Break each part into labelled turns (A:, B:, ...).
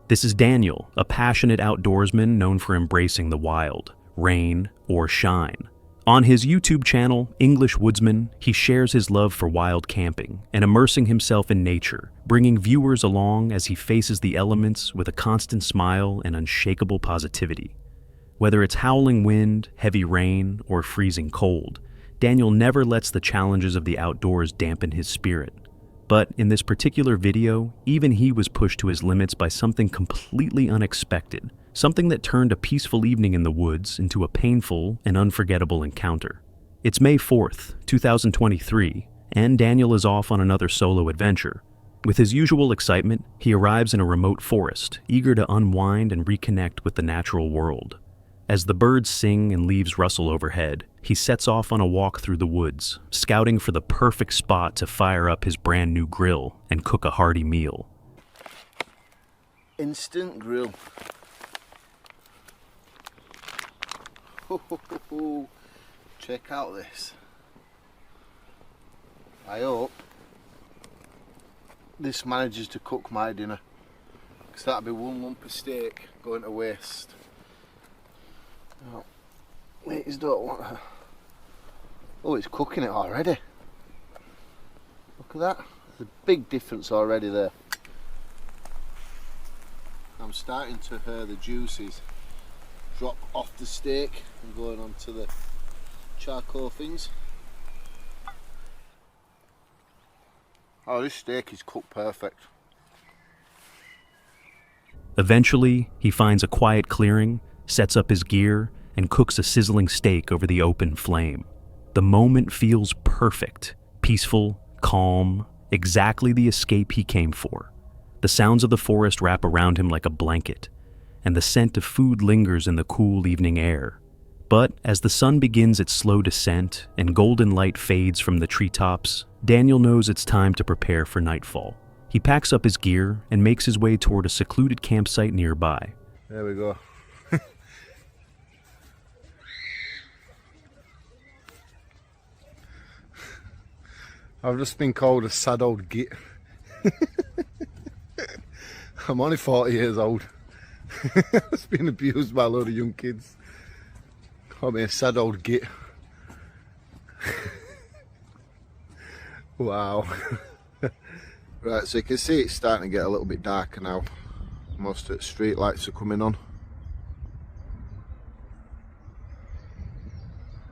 A: This is Daniel, a passionate outdoorsman known for embracing the wild, rain or shine. On his YouTube channel, English Woodsman, he shares his love for wild camping and immersing himself in nature, bringing viewers along as he faces the elements with a constant smile and unshakable positivity. Whether it's howling wind, heavy rain, or freezing cold, Daniel never lets the challenges of the outdoors dampen his spirit. But in this particular video, even he was pushed to his limits by something completely unexpected, something that turned a peaceful evening in the woods into a painful and unforgettable encounter. It's May 4th, 2023, and Daniel is off on another solo adventure. With his usual excitement, he arrives in a remote forest, eager to unwind and reconnect with the natural world. As the birds sing and leaves rustle overhead, he sets off on a walk through the woods, scouting for the perfect spot to fire up his brand new grill and cook a hearty meal.
B: Instant grill. Check out this. I hope this manages to cook my dinner, because that'd be one lump of steak going to waste. Oh, ladies don't want her. Oh, it's cooking it already. Look at that. There's a big difference already there. I'm starting to hear the juices drop off the steak and going onto the charcoal things. Oh, this steak is cooked perfect.
A: Eventually, he finds a quiet clearing, sets up his gear, and cooks a sizzling steak over the open flame. The moment feels perfect, peaceful, calm, exactly the escape he came for. The sounds of the forest wrap around him like a blanket, and the scent of food lingers in the cool evening air. But as the sun begins its slow descent and golden light fades from the treetops, Daniel knows it's time to prepare for nightfall. He packs up his gear and makes his way toward a secluded campsite nearby.
B: There we go. I've just been called a sad old git. I'm only 40 years old. I've been abused by a load of young kids. Call me a sad old git. Wow. Right, so you can see it's starting to get a little bit darker now. Most of the street lights are coming on.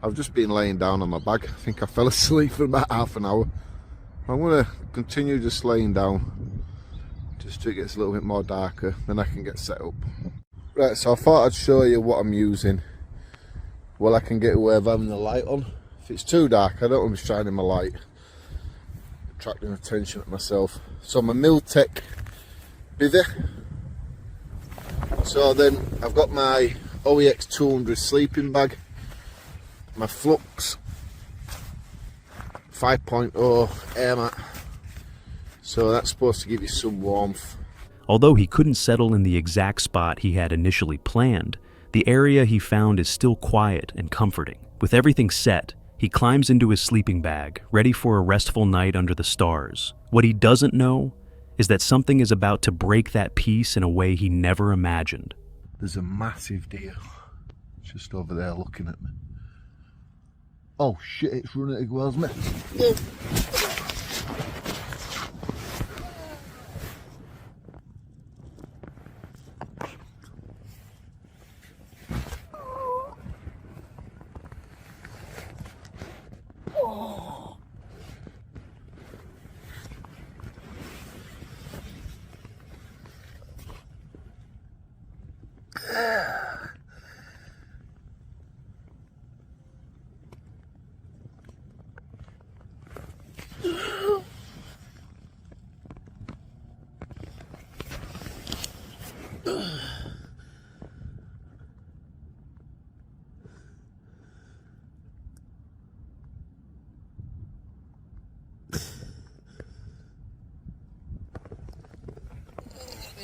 B: I've just been laying down on my bag. I think I fell asleep for about half an hour. I'm going to continue just laying down, just till it gets a little bit more darker, then I can get set up. Right, so I thought I'd show you what I'm using. Well, I can get away with having the light on. If it's too dark, I don't want to be shining my light, attracting attention at myself. So my Miltech bivvy. So then I've got my OEX 200 sleeping bag, my Flux 5.0 air mat, so that's supposed to give you some warmth.
A: Although he couldn't settle in the exact spot he had initially planned, the area he found is still quiet and comforting. With everything set, he climbs into his sleeping bag, ready for a restful night under the stars. What he doesn't know is that something is about to break that peace in a way he never imagined.
B: There's a massive deer just over there looking at me. Oh shit, it's running towards me.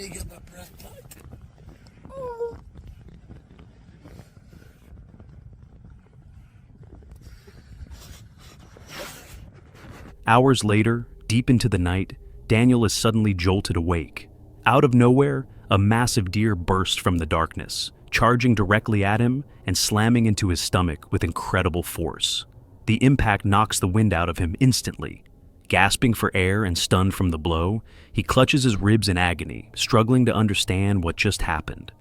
B: Let me get my breath back. Oh.
A: Hours later, deep into the night, Daniel is suddenly jolted awake. Out of nowhere, a massive deer burst from the darkness, charging directly at him and slamming into his stomach with incredible force. The impact knocks the wind out of him instantly. Gasping for air and stunned from the blow, he clutches his ribs in agony, struggling to understand what just happened.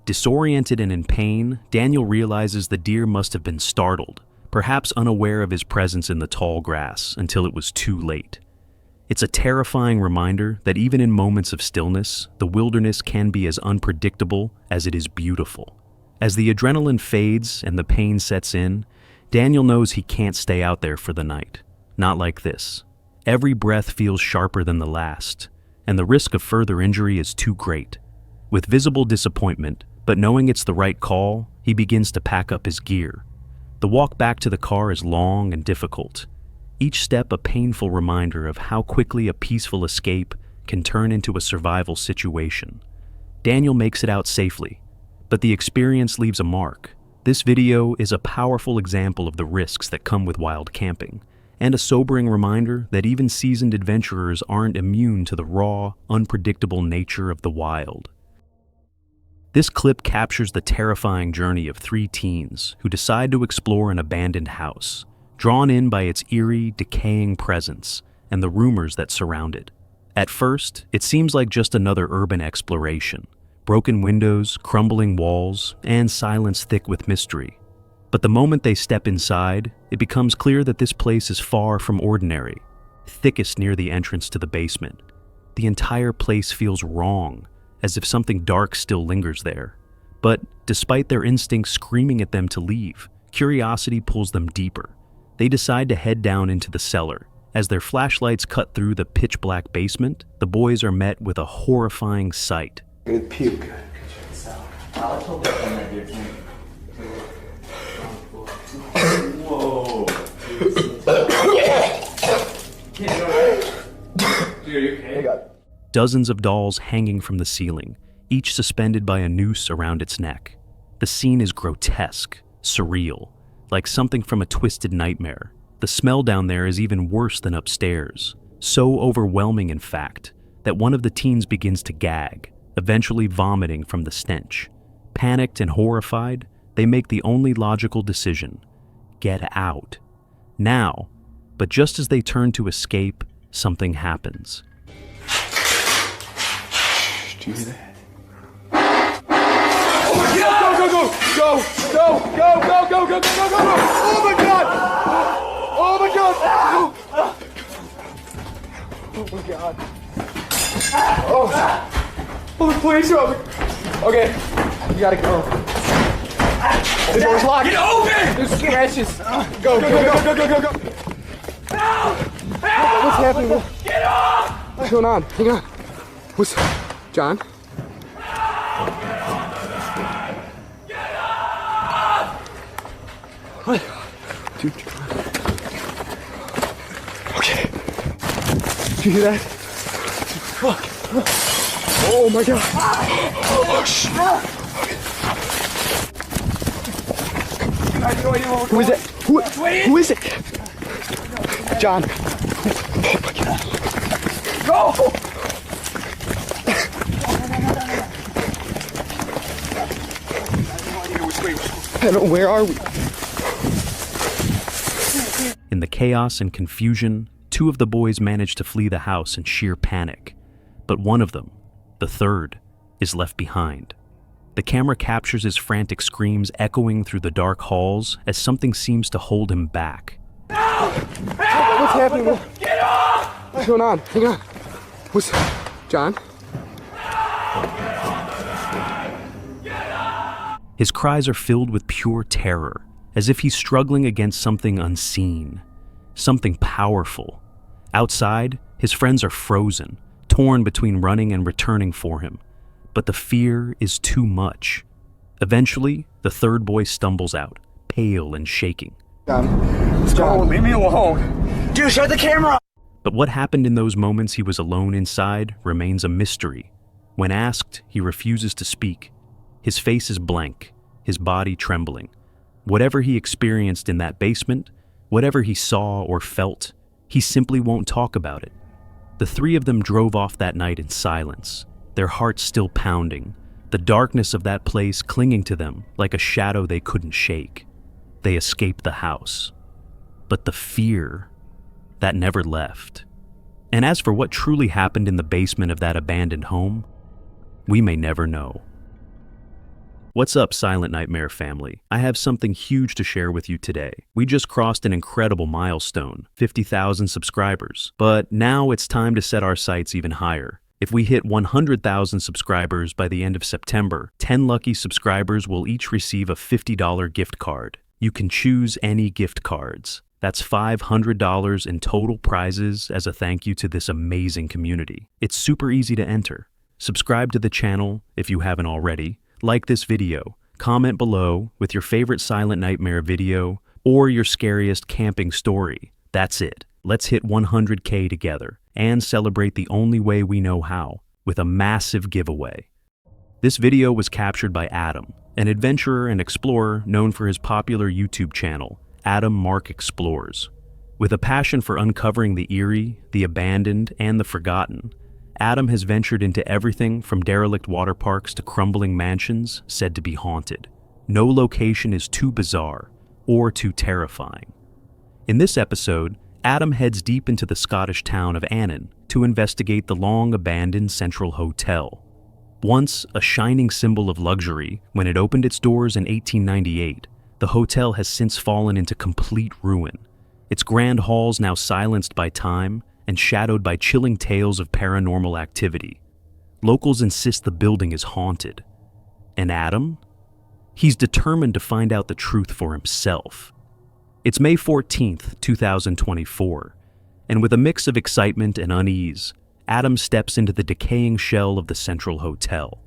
A: Disoriented and in pain, Daniel realizes the deer must have been startled, perhaps unaware of his presence in the tall grass until it was too late. It's a terrifying reminder that even in moments of stillness, the wilderness can be as unpredictable as it is beautiful. As the adrenaline fades and the pain sets in, Daniel knows he can't stay out there for the night. Not like this. Every breath feels sharper than the last, and the risk of further injury is too great. With visible disappointment, but knowing it's the right call, he begins to pack up his gear. The walk back to the car is long and difficult, each step a painful reminder of how quickly a peaceful escape can turn into a survival situation. Daniel makes it out safely, but the experience leaves a mark. This video is a powerful example of the risks that come with wild camping, and a sobering reminder that even seasoned adventurers aren't immune to the raw, unpredictable nature of the wild. This clip captures the terrifying journey of three teens who decide to explore an abandoned house, drawn in by its eerie, decaying presence and the rumors that surround it. At first, it seems like just another urban exploration. Broken windows, crumbling walls, and silence thick with mystery. But the moment they step inside, it becomes clear that this place is far from ordinary. Thickest near the entrance to the basement. The entire place feels wrong, as if something dark still lingers there. But despite their instincts screaming at them to leave, curiosity pulls them deeper. They decide to head down into the cellar. As their flashlights cut through the pitch-black basement, the boys are met with a horrifying sight.
C: Good puke.
D: Whoa. Dude, you okay?
A: Dozens of dolls hanging from the ceiling, each suspended by a noose around its neck. The scene is grotesque, surreal, like something from a twisted nightmare. The smell down there is even worse than upstairs, so overwhelming in fact, that one of the teens begins to gag, eventually vomiting from the stench. Panicked and horrified, they make the only logical decision: get out. Now. But just as they turn to escape, something happens.
C: Did you hear that? Go! Oh my god! Oh my god! Oh my god! Oh, the police are open! Okay, you gotta go. The door's locked. Get open! There's scratches. Go! What's happening? Get off! What's going on? Hang on. What's... John?
D: Get off!
C: What? Dude. Okay. Did you hear that? Fuck. Oh my god. Oh shit. Who is it? Who is it? John. Oh my god. Go! Where are we?
A: In the chaos and confusion, two of the boys manage to flee the house in sheer panic. But one of them, the third, is left behind. The camera captures his frantic screams echoing through the dark halls as something seems to hold him back.
C: Help! What's happening?
D: Get off!
C: What's going on? Hang on. What's... John?
A: His cries are filled with pure terror, as if he's struggling against something unseen, something powerful. Outside, his friends are frozen, torn between running and returning for him. But the fear is too much. Eventually, the third boy stumbles out, pale and shaking.
C: John, leave me alone. Dude, shut the camera!
A: But what happened in those moments he was alone inside remains a mystery. When asked, he refuses to speak. His face is blank, his body trembling. Whatever he experienced in that basement, whatever he saw or felt, he simply won't talk about it. The three of them drove off that night in silence, their hearts still pounding, the darkness of that place clinging to them like a shadow they couldn't shake. They escaped the house. But the fear, that never left. And as for what truly happened in the basement of that abandoned home, we may never know. What's up, Silent Nightmare family? I have something huge to share with you today. We just crossed an incredible milestone, 50,000 subscribers. But now it's time to set our sights even higher. If we hit 100,000 subscribers by the end of September, 10 lucky subscribers will each receive a $50 gift card. You can choose any gift cards. That's $500 in total prizes as a thank you to this amazing community. It's super easy to enter. Subscribe to the channel if you haven't already, like this video, comment below with your favorite Silent Nightmare video or your scariest camping story. That's it. Let's hit 100K together and celebrate the only way we know how, with a massive giveaway. This video was captured by Adam, an adventurer and explorer known for his popular YouTube channel, Adam Mark Explores. With a passion for uncovering the eerie, the abandoned, and the forgotten, Adam has ventured into everything from derelict water parks to crumbling mansions said to be haunted. No location is too bizarre or too terrifying. In this episode, Adam heads deep into the Scottish town of Annan to investigate the long-abandoned Central Hotel. Once a shining symbol of luxury, when it opened its doors in 1898, the hotel has since fallen into complete ruin, its grand halls now silenced by time and shadowed by chilling tales of paranormal activity. Locals insist the building is haunted. And Adam? He's determined to find out the truth for himself. It's May 14th, 2024, and with a mix of excitement and unease, Adam steps into the decaying shell of the Central Hotel.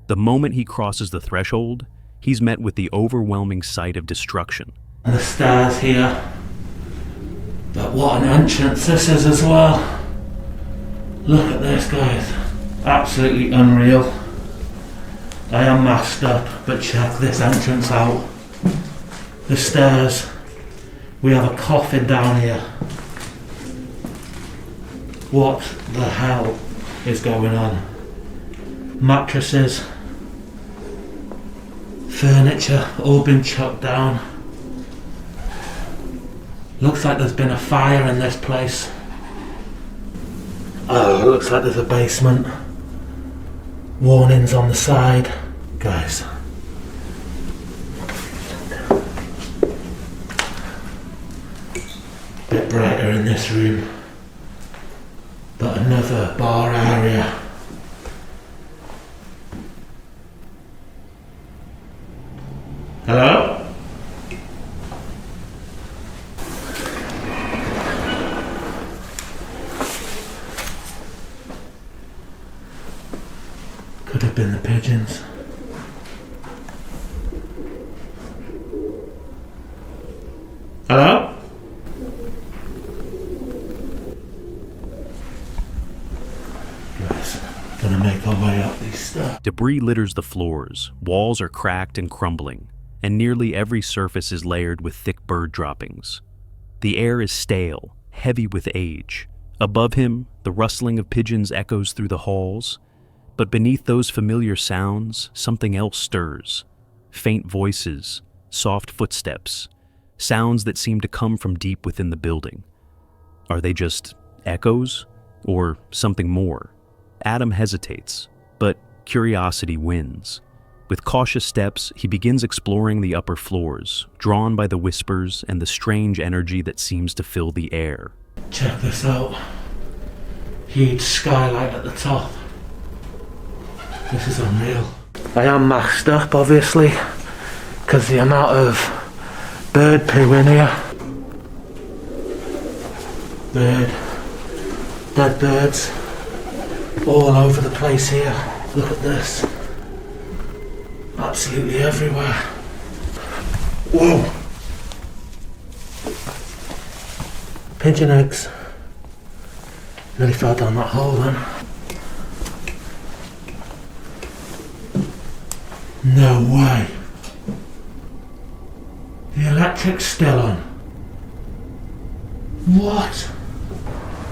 A: The moment he crosses the threshold, he's met with the overwhelming sight of destruction.
E: And the stairs here. But what an entrance this is as well. Look at this, guys. Absolutely unreal. I am masked up, but check this entrance out. The stairs. We have a coffin down here. What the hell is going on? Mattresses, furniture, all been chucked down. Looks like there's been a fire in this place. Oh, it looks like there's a basement. Warnings on the side. Guys. Bit brighter in this room. But another bar area. Hello? Could have been the pigeons. Hello? Guys, gonna make our way up these steps.
A: Debris litters the floors, walls are cracked and crumbling, and nearly every surface is layered with thick bird droppings. The air is stale, heavy with age. Above him, the rustling of pigeons echoes through the halls, but beneath those familiar sounds, something else stirs. Faint voices, soft footsteps, sounds that seem to come from deep within the building. Are they just echoes, or something more? Adam hesitates, but curiosity wins. With cautious steps, he begins exploring the upper floors, drawn by the whispers and the strange energy that seems to fill the air.
E: Check this out. Huge skylight at the top. This is unreal. I am masked up, obviously, because the amount of bird poo in here. Dead birds, all over the place here. Look at this. Absolutely everywhere. Whoa! Pigeon eggs. Nearly fell down that hole then. No way. The electric's still on. What?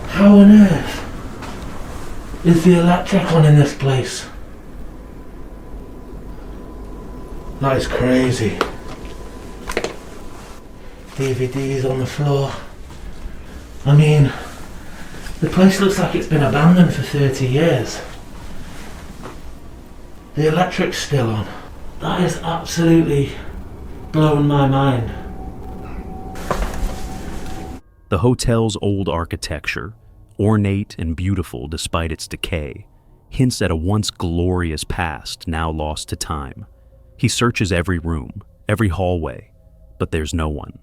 E: How on earth? is the electric on in this place. That is crazy. DVDs on the floor. I mean, the place looks like it's been abandoned for 30 years. The electric's still on. That is absolutely blowing my mind.
A: The hotel's old architecture, ornate and beautiful despite its decay, hints at a once glorious past now lost to time. He searches every room, every hallway, but there's no one.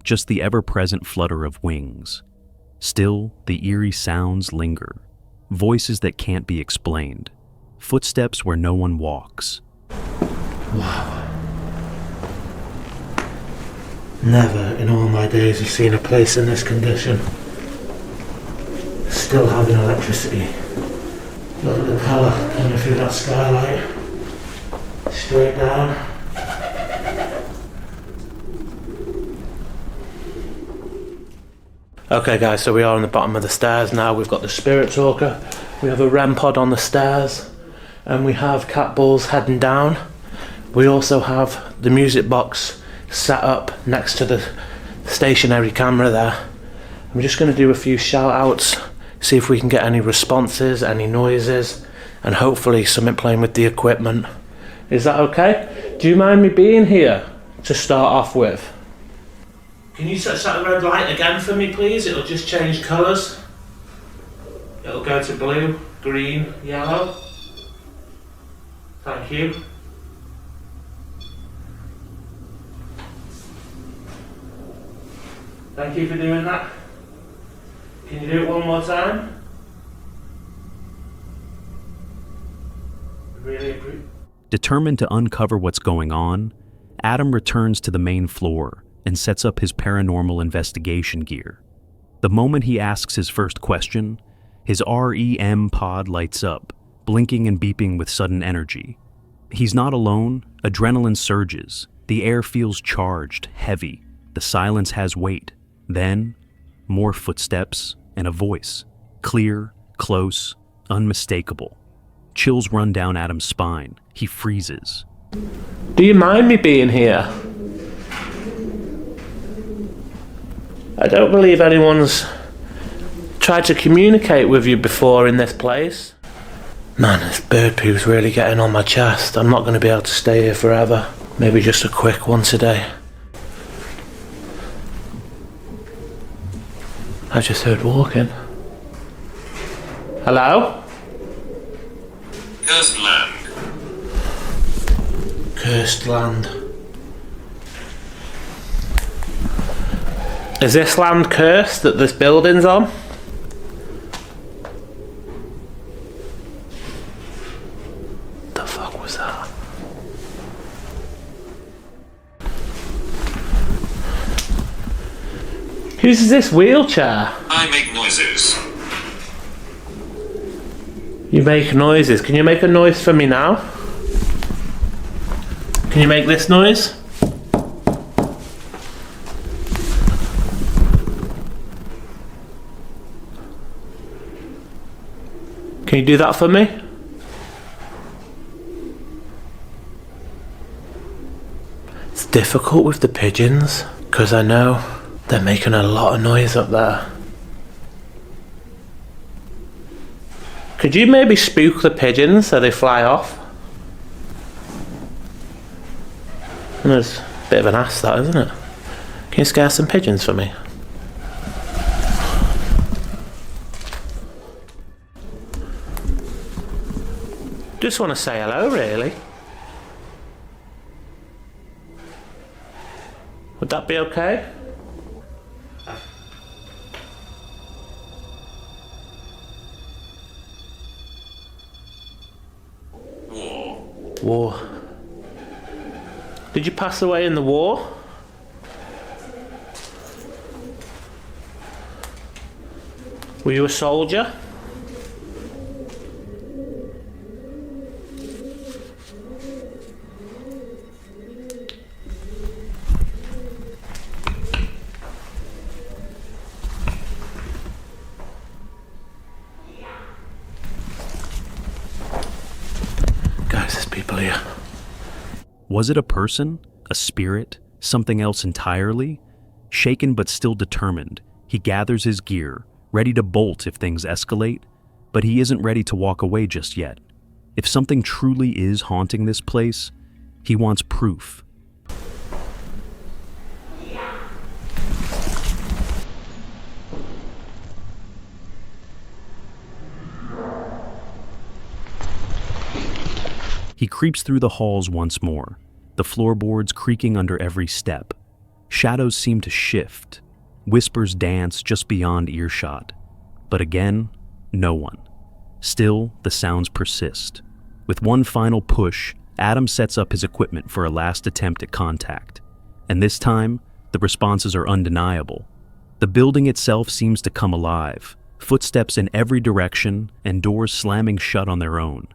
A: Just the ever-present flutter of wings. Still, the eerie sounds linger. Voices that can't be explained. Footsteps where no one walks.
E: Wow. Never in all my days have seen a place in this condition. Still having electricity. Look at the colour coming through that skylight. Straight down. Okay guys, so we are on the bottom of the stairs now. We've got the spirit talker, we have a REM pod on the stairs, and we have cat balls heading down. We also have the music box set up next to the stationary camera there. I'm just going to do a few shout outs, see if we can get any responses, any noises, and hopefully something playing with the equipment. Is that okay? Do you mind me being here to start off with? Can you set that red light again for me, please? It'll just change colours. It'll go to blue, green, yellow. Thank you. Thank you for doing that. Can you do it one more time? Really appreciate.
A: Determined to uncover what's going on, Adam returns to the main floor and sets up his paranormal investigation gear. The moment he asks his first question, his REM pod lights up, blinking and beeping with sudden energy. He's not alone. Adrenaline surges. The air feels charged, heavy. The silence has weight. Then, more footsteps and a voice. Clear, close, unmistakable. Chills run down Adam's spine. He freezes.
E: Do you mind me being here? I don't believe anyone's tried to communicate with you before in this place. Man, this bird poo's really getting on my chest. I'm not going to be able to stay here forever. Maybe just a quick one today. I just heard walking. Hello?
F: Cursed land.
E: Cursed land. Is this land cursed that this building's on? The fuck was that? Whose this wheelchair?
F: I make noises.
E: You make noises. Can you make a noise for me now? Can you make this noise? Can you do that for me? It's difficult with the pigeons because I know they're making a lot of noise up there. Could you maybe spook the pigeons so they fly off? And it's a bit of an ass, that, isn't it? Can you scare some pigeons for me? Just want to say hello, really. Would that be okay? War. Did you pass away in the war? Were you a soldier? here.
A: Was it a person? A spirit? Something else entirely? Shaken but still determined, he gathers his gear, ready to bolt if things escalate, but he isn't ready to walk away just yet. If something truly is haunting this place, he wants proof. He creeps through the halls once more, the floorboards creaking under every step. Shadows seem to shift. Whispers dance just beyond earshot. But again, no one. Still, the sounds persist. With one final push, Adam sets up his equipment for a last attempt at contact. And this time, the responses are undeniable. The building itself seems to come alive, footsteps in every direction and doors slamming shut on their own.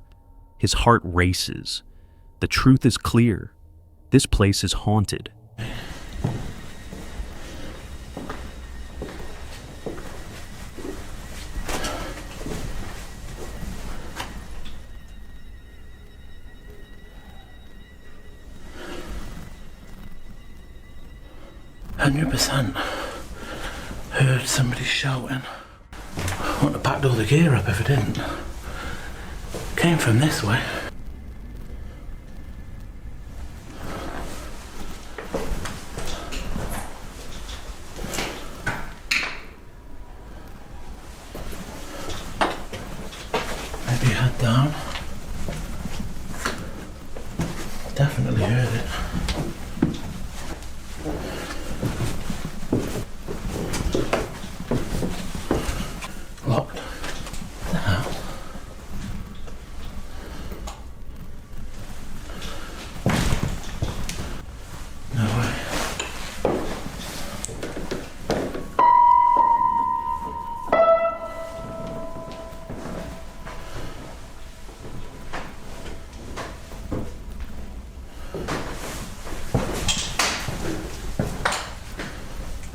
A: His heart races. The truth is clear. This place is haunted.
E: %. Heard somebody shouting. I wouldn't have packed all the gear up if I didn't. Came from this way. Maybe head down. Definitely heard it. Locked. What the hell? No way.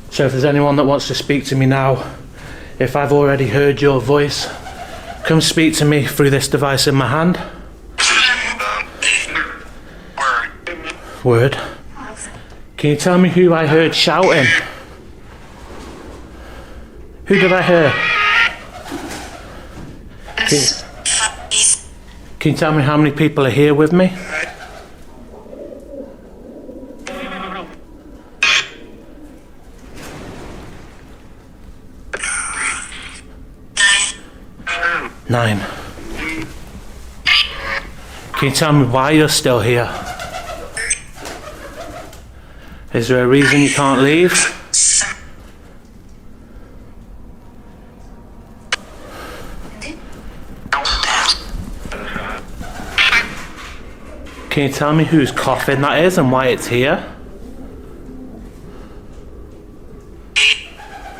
E: So if there's anyone that wants to speak to me now, if I've already heard your voice, come speak to me through this device in my hand. Word. Can you tell me who I heard shouting? Who did I hear? Can you tell me how many people are here with me? Nine. Can you tell me why you're still here? Is there a reason you can't leave? Can you tell me whose coffin that is and why it's here?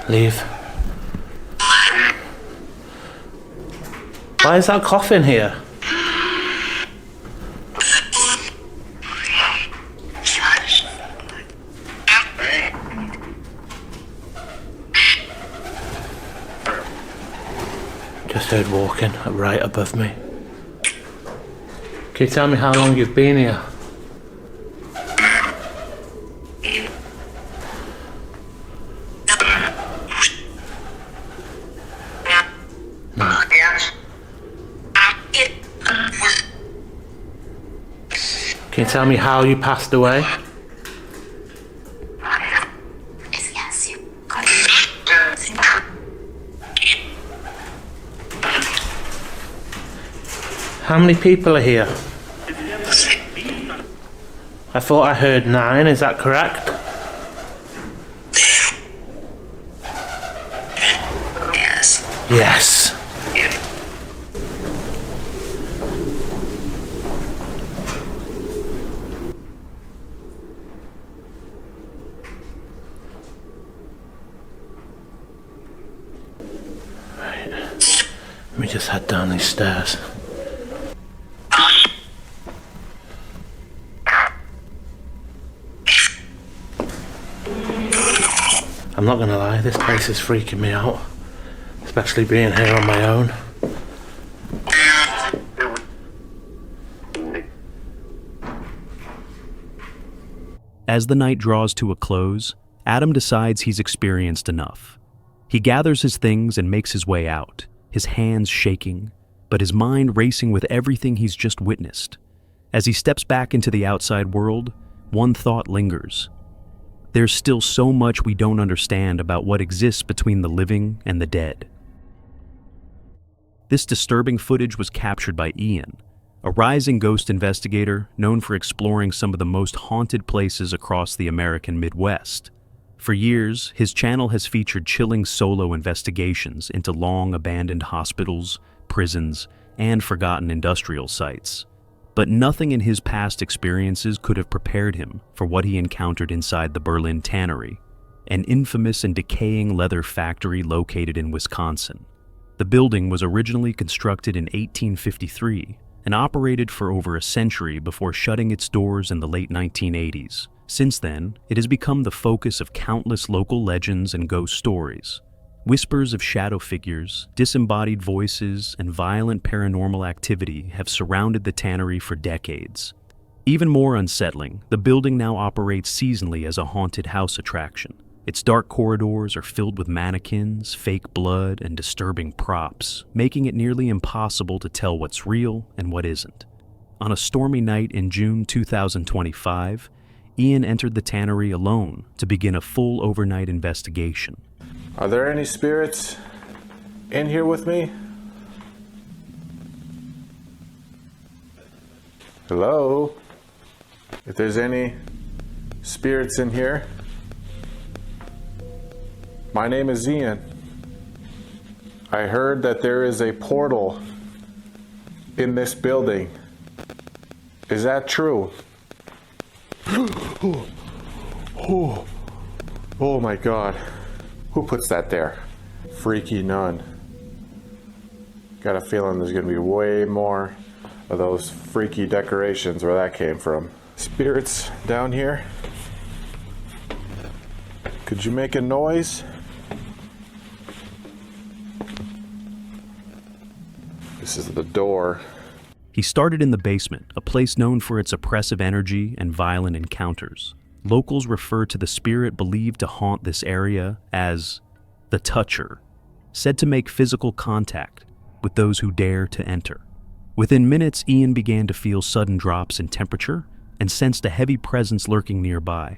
E: Leave. Why is that coffin here? Just heard walking right above me. Can you tell me how long you've been here? No. Can you tell me how you passed away? How many people are here? I thought I heard 9, is that correct? Yes. Right. Let me just head down these stairs. I'm not gonna lie, this place is freaking me out, especially being here on my own.
A: As the night draws to a close, Adam decides he's experienced enough. He gathers his things and makes his way out, his hands shaking, but his mind racing with everything he's just witnessed. As he steps back into the outside world, one thought lingers. There's still so much we don't understand about what exists between the living and the dead. This disturbing footage was captured by Ian, a rising ghost investigator known for exploring some of the most haunted places across the American Midwest. For years, his channel has featured chilling solo investigations into long-abandoned hospitals, prisons, and forgotten industrial sites. But nothing in his past experiences could have prepared him for what he encountered inside the Berlin Tannery, an infamous and decaying leather factory located in Wisconsin. The building was originally constructed in 1853 and operated for over a century before shutting its doors in the late 1980s. Since then, it has become the focus of countless local legends and ghost stories. Whispers of shadow figures, disembodied voices, and violent paranormal activity have surrounded the tannery for decades. Even more unsettling, the building now operates seasonally as a haunted house attraction. Its dark corridors are filled with mannequins, fake blood, and disturbing props, making it nearly impossible to tell what's real and what isn't. On a stormy night in June 2025, Ian entered the tannery alone to begin a full overnight investigation.
F: Are there any spirits in here with me? Hello? If there's any spirits in here, my name is Ian. I heard that there is a portal in this building. Is that true? Oh my God. Who puts that there? Freaky nun. Got a feeling there's gonna be way more of those freaky decorations where that came from. Spirits down here? Could you make a noise? This is the door.
A: He started in the basement, a place known for its oppressive energy and violent encounters. Locals refer to the spirit believed to haunt this area as the Toucher, said to make physical contact with those who dare to enter. Within minutes, Ian began to feel sudden drops in temperature and sensed a heavy presence lurking nearby.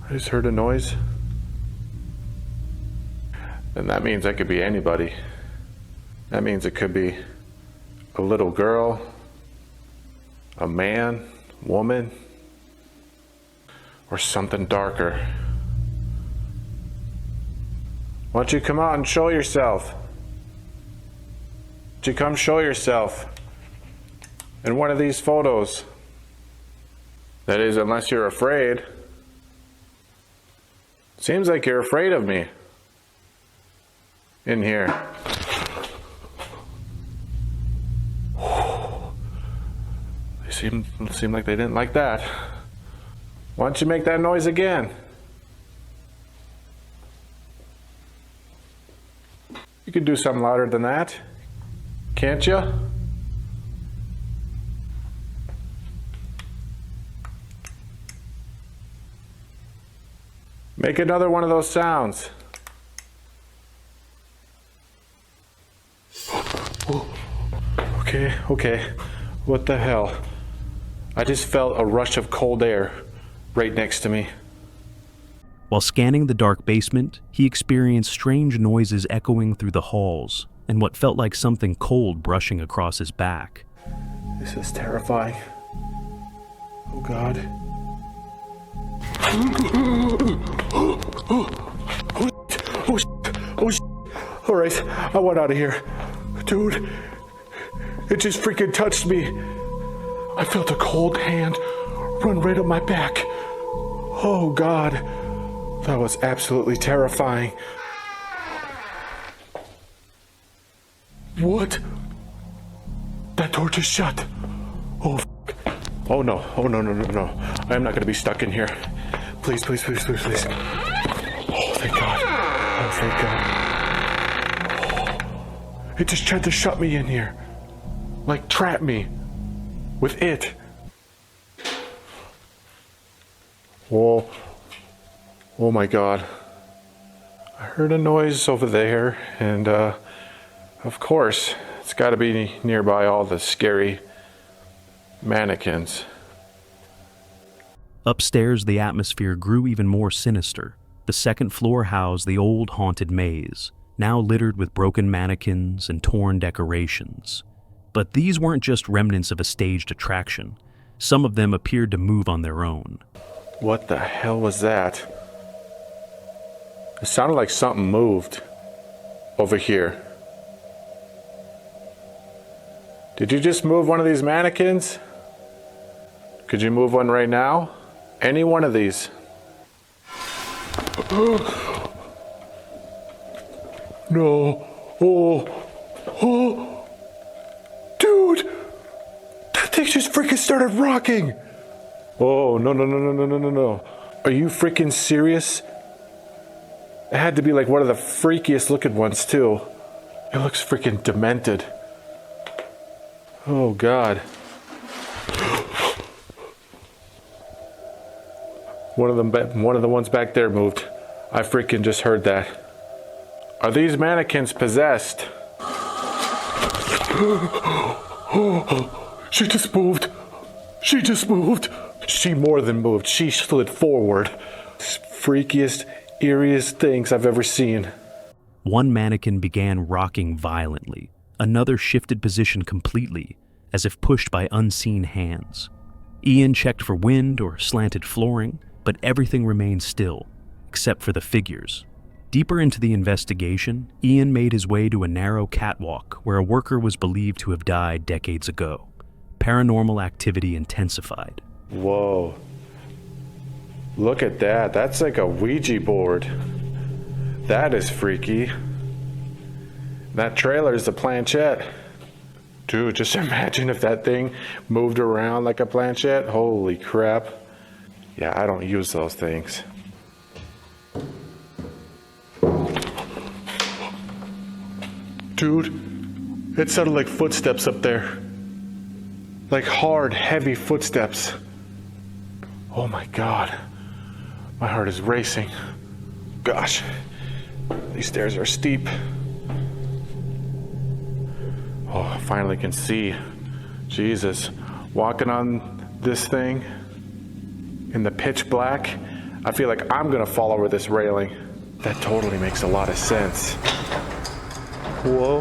F: I just heard a noise. And that means that could be anybody. That means it could be a little girl, a man, woman, or something darker. Why don't you come out and show yourself? Why don't you come show yourself in one of these photos? That is, unless you're afraid. Seems like you're afraid of me in here. They seem like they didn't like that. Why don't you make that noise again? You can do something louder than that, can't you? Make another one of those sounds. Okay. What the hell? I just felt a rush of cold air right next to me.
A: While scanning the dark basement, he experienced strange noises echoing through the halls and what felt like something cold brushing across his back.
F: This is terrifying. Oh God. Oh shit. All right, I want out of here. Dude, it just freaking touched me. I felt a cold hand run right up my back. Oh God, that was absolutely terrifying. What? That door just shut. Oh, oh no. I am not going to be stuck in here. Please. Oh, thank God. It just tried to shut me in here. Like, trap me. With it. Whoa. Oh my God. I heard a noise over there, and of course, it's got to be nearby all the scary mannequins.
A: Upstairs, the atmosphere grew even more sinister. The second floor housed the old haunted maze, now littered with broken mannequins and torn decorations. But these weren't just remnants of a staged attraction. Some of them appeared to move on their own.
F: What the hell was that? It sounded like something moved over here. Did you just move one of these mannequins? Could you move one right now? Any one of these? No. Oh. Dude! That thing just freaking started rocking! Oh, no. Are you freaking serious? It had to be like one of the freakiest looking ones, too. It looks freaking demented. Oh, God. One of the ones back there moved. I freaking just heard that. Are these mannequins possessed? She just moved. She more than moved. She slid forward. Freakiest, eeriest things I've ever seen.
A: One mannequin began rocking violently. Another shifted position completely, as if pushed by unseen hands. Ian checked for wind or slanted flooring, but everything remained still, except for the figures. Deeper into the investigation, Ian made his way to a narrow catwalk where a worker was believed to have died decades ago. Paranormal activity intensified.
F: Whoa. Look at that. That's like a Ouija board. That is freaky. That trailer is a planchette. Dude, just imagine if that thing moved around like a planchette. Holy crap. Yeah, I don't use those things. Dude, it sounded like footsteps up there. Like hard, heavy footsteps. Oh my God. My heart is racing. Gosh, these stairs are steep. Oh, I finally can see. Jesus, walking on this thing in the pitch black, I feel like I'm gonna fall over this railing. That totally makes a lot of sense. Whoa.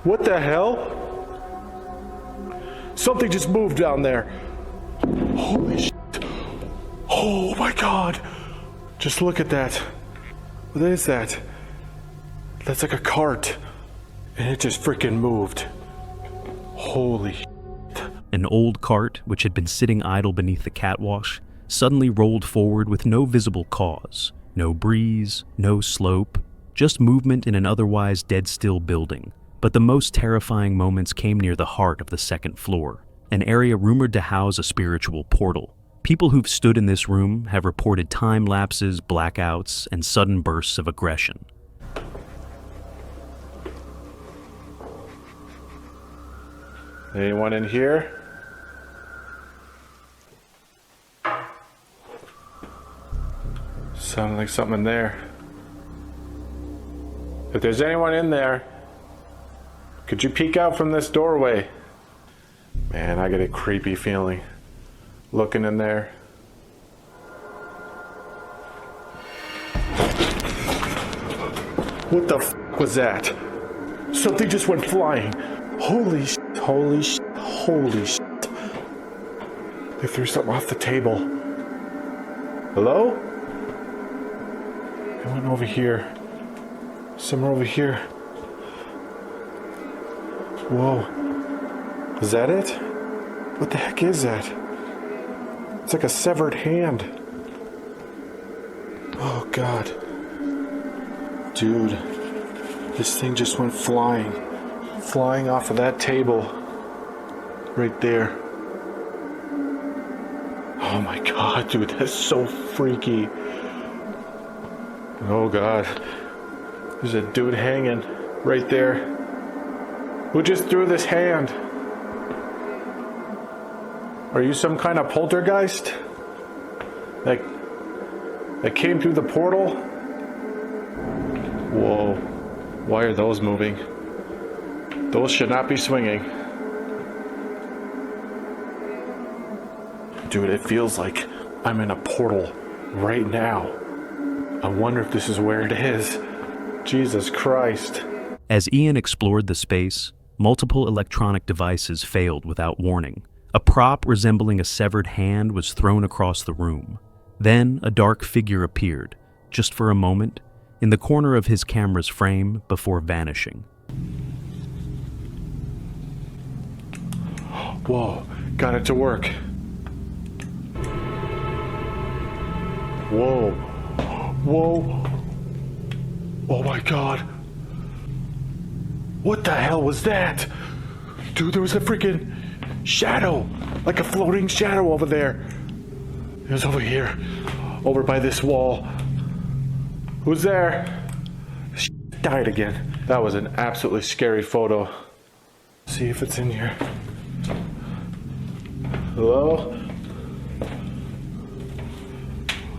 F: What the hell? Something just moved down there. Holy shit. Oh my God. Just look at that. What is that? That's like a cart. And it just freaking moved. Holy shit.
A: An old cart, which had been sitting idle beneath the catwalk, suddenly rolled forward with no visible cause. No breeze, no slope, just movement in an otherwise dead-still building. But the most terrifying moments came near the heart of the second floor, an area rumored to house a spiritual portal. People who've stood in this room have reported time lapses, blackouts, and sudden bursts of aggression.
F: Anyone in here? Sounded like something in there. If there's anyone in there, could you peek out from this doorway? Man, I get a creepy feeling looking in there. What the f was that? Something just went flying. Holy shit, holy shit, holy shit. They threw something off the table. Hello? It went over here. Somewhere over here. Whoa. Is that it? What the heck is that? It's like a severed hand. Oh God. Dude. This thing just went flying. Flying off of that table. Right there. Oh my God, dude, that's so freaky. Oh God. There's a dude hanging. Right there. Who just threw this hand? Are you some kind of poltergeist? That came through the portal? Whoa. Why are those moving? Those should not be swinging. Dude, it feels like I'm in a portal right now. I wonder if this is where it is. Jesus Christ.
A: As Ian explored the space, multiple electronic devices failed without warning. A prop resembling a severed hand was thrown across the room. Then a dark figure appeared, just for a moment, in the corner of his camera's frame before vanishing.
F: Whoa, got it to work. Whoa. Whoa. Oh my God. What the hell was that? Dude, there was a freaking shadow, like a floating shadow over there. It was over here, over by this wall. Who's there? Died again. That was an absolutely scary photo. See if it's in here. Hello?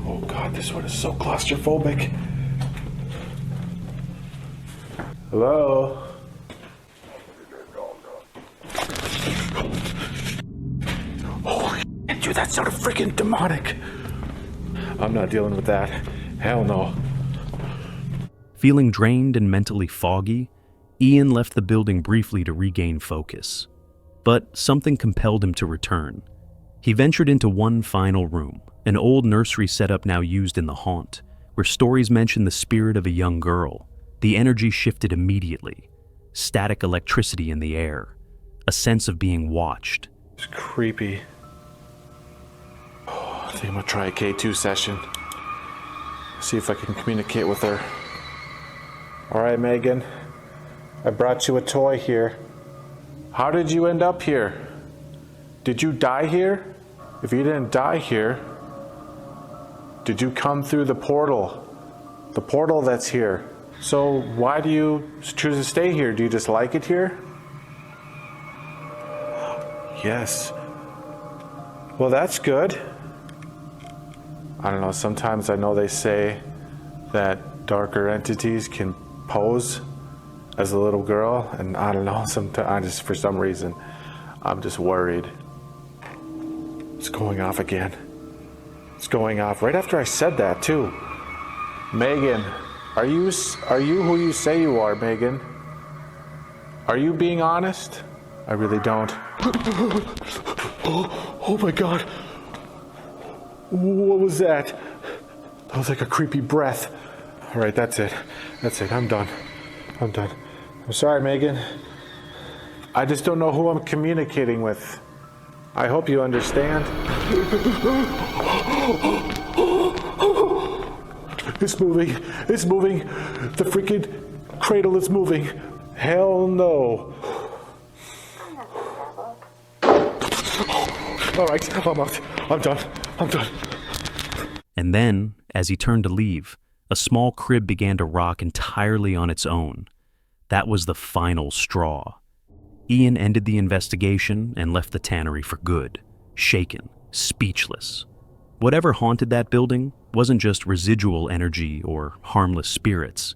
F: Oh God, this one is so claustrophobic. Hello? Holy shit, dude, that sounded freaking demonic. I'm not dealing with that. Hell no.
A: Feeling drained and mentally foggy, Ian left the building briefly to regain focus. But something compelled him to return. He ventured into one final room, an old nursery setup now used in the haunt, where stories mention the spirit of a young girl. The energy shifted immediately. Static electricity in the air. A sense of being watched.
F: It's creepy. Oh, I think I'm gonna try a K2 session. See if I can communicate with her. All right, Megan. I brought you a toy here. How did you end up here? Did you die here? If you didn't die here, did you come through the portal? The portal that's here. So why do you choose to stay here? Do you just like it here? Yes. Well, that's good. I don't know, sometimes I know they say that darker entities can pose as a little girl, and I don't know, sometimes for some reason, I'm just worried. It's going off again. It's going off right after I said that too. Megan, are you who you say you are, Megan? Are you being honest? I really don't. Oh my God. What was that? That was like a creepy breath. All right, that's it. That's it. I'm done. I'm sorry, Megan. I just don't know who I'm communicating with. I hope you understand. It's moving. It's moving. The freaking cradle is moving. Hell no. All right, I'm out. I'm done.
A: And then, as he turned to leave, a small crib began to rock entirely on its own. That was the final straw. Ian ended the investigation and left the tannery for good, shaken, speechless. Whatever haunted that building wasn't just residual energy or harmless spirits.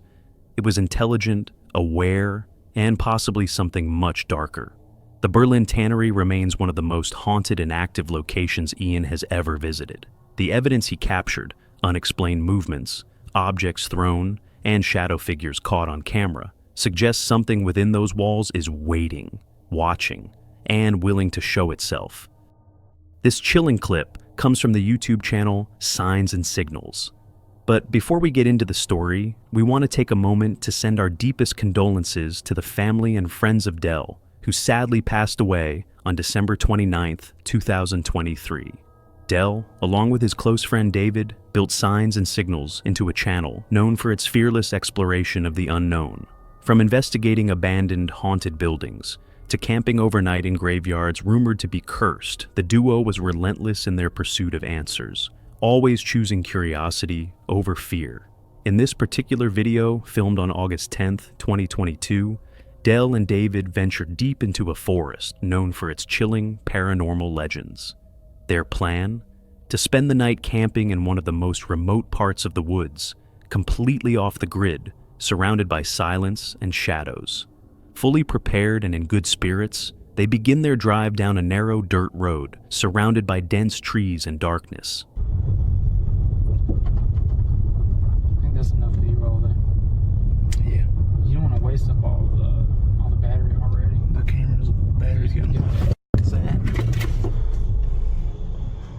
A: It was intelligent, aware, and possibly something much darker. The Berlin Tannery remains one of the most haunted and active locations Ian has ever visited. The evidence he captured, unexplained movements, objects thrown, and shadow figures caught on camera, suggests something within those walls is waiting, watching, and willing to show itself. This chilling clip comes from the YouTube channel Signs and Signals. But before we get into the story, we want to take a moment to send our deepest condolences to the family and friends of Dell, who sadly passed away on December 29th, 2023. Dell, along with his close friend David, built Signs and Signals into a channel known for its fearless exploration of the unknown. From investigating abandoned, haunted buildings to camping overnight in graveyards rumored to be cursed, the duo was relentless in their pursuit of answers, always choosing curiosity over fear. In this particular video, filmed on August 10th, 2022, Dell and David venture deep into a forest known for its chilling paranormal legends. Their plan? To spend the night camping in one of the most remote parts of the woods, completely off the grid, surrounded by silence and shadows. Fully prepared and in good spirits, they begin their drive down a narrow dirt road, surrounded by dense trees and darkness.
C: I think that's enough B-roll there.
F: Yeah.
C: You don't want to waste up all the battery already.
F: The camera's battery's getting What's that?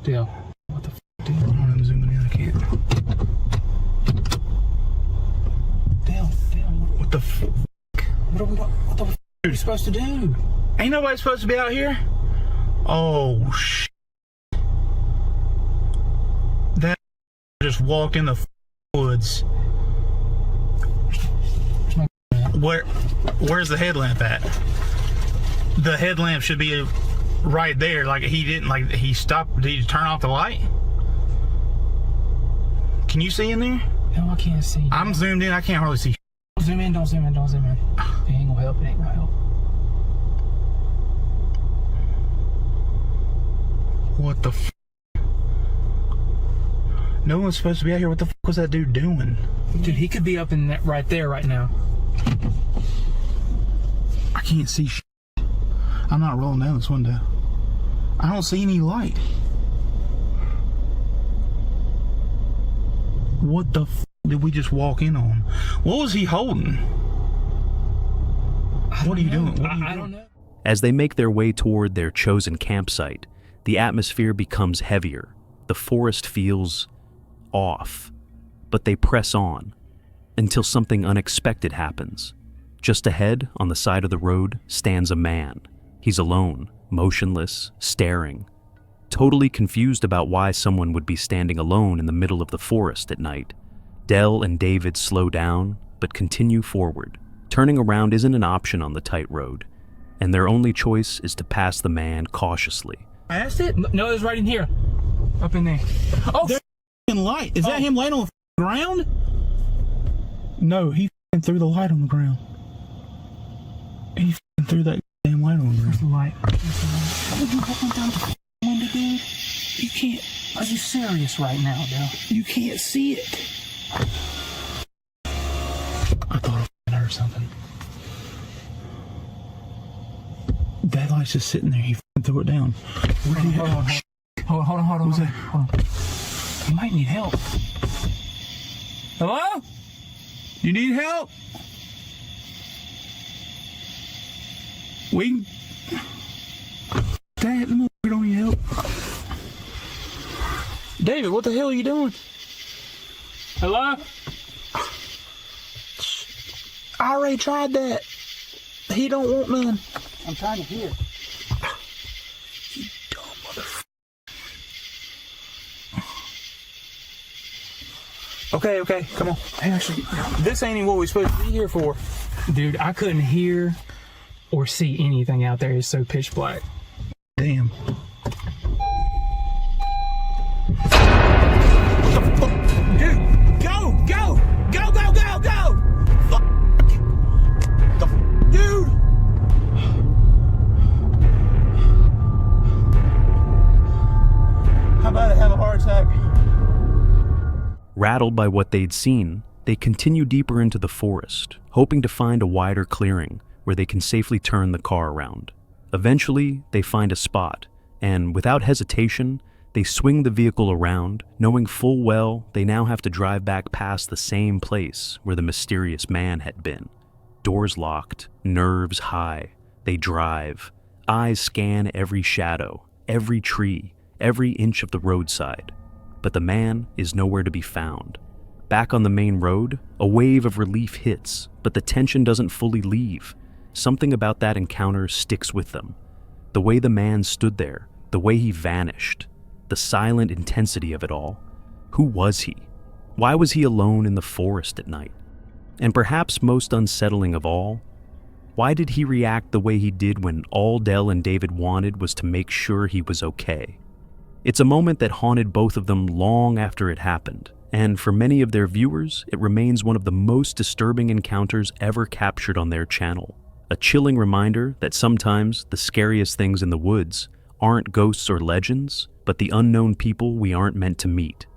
C: Deal. What the f***, dude?
F: I'm zooming in, I can't.
C: Deal.
F: What the f?
C: What the f*** are you supposed to do?
F: Ain't nobody supposed to be out here? Oh, shit. That just walked in the woods. Where's the headlamp at? The headlamp should be right there. Like he didn't, like he stopped. Did he turn off the light? Can you see in there?
C: No, I can't see.
F: I'm zoomed in. I can't hardly see.
C: Don't zoom in. It ain't gonna help.
F: What the f? No one's supposed to be out here. What the f was that dude doing?
C: Dude, he could be up in that right there right now.
F: I can't see shit. I'm not rolling down this window. I don't see any light. What the f did we just walk in on? What was he holding? What are you doing?
C: I don't know.
A: As they make their way toward their chosen campsite, the atmosphere becomes heavier. The forest feels off, but they press on until something unexpected happens. Just ahead, on the side of the road, stands a man. He's alone, motionless, staring, totally confused about why someone would be standing alone in the middle of the forest at night. Dell and David slow down, but continue forward. Turning around isn't an option on the tight road, and their only choice is to pass the man cautiously.
C: Past it? No, it's right in here. Up in there. Oh,
F: There's light. Is that him laying on the ground? No, he threw the light on the ground. He threw that damn light on the ground.
C: Where's the light?
F: What are you walking down the window, dude? You can't.
C: Are you serious right now, Dale?
F: You can't see it. I thought I heard something. That light's just sitting there. He threw it down.
C: Hold on. Hold on. You might need help. Hello?
F: You need help? We. Dad, the motherfucker don't need help. David, what the hell are you doing?
C: Hello?
F: I already tried that. He don't want none.
C: I'm trying to hear.
F: You dumb motherfucker. Okay, come on. Hey, actually, this ain't even what we're supposed to be here for.
C: Dude, I couldn't hear or see anything out there. It's so pitch black.
F: Damn. Dude, go! Fuck. Dude! How about I have a heart attack?
A: Rattled by what they'd seen, they continue deeper into the forest, hoping to find a wider clearing where they can safely turn the car around. Eventually, they find a spot, and without hesitation, they swing the vehicle around, knowing full well they now have to drive back past the same place where the mysterious man had been. Doors locked, nerves high, they drive. Eyes scan every shadow, every tree, every inch of the roadside. But the man is nowhere to be found. Back on the main road, a wave of relief hits, but the tension doesn't fully leave. Something about that encounter sticks with them. The way the man stood there, the way he vanished, the silent intensity of it all. Who was he? Why was he alone in the forest at night? And perhaps most unsettling of all, why did he react the way he did when all Dell and David wanted was to make sure he was okay? It's a moment that haunted both of them long after it happened, and for many of their viewers, it remains one of the most disturbing encounters ever captured on their channel. A chilling reminder that sometimes the scariest things in the woods aren't ghosts or legends, but the unknown people we aren't meant to meet.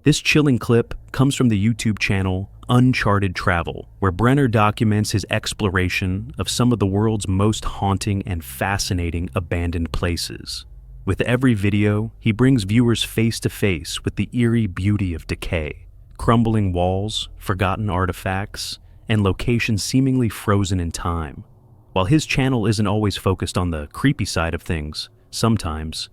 A: This chilling clip comes from the YouTube channel Uncharted Travel, where Brenner documents his exploration of some of the world's most haunting and fascinating abandoned places. With every video, he brings viewers face to face with the eerie beauty of decay, crumbling walls, forgotten artifacts, and locations seemingly frozen in time. While his channel isn't always focused on the creepy side of things, sometimes,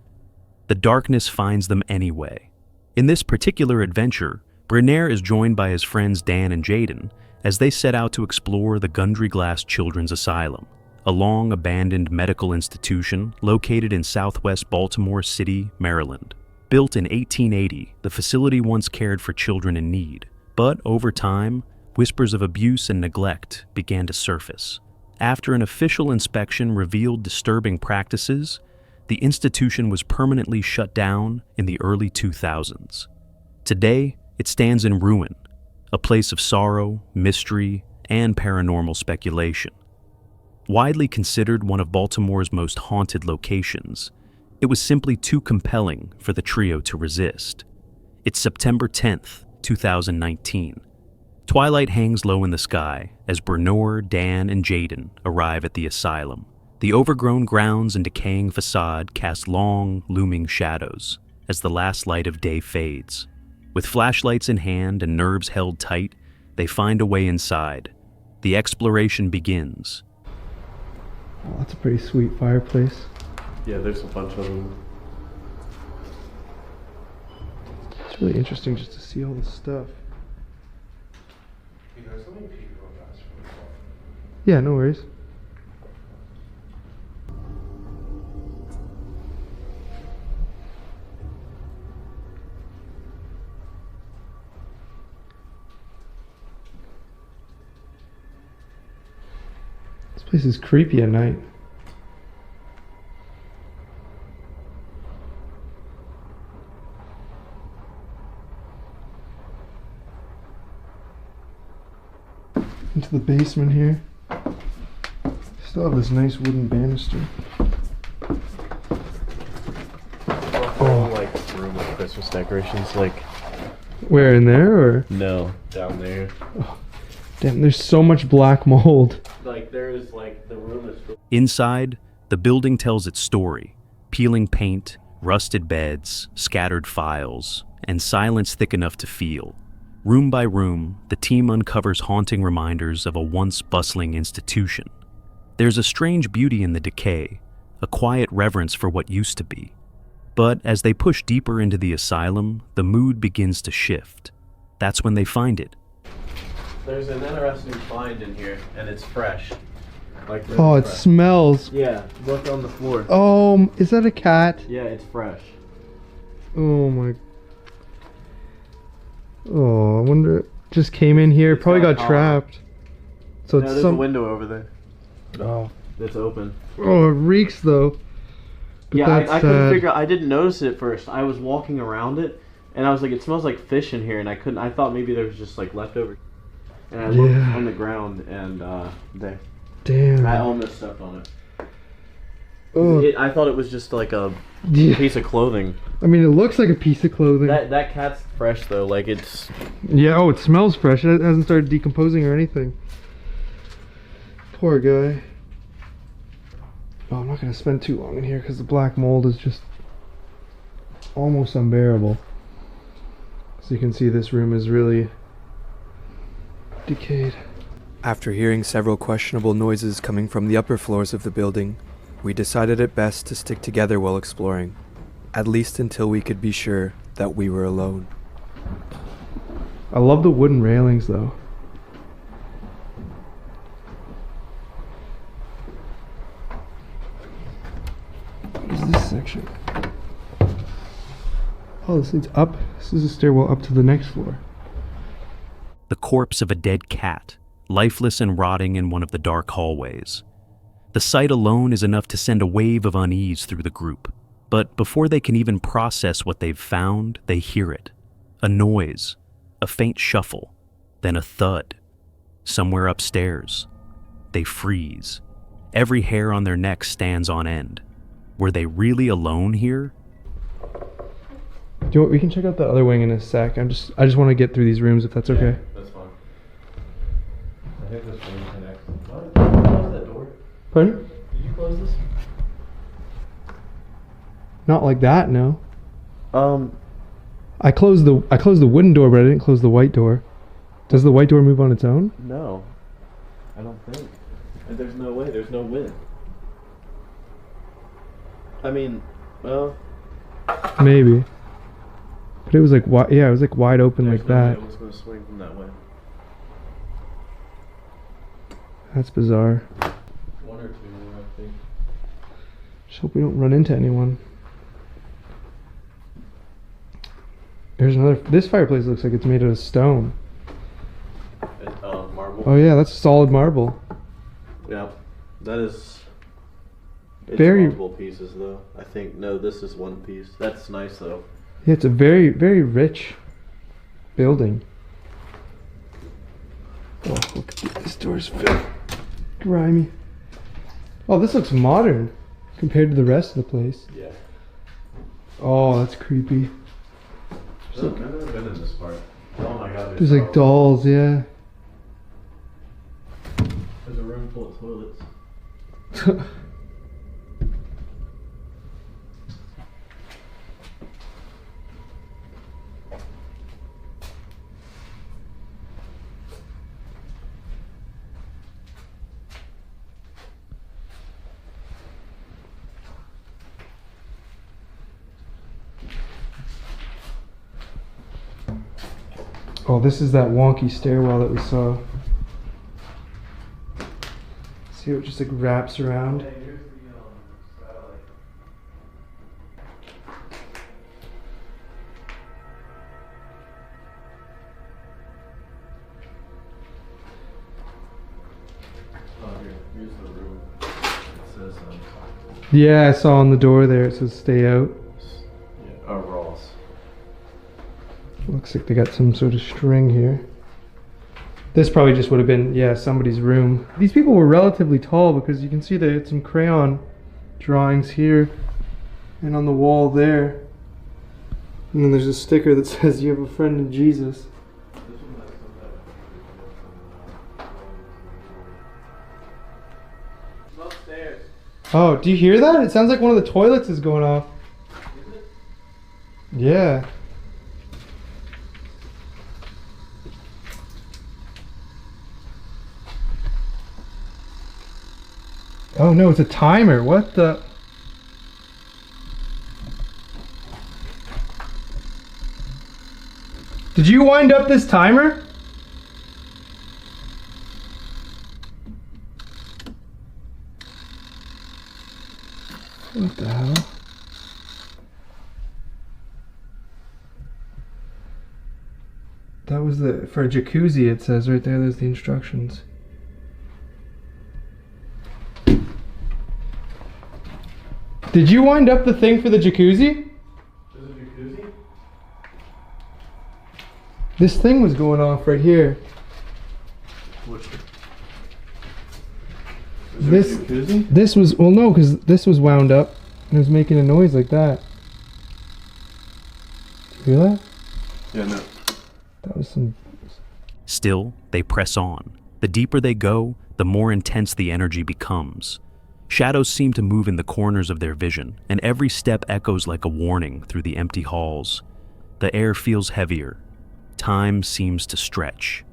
A: the darkness finds them anyway. In this particular adventure, Brenner is joined by his friends Dan and Jaden as they set out to explore the Gundry Glass Children's Asylum, a long-abandoned medical institution located in southwest Baltimore City, Maryland. Built in 1880, the facility once cared for children in need, but over time, whispers of abuse and neglect began to surface. After an official inspection revealed disturbing practices, the institution was permanently shut down in the early 2000s. Today, it stands in ruin, a place of sorrow, mystery, and paranormal speculation. Widely considered one of Baltimore's most haunted locations, it was simply too compelling for the trio to resist. It's September 10th, 2019. Twilight hangs low in the sky as Brenner, Dan, and Jaden arrive at the asylum. The overgrown grounds and decaying facade cast long, looming shadows as the last light of day fades. With flashlights in hand and nerves held tight, they find a way inside. The exploration begins.
G: Oh, that's a pretty sweet fireplace.
H: Yeah, there's a bunch of them.
G: It's really interesting just to see all this stuff. Yeah, no worries. This place is creepy at night. Into the basement here. Still have this nice wooden banister.
H: Oh, like room with Christmas decorations, like.
G: Where, in there or?
H: No, down there.
G: Oh, damn, there's so much black mold.
H: Like there's like the room is.
A: Inside, the building tells its story: peeling paint, rusted beds, scattered files, and silence thick enough to feel. Room by room, the team uncovers haunting reminders of a once bustling institution. There's a strange beauty in the decay, a quiet reverence for what used to be. But as they push deeper into the asylum, the mood begins to shift. That's when they find it.
H: There's an interesting find in here, and it's fresh. Like really
G: Oh, it
H: fresh.
G: smells.
H: Yeah, look on the floor.
G: Oh, is that a cat?
H: Yeah, it's fresh.
G: Oh my. Oh, I wonder. It just came in here.
H: It's
G: Probably
H: got
G: got
H: a
G: trapped. So
H: No,
G: it's
H: there's
G: some.
H: a window over there.
G: Oh.
H: It's open.
G: Oh, it reeks though. But
H: Yeah,
G: that's
H: I couldn't
G: sad.
H: figure. I didn't notice it at first. I was walking around it, and I was like, "It smells like fish in here," and I couldn't. I thought maybe there was just like leftover. And I looked
G: Yeah.
H: on the ground, and there.
G: Damn.
H: I almost stepped on it.
G: Oh.
H: I thought it was just like a
G: Yeah.
H: piece of clothing.
G: I mean, it looks like a piece of clothing.
H: That cat's fresh though. Like it's.
G: Yeah, oh, it smells fresh. It hasn't started decomposing or anything. Poor guy. Oh, I'm not going to spend too long in here because the black mold is just almost unbearable. So you can see this room is really decayed.
I: After hearing several questionable noises coming from the upper floors of the building, we decided it best to stick together while exploring, at least until we could be sure that we were alone.
G: I love the wooden railings though. What is this section? Oh, this leads up. This is a stairwell up to the next floor.
A: The corpse of a dead cat, lifeless and rotting in one of the dark hallways. The sight alone is enough to send a wave of unease through the group. But before they can even process what they've found, they hear it. A noise, a faint shuffle, then a thud. Somewhere upstairs. They freeze. Every hair on their neck stands on end. Were they really alone here?
G: We can check out the other wing in a sec. I just want to get through these rooms if that's okay.
H: That's fine. I think this room connects. What? Did you close that door?
G: Pardon?
H: Did you close this?
G: Not like that, no.
H: Um,
G: I closed the wooden door, but I didn't close the white door. Does the white door move on its own?
H: no. I don't think. There's no way. There's no wind. I mean, well...
G: Maybe. But it was like, yeah, it was like wide open like that.
H: It was going to swing from that way.
G: That's bizarre.
H: One or two more, I think.
G: Just hope we don't run into anyone. There's another. This fireplace looks like it's made out of stone.
H: Marble.
G: Oh yeah, that's solid marble.
H: Yeah, that is. It's
G: Very-
H: multiple pieces though. I think no, this is one piece. That's nice though.
G: Yeah, it's a very, very rich building. Oh, look, this door's very grimy. Oh, this looks modern compared to the rest of the place.
H: Yeah.
G: Oh, that's creepy.
H: I've never been in this part. Oh my god.
G: There's like dolls, yeah.
H: There's a room full of toilets.
G: Oh, this is that wonky stairwell that we saw. See how it just like wraps around?
H: Here's the room. It says
G: Yeah, I saw on the door there it says stay out.
H: Ross.
G: Looks like they got some sort of string here. This probably just would have been, yeah, somebody's room. These people were relatively tall because you can see they had some crayon drawings here and on the wall there. And then there's a sticker that says you have a friend in Jesus.
H: Upstairs.
G: Oh, do you hear that? It sounds like one of the toilets is going off. Yeah. Oh no, it's a timer. What the? Did you wind up this timer? What the hell? That was for a jacuzzi, it says right there. There's the instructions. Did you wind up the thing for the jacuzzi?
H: There's a jacuzzi?
G: This thing was going off right here.
H: Which?
G: This was, well no, because this was wound up and it was making a noise like that. Did you hear that?
H: Yeah, no.
G: That was some...
A: Still, they press on. The deeper they go, the more intense the energy becomes. Shadows seem to move in the corners of their vision, and every step echoes like a warning through the empty halls. The air feels heavier. Time seems to stretch.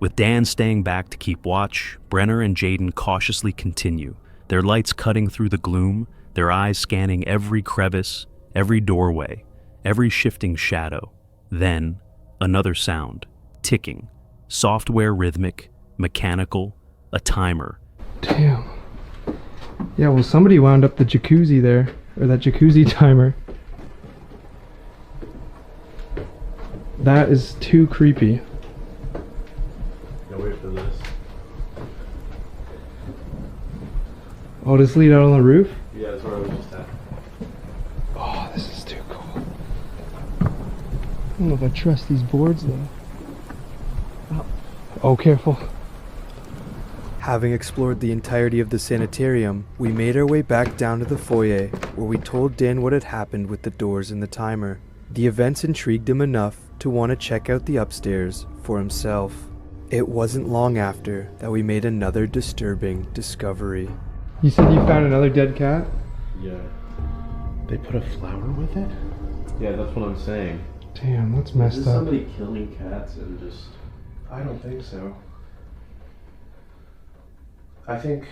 A: With Dan staying back to keep watch, Brenner and Jaden cautiously continue, their lights cutting through the gloom, their eyes scanning every crevice, every doorway, every shifting shadow. Then, another sound, ticking, software rhythmic, mechanical, a timer.
G: Damn. Yeah, well somebody wound up the jacuzzi there, or that jacuzzi timer. That is too creepy.
H: Gotta wait for this.
G: Oh, does it lead out on the roof?
H: Yeah, that's where I was just at.
G: Oh, this is too cool. don't know if I trust these boards though. Oh, careful.
I: Having explored the entirety of the sanitarium, we made our way back down to the foyer, where we told Dan what had happened with the doors and the timer. The events intrigued him enough to want to check out the upstairs for himself. It wasn't long after that we made another disturbing discovery.
G: You said you found another dead cat?
H: Yeah.
F: They put a flower with it?
H: Yeah, that's what I'm saying.
G: Damn, that's messed
H: Is
G: up.
H: somebody killing cats and just...
F: I don't think so. I think...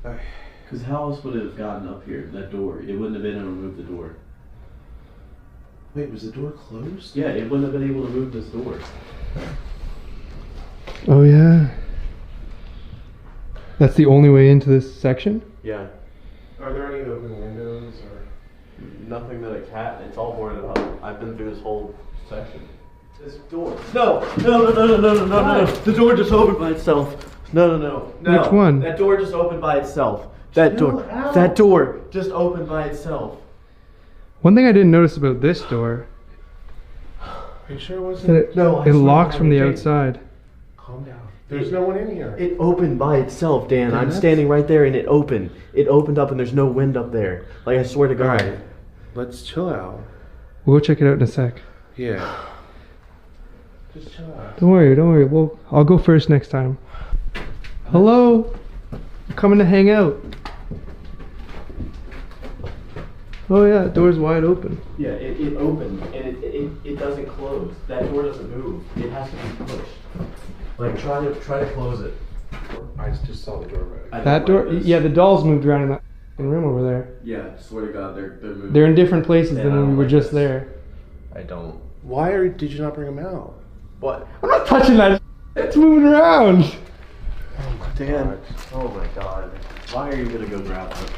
H: Because how else would it have gotten up here, that door? It wouldn't have been able to move the door.
F: Wait, was the door closed?
H: Yeah, it wouldn't have been able to move this door.
G: Oh yeah. That's the only way into this section?
H: Yeah.
F: Are there any open windows or...
H: Nothing that a cat, it's all boarded up. I've been through this whole section. This door. No! The door just opened by itself. No.
G: Which one?
H: That door just opened by itself. That door just opened by itself.
G: One thing I didn't notice about this door
F: Are you sure it
G: is
F: wasn't?
G: that it locks from the outside.
F: Calm down. There's no one in here.
H: It opened by itself, Dan. I'm standing right there and it opened. It opened up and there's no wind up there. Like, I swear to God.
F: Alright. Let's chill out.
G: We'll go check it out in a sec.
F: Yeah. Just chill out.
G: Don't worry. I'll go first next time. Hello? I'm coming to hang out. Oh yeah, the door's wide open.
H: Yeah, it opened and it doesn't close. That door doesn't move. It has to be pushed. Like, try to close it.
F: I just saw the door right.
G: That door? Yeah, the dolls moved around in that room over there.
H: Yeah, swear to God, they're moving.
G: They're in different places
H: Yeah,
G: than
H: I
G: when we
H: don't
G: were
H: like
G: just
H: this.
G: there.
H: I don't.
F: Did you not bring them out?
H: What?
G: I'm not touching that. It's moving around.
H: Dan. Oh my God. Why are you gonna go grab it?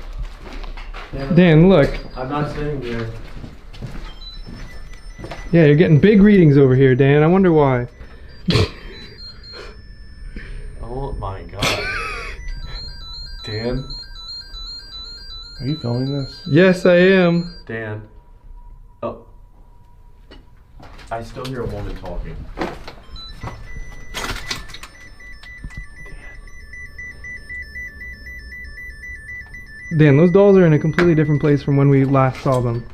G: Dan, look.
H: I'm not staying here.
G: Yeah, you're getting big readings over here, Dan. I wonder why.
H: Oh my God. Dan.
F: Are you filming this?
G: Yes, I am.
H: Dan. Oh. I still hear a woman talking.
G: Dan, those dolls are in a completely different place from when we last saw them.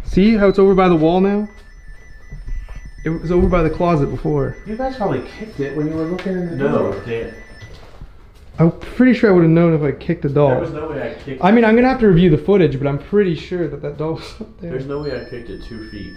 G: See how it's over by the wall now? It was over by the closet before.
F: You guys probably kicked it when you were looking in the door.
H: No, Dan.
G: I'm pretty sure I would have known if I kicked a doll.
H: There was no way I kicked it.
G: I mean, I'm gonna have to review the footage, but I'm pretty sure that doll was up there.
H: There's no way I kicked it 2 feet.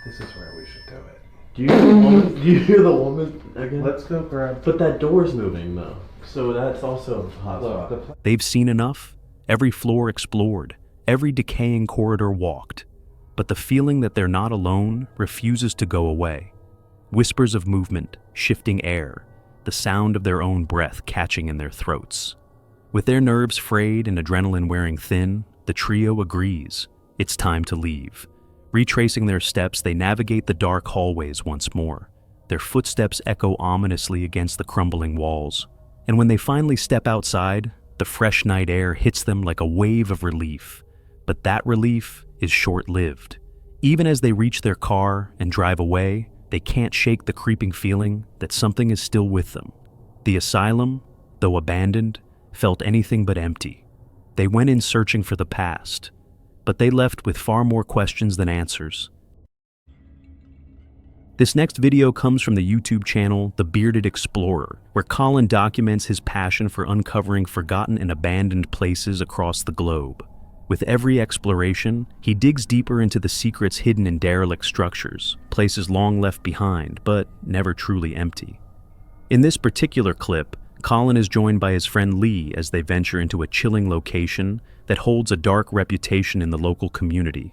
F: This is where we should do it.
H: Do you hear the woman? Do you hear the woman again?
F: Let's go grab.
H: But that door's moving though, so that's also a hot spot.
A: They've seen enough, every floor explored, every decaying corridor walked. But the feeling that they're not alone refuses to go away. Whispers of movement, shifting air, the sound of their own breath catching in their throats. With their nerves frayed and adrenaline wearing thin, the trio agrees. It's time to leave. Retracing their steps, they navigate the dark hallways once more. Their footsteps echo ominously against the crumbling walls. And when they finally step outside, the fresh night air hits them like a wave of relief. But that relief is short-lived. Even as they reach their car and drive away, they can't shake the creeping feeling that something is still with them. The asylum, though abandoned, felt anything but empty. They went in searching for the past, but they left with far more questions than answers. This next video comes from the YouTube channel The Bearded Explorer, where Colin documents his passion for uncovering forgotten and abandoned places across the globe. With every exploration, he digs deeper into the secrets hidden in derelict structures, places long left behind, but never truly empty. In this particular clip, Colin is joined by his friend Lee as they venture into a chilling location that holds a dark reputation in the local community.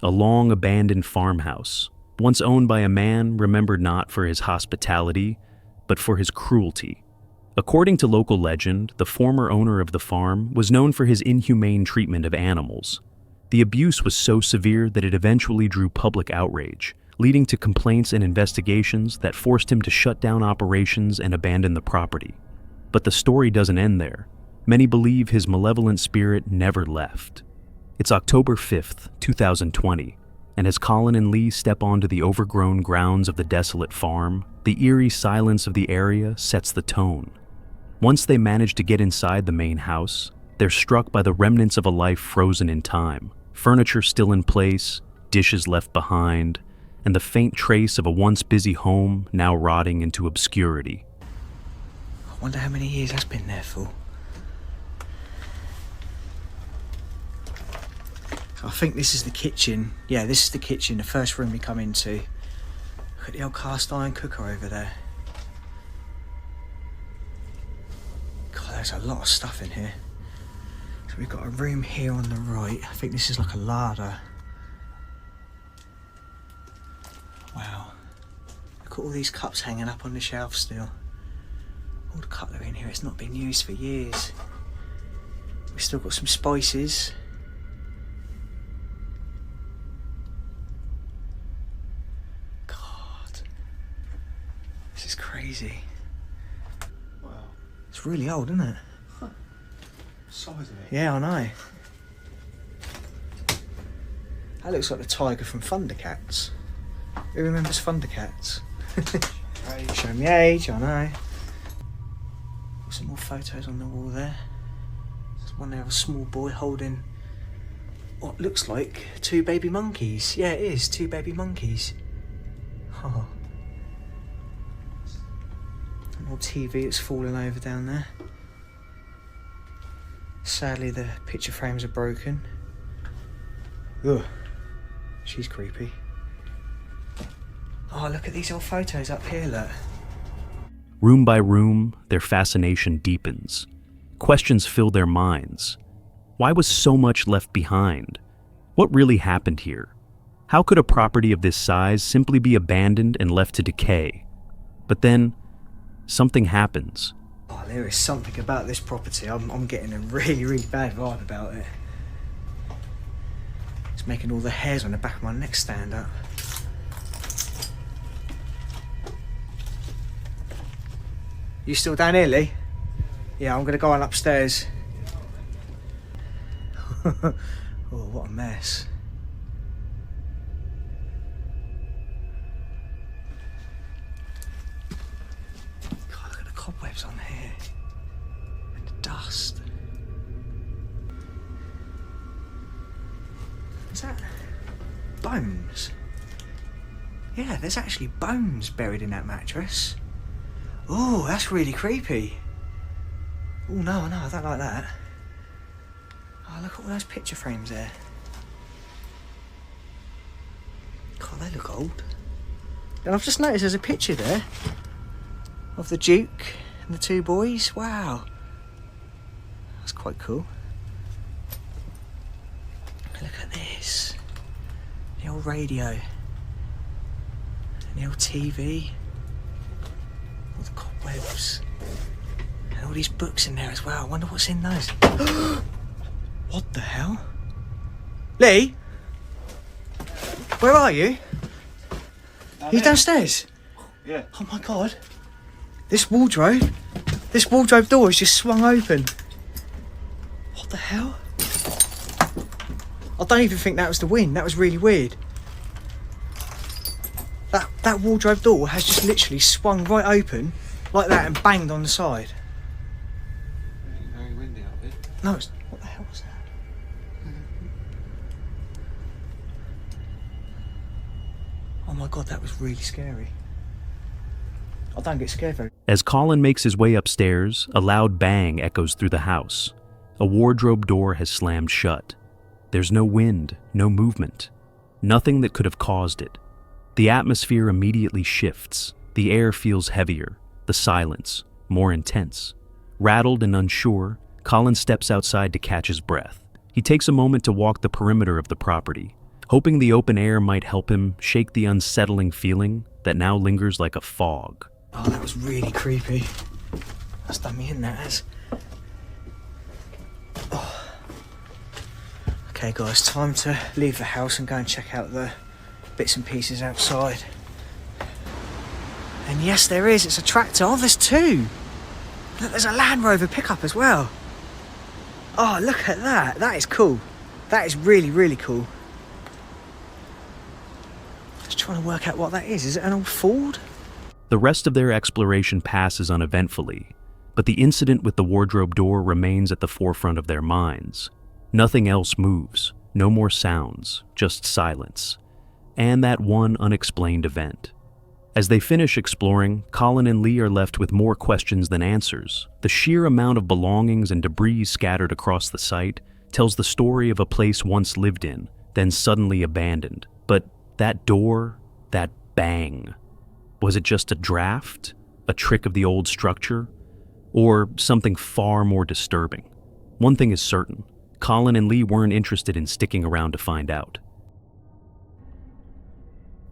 A: A long-abandoned farmhouse, once owned by a man remembered not for his hospitality, but for his cruelty. According to local legend, the former owner of the farm was known for his inhumane treatment of animals. The abuse was so severe that it eventually drew public outrage, leading to complaints and investigations that forced him to shut down operations and abandon the property. But the story doesn't end there. Many believe his malevolent spirit never left. It's October 5th, 2020, and as Colin and Lee step onto the overgrown grounds of the desolate farm, the eerie silence of the area sets the tone. Once they manage to get inside the main house, they're struck by the remnants of a life frozen in time, furniture still in place, dishes left behind, and the faint trace of a once busy home now rotting into obscurity.
J: I wonder how many years that's been there for. I think this is the kitchen. Yeah, this is the kitchen, the first room we come into. Look at the old cast iron cooker over there. God, there's a lot of stuff in here. So we've got a room here on the right. I think this is like a larder. Wow. Look at all these cups hanging up on the shelf still. All the cutlery in here, it's not been used for years. We've still got some spices. God. This is crazy.
H: Wow.
J: It's really old, isn't it?
H: Size of it.
J: Yeah, I know. That looks like the tiger from Thundercats. Who remembers Thundercats? Show me age, I know. Some more photos on the wall there. There's one there of a small boy holding what looks like 2 baby monkeys. Yeah, it is, 2 baby monkeys. Oh. An old TV that's fallen over down there. Sadly, the picture frames are broken. Ugh, she's creepy. Oh, look at these old photos up here, look.
A: Room by room, their fascination deepens. Questions fill their minds. Why was so much left behind? What really happened here? How could a property of this size simply be abandoned and left to decay? But then, something happens.
J: Oh, there is something about this property. I'm getting a really, really bad vibe about it. It's making all the hairs on the back of my neck stand up. You still down here, Lee? Yeah, I'm gonna go on upstairs. Oh, what a mess. God, look at the cobwebs on here. And the dust. Is that bones? Yeah, there's actually bones buried in that mattress. Oh, that's really creepy. Oh, no, I don't like that. Oh, look at all those picture frames there. God, they look old. And I've just noticed there's a picture there of the Duke and the 2 boys. Wow. That's quite cool. Look at this. The old radio. And the old TV. All the cobwebs. And all these books in there as well. I wonder what's in those. What the hell? Lee? Where are you? Are you downstairs?
H: Yeah.
J: Oh my God. This wardrobe door is just swung open. What the hell? I don't even think that was the wind. That was really weird. That wardrobe door has just literally swung right open like that and banged on the side.
H: Very windy out there.
J: No, it's... What the hell was that? Oh my God, that was really scary. I don't get scared very...
A: As Colin makes his way upstairs, a loud bang echoes through the house. A wardrobe door has slammed shut. There's no wind, no movement. Nothing that could have caused it. The atmosphere immediately shifts. The air feels heavier. The silence, more intense. Rattled and unsure, Colin steps outside to catch his breath. He takes a moment to walk the perimeter of the property, hoping the open air might help him shake the unsettling feeling that now lingers like a fog.
J: Oh, that was really creepy. That's done me in, that has. Oh. Okay guys, time to leave the house and go and check out the bits and pieces outside. And yes, there is. It's a tractor. Oh, there's 2. Look, there's a Land Rover pickup as well. Oh, look at that. That is cool. That is really, really cool. Just trying to work out what that is. Is it an old Ford?
A: The rest of their exploration passes uneventfully, but the incident with the wardrobe door remains at the forefront of their minds. Nothing else moves, no more sounds, just silence, and that one unexplained event. As they finish exploring, Colin and Lee are left with more questions than answers. The sheer amount of belongings and debris scattered across the site tells the story of a place once lived in, then suddenly abandoned. But that door, that bang, was it just a draft, a trick of the old structure, or something far more disturbing? One thing is certain, Colin and Lee weren't interested in sticking around to find out.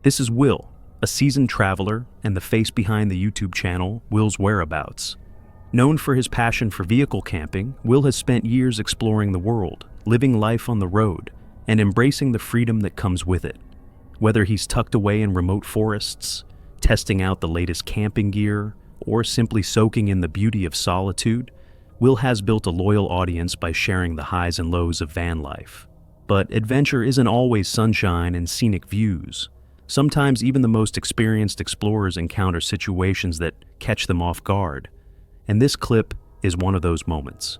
A: This is Will, a seasoned traveler and the face behind the YouTube channel Will's Whereabouts. Known for his passion for vehicle camping, Will has spent years exploring the world, living life on the road, and embracing the freedom that comes with it. Whether he's tucked away in remote forests, testing out the latest camping gear, or simply soaking in the beauty of solitude, Will has built a loyal audience by sharing the highs and lows of van life. But adventure isn't always sunshine and scenic views. Sometimes even the most experienced explorers encounter situations that catch them off guard. And this clip is one of those moments.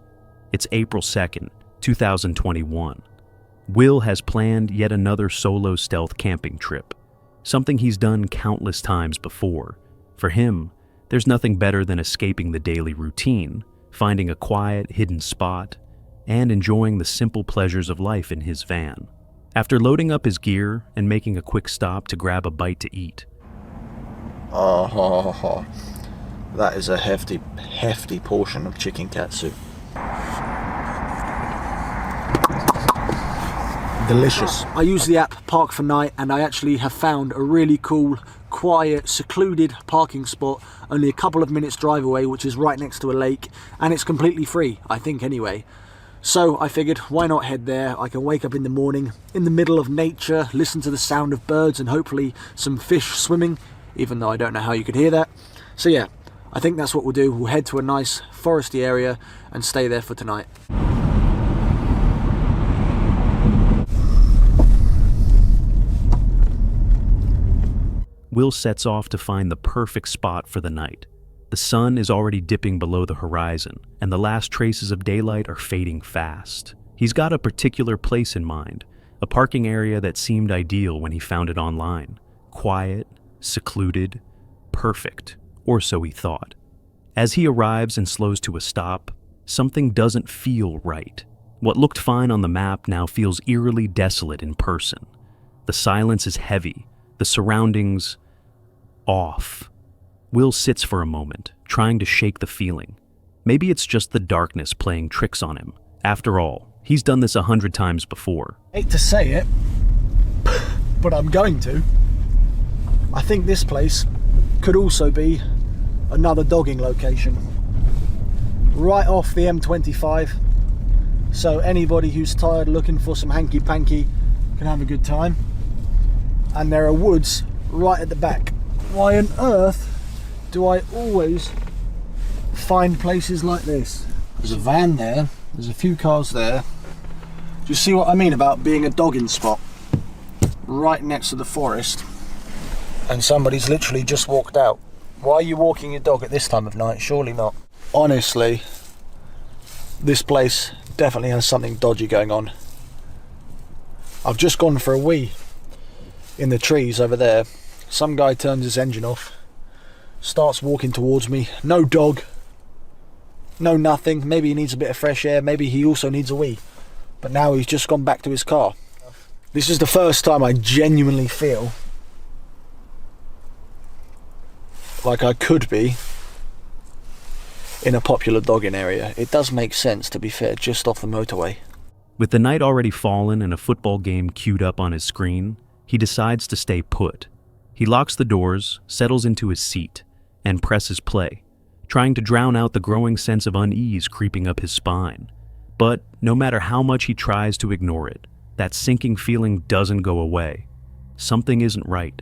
A: It's April 2nd, 2021. Will has planned yet another solo stealth camping trip, something he's done countless times before. For him, there's nothing better than escaping the daily routine, finding a quiet, hidden spot, and enjoying the simple pleasures of life in his van. After loading up his gear and making a quick stop to grab a bite to eat.
K: Oh, that is a hefty portion of chicken katsu. Delicious. I use the app Park for Night, and I actually have found a really cool, quiet, secluded parking spot only a couple of minutes drive away, which is right next to a lake, and it's completely free, I think anyway. So I figured, why not head there? I can wake up in the morning, in the middle of nature, listen to the sound of birds and hopefully some fish swimming, even though I don't know how you could hear that. So yeah, I think that's what we'll do. We'll head to a nice foresty area and stay there for tonight.
A: Will sets off to find the perfect spot for the night. The sun is already dipping below the horizon, and the last traces of daylight are fading fast. He's got a particular place in mind, a parking area that seemed ideal when he found it online. Quiet, secluded, perfect, or so he thought. As he arrives and slows to a stop, something doesn't feel right. What looked fine on the map now feels eerily desolate in person. The silence is heavy, the surroundings off. Will sits for a moment, trying to shake the feeling. Maybe it's just the darkness playing tricks on him. After all, he's done this 100 times before.
K: Hate to say it, but I'm going to. I think this place could also be another dogging location. Right off the M25. So anybody who's tired looking for some hanky-panky can have a good time. And there are woods right at the back. Why on earth do I always find places like this? There's a van there, there's a few cars there. Do you see what I mean about being a dogging spot? Right next to the forest, and somebody's literally just walked out. Why are you walking your dog at this time of night? Surely not. Honestly, this place definitely has something dodgy going on. I've just gone for a wee in the trees over there. Some guy turns his engine off, starts walking towards me. No dog, no nothing. Maybe he needs a bit of fresh air, maybe he also needs a wee. But now he's just gone back to his car. This is the first time I genuinely feel like I could be in a popular dogging area. It does make sense, to be fair, just off the motorway.
A: With the night already fallen and a football game queued up on his screen, he decides to stay put. He locks the doors, settles into his seat, and presses play, trying to drown out the growing sense of unease creeping up his spine. But no matter how much he tries to ignore it, that sinking feeling doesn't go away. Something isn't right.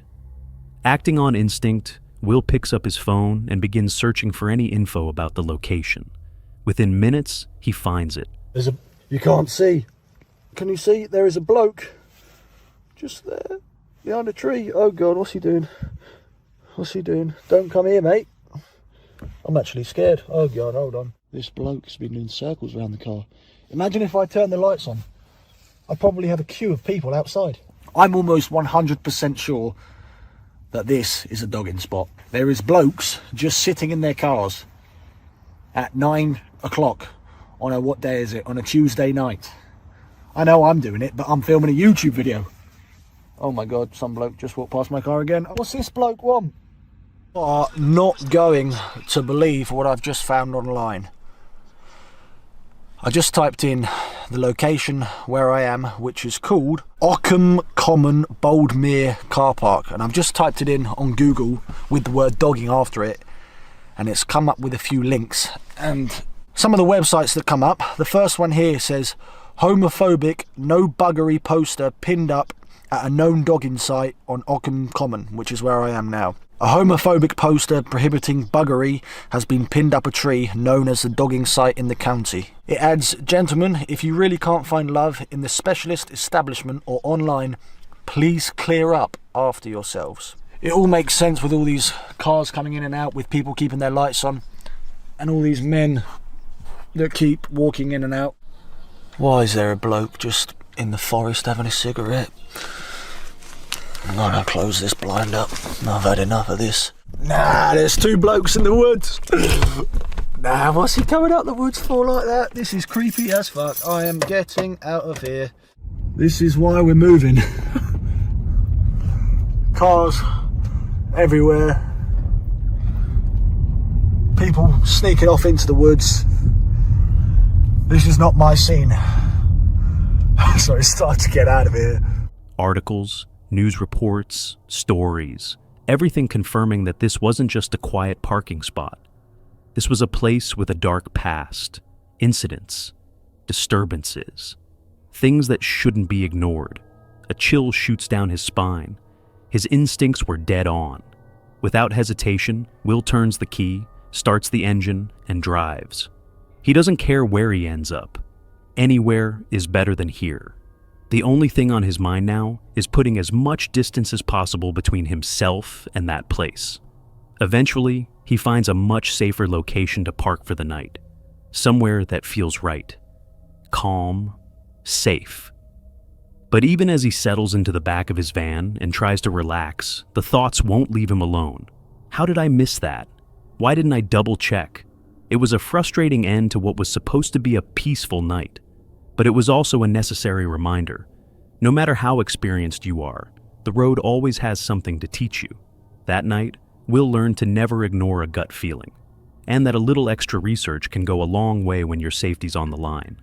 A: Acting on instinct, Will picks up his phone and begins searching for any info about the location. Within minutes, he finds it.
K: You can't see. Can you see? There is a bloke just there behind a tree. Oh God, what's he doing? What's he doing? Don't come here, mate. I'm actually scared. Oh God, hold on. This bloke's been doing circles around the car. Imagine if I turn the lights on. I'd probably have a queue of people outside. I'm almost 100% sure that this is a dogging spot. There is blokes just sitting in their cars at 9 o'clock on what day is it? On a Tuesday night. I know I'm doing it, but I'm filming a YouTube video. Oh my God, some bloke just walked past my car again. What's this bloke want? You are not going to believe what I've just found online. I just typed in the location where I am, which is called Ockham Common Boldmere Car Park. And I've just typed it in on Google with the word dogging after it. And it's come up with a few links. And some of the websites that come up, the first one here says, homophobic, no buggery poster pinned up at a known dogging site on Ockham Common, which is where I am now. A homophobic poster prohibiting buggery has been pinned up a tree known as the dogging site in the county. It adds, gentlemen, if you really can't find love in the specialist establishment or online, please clear up after yourselves. It all makes sense with all these cars coming in and out with people keeping their lights on and all these men that keep walking in and out. Why is there a bloke just in the forest having a cigarette? I'm gonna close this blind up. I've had enough of this. Nah, there's two blokes in the woods. Nah, what's he coming out the woods for like that? This is creepy as fuck. I am getting out of here. This is why we're moving. Cars everywhere. People sneaking off into the woods. This is not my scene. So it's time to get out of here.
A: Articles, news reports, stories, everything confirming that this wasn't just a quiet parking spot. This was a place with a dark past, incidents, disturbances, things that shouldn't be ignored. A chill shoots down his spine. His instincts were dead on. Without hesitation, Will turns the key, starts the engine, and drives. He doesn't care where he ends up. Anywhere is better than here. The only thing on his mind now is putting as much distance as possible between himself and that place. Eventually, he finds a much safer location to park for the night. Somewhere that feels right. Calm, safe. But even as he settles into the back of his van and tries to relax, the thoughts won't leave him alone. How did I miss that? Why didn't I double check? It was a frustrating end to what was supposed to be a peaceful night. But it was also a necessary reminder. No matter how experienced you are, the road always has something to teach you. That night, Will learn to never ignore a gut feeling, and that a little extra research can go a long way when your safety's on the line.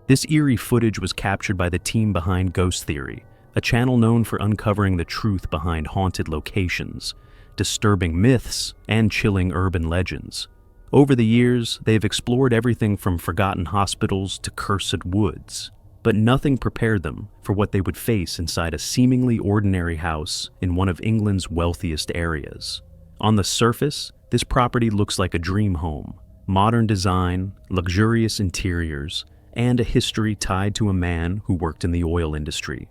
A: This eerie footage was captured by the team behind Ghost Theory, a channel known for uncovering the truth behind haunted locations, disturbing myths, and chilling urban legends. Over the years, they've explored everything from forgotten hospitals to cursed woods, but nothing prepared them for what they would face inside a seemingly ordinary house in one of England's wealthiest areas. On the surface, this property looks like a dream home, modern design, luxurious interiors, and a history tied to a man who worked in the oil industry.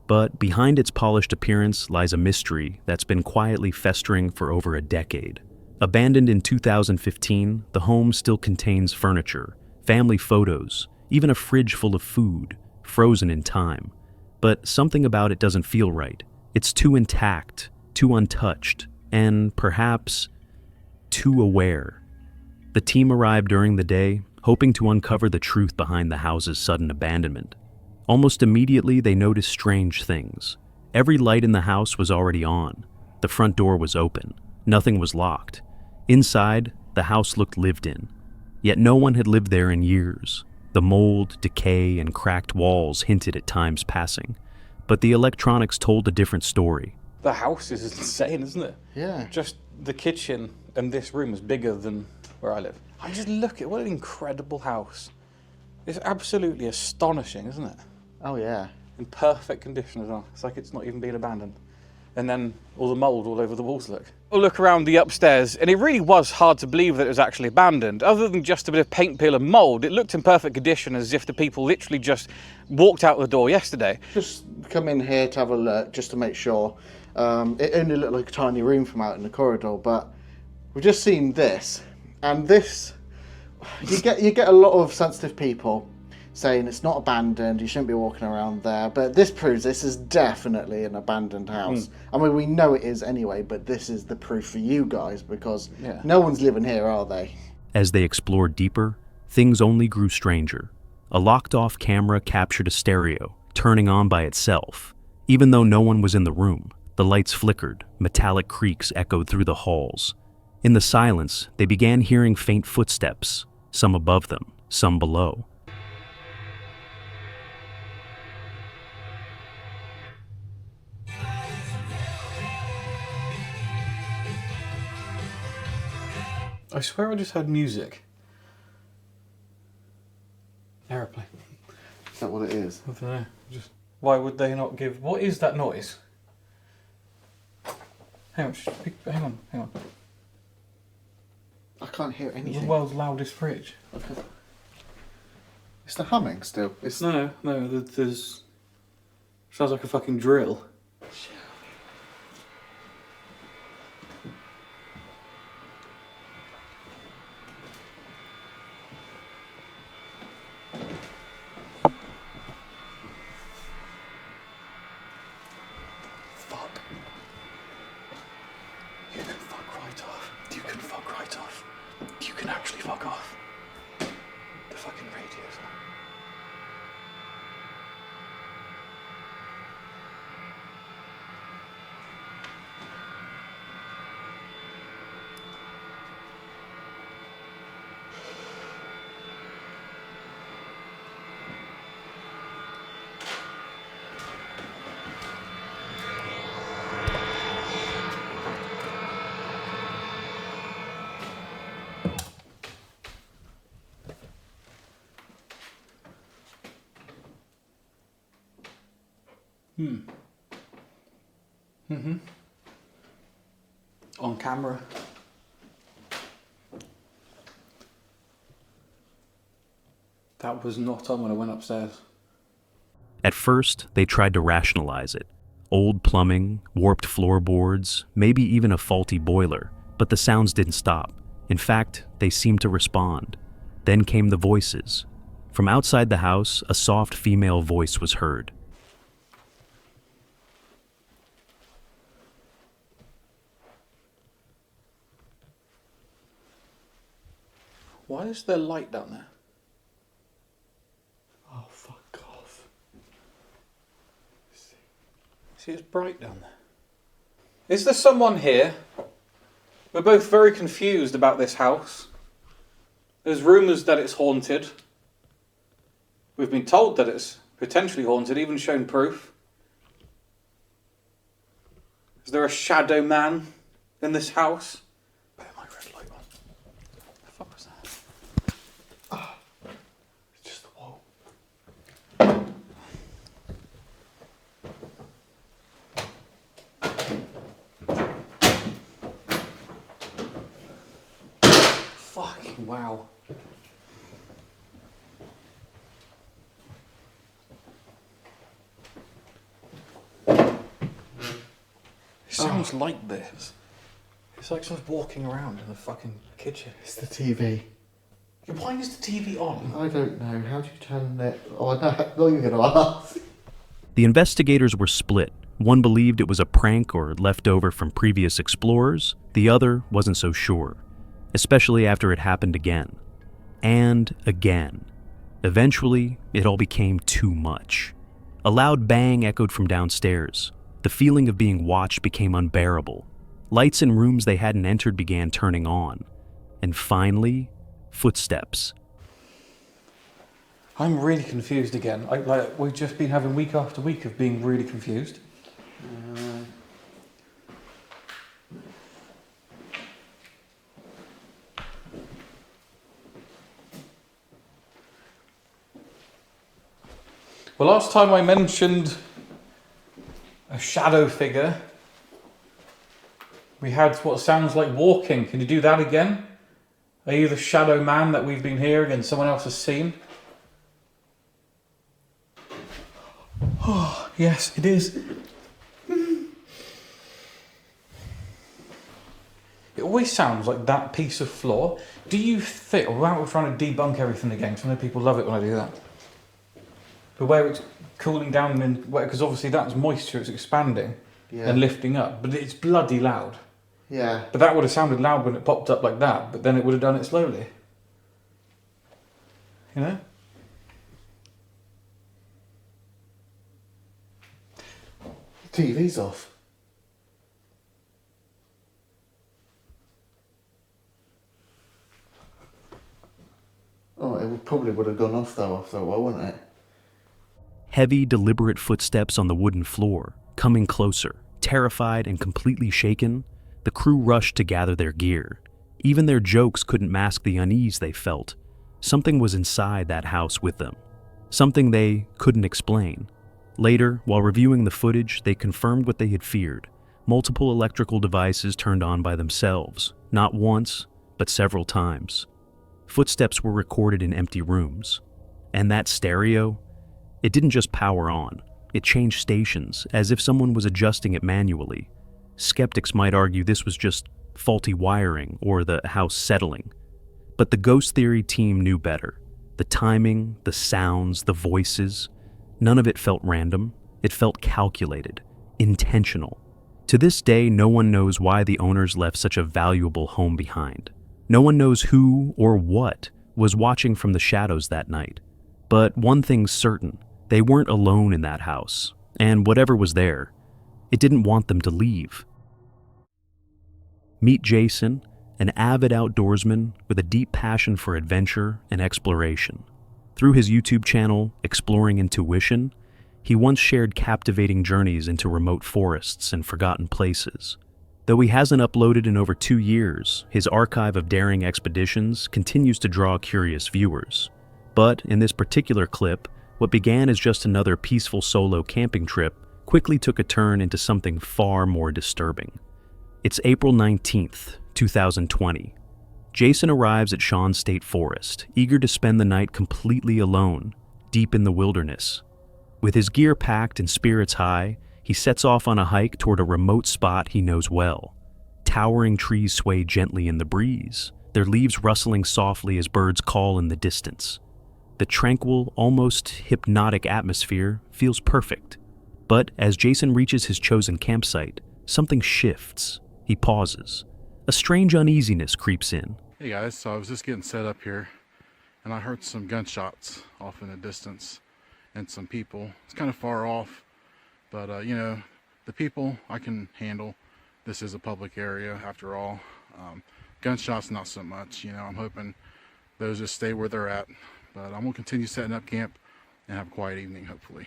A: But behind its polished appearance lies a mystery that's been quietly festering for over a decade. Abandoned in 2015, the home still contains furniture, family photos, even a fridge full of food, frozen in time. But something about it doesn't feel right. It's too intact, too untouched, and perhaps too aware. The team arrived during the day, hoping to uncover the truth behind the house's sudden abandonment. Almost immediately, they noticed strange things. Every light in the house was already on. The front door was open. Nothing was locked. Inside, the house looked lived in. Yet no one had lived there in years. The mold, decay, and cracked walls hinted at time's passing. But the electronics told a different story.
L: The house is insane, isn't it?
K: Yeah.
L: Just the kitchen and this room is bigger than where I live. I just look at what an incredible house. It's absolutely astonishing, isn't it?
K: Oh yeah.
L: In perfect condition as well. It's like it's not even been abandoned. And then all the mould all over the walls, look. We'll look around the upstairs, and it really was hard to believe that it was actually abandoned. Other than just a bit of paint, peel and mould, it looked in perfect condition, as if the people literally just walked out the door yesterday.
H: Just come in here to have a look, just to make sure. It only looked like a tiny room from out in the corridor, but we've just seen this, and this, you get a lot of sensitive people saying it's not abandoned, you shouldn't be walking around there, but this proves this is definitely an abandoned house. I mean, we know it is anyway, but this is the proof for you guys, because no one's living here, are they?
A: As they explored deeper, things only grew stranger. A locked-off camera captured a stereo, turning on by itself. Even though no one was in the room, the lights flickered, metallic creaks echoed through the halls. In the silence, they began hearing faint footsteps, some above them, some below.
L: I swear I just heard music. Aeroplane.
H: Is that what it is?
L: I don't know. Why would they not give... What is that noise? Hang on.
H: I can't hear anything.
L: The world's loudest fridge.
H: It's the humming still.
L: No, there's... Sounds like a fucking drill.
H: You can actually fuck off. The fucking radio's on.
L: On camera. That was not on when I went upstairs.
A: At first, they tried to rationalize it. Old plumbing, warped floorboards, maybe even a faulty boiler, but the sounds didn't stop. In fact, they seemed to respond. Then came the voices. From outside the house, a soft female voice was heard.
L: Why is there light down there?
H: Oh, fuck off.
L: See, it's bright down there. Is there someone here? We're both very confused about this house. There's rumours that it's haunted. We've been told that it's potentially haunted, even shown proof. Is there a shadow man in this house? Put my red light on. What the fuck was that?
H: Oh, it's just the wall.
L: Fucking wow. It sounds like this. It's like someone's walking around in the fucking kitchen.
H: It's the TV.
L: Why is the TV on?
H: I don't know. How do you turn it? Oh, no, you're going to ask.
A: The investigators were split. One believed it was a prank or leftover from previous explorers. The other wasn't so sure, especially after it happened again. And again. Eventually, it all became too much. A loud bang echoed from downstairs. The feeling of being watched became unbearable. Lights in rooms they hadn't entered began turning on. And finally, footsteps.
L: I'm really confused again. We've just been having week after week of being really confused. Well, last time I mentioned a shadow figure We had what sounds like walking. Can you do that again? Are you the shadow man that we've been hearing and someone else has seen? Oh, yes, it is. It always sounds like that piece of floor. Do you think, without we're trying to debunk everything again, because I know people love it when I do that, but where it's cooling down, because obviously that's moisture, it's expanding and lifting up, but it's bloody loud.
H: Yeah.
L: But that would have sounded loud when it popped up like that, but then it would have done it slowly. You know?
H: TV's off. Oh, it probably would have gone off though after a while, wouldn't it?
A: Heavy, deliberate footsteps on the wooden floor, coming closer. Terrified and completely shaken, the crew rushed to gather their gear. Even their jokes couldn't mask the unease they felt. Something was inside that house with them. Something they couldn't explain. Later, while reviewing the footage, they confirmed what they had feared. Multiple electrical devices turned on by themselves, not once, but several times. Footsteps were recorded in empty rooms. And that stereo, it didn't just power on. It changed stations, as if someone was adjusting it manually. Skeptics might argue this was just faulty wiring or the house settling. But the ghost theory team knew better. The timing, the sounds, the voices, none of it felt random. It felt calculated, intentional. To this day, no one knows why the owners left such a valuable home behind. No one knows who or what was watching from the shadows that night. But one thing's certain, they weren't alone in that house, and whatever was there, it didn't want them to leave. Meet Jason, an avid outdoorsman with a deep passion for adventure and exploration. Through his YouTube channel, Exploring Intuition, he once shared captivating journeys into remote forests and forgotten places. Though he hasn't uploaded in over 2 years, his archive of daring expeditions continues to draw curious viewers. But in this particular clip, what began as just another peaceful solo camping trip quickly took a turn into something far more disturbing. It's April 19th, 2020. Jason arrives at Shawn State Forest, eager to spend the night completely alone, deep in the wilderness. With his gear packed and spirits high, he sets off on a hike toward a remote spot he knows well. Towering trees sway gently in the breeze, their leaves rustling softly as birds call in the distance. The tranquil, almost hypnotic atmosphere feels perfect. But as Jason reaches his chosen campsite, something shifts. He pauses. A strange uneasiness creeps in.
M: Hey guys, so I was just getting set up here, and I heard some gunshots off in the distance, and some people. It's kind of far off, but you know, the people I can handle. This is a public area after all. Gunshots not so much, you know. I'm hoping those just stay where they're at. But I'm gonna continue setting up camp and have a quiet evening, hopefully.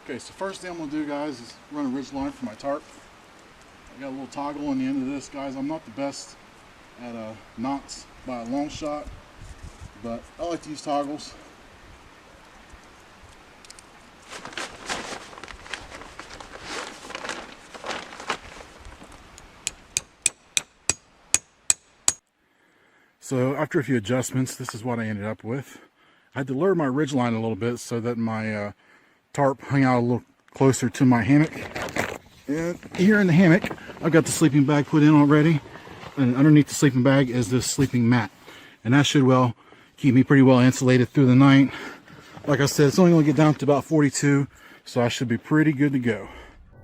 M: Okay, so first thing I'm gonna do, guys, is run a ridge line for my tarp. I got a little toggle on the end of this, guys. I'm not the best at knots by a long shot, but I like to use toggles. So after a few adjustments, this is what I ended up with. I had to lower my ridge line a little bit so that my tarp hung out a little closer to my hammock. And here in the hammock, I've got the sleeping bag put in already. And underneath the sleeping bag is this sleeping mat. And that should well keep me pretty well insulated through the night. Like I said, it's only going to get down to about 42, so I should be pretty good to go.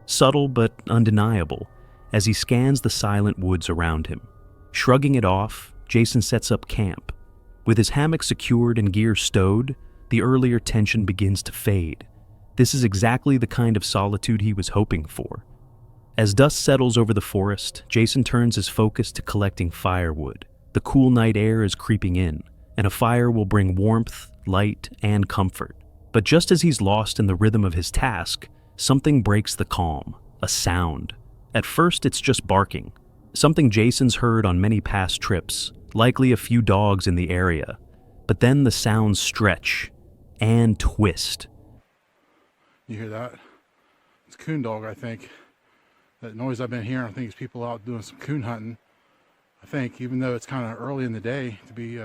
A: Subtle but undeniable as he scans the silent woods around him. Shrugging it off, Jason sets up camp. With his hammock secured and gear stowed, the earlier tension begins to fade. This is exactly the kind of solitude he was hoping for. As dust settles over the forest, Jason turns his focus to collecting firewood. The cool night air is creeping in, and a fire will bring warmth, light, and comfort. But just as he's lost in the rhythm of his task, something breaks the calm, a sound. At first, it's just barking, something Jason's heard on many past trips, likely a few dogs in the area. But then the sounds stretch and twist.
M: You hear that? It's a coon dog, I think. That noise I've been hearing, I think it's people out doing some coon hunting. I think, even though it's kind of early in the day to be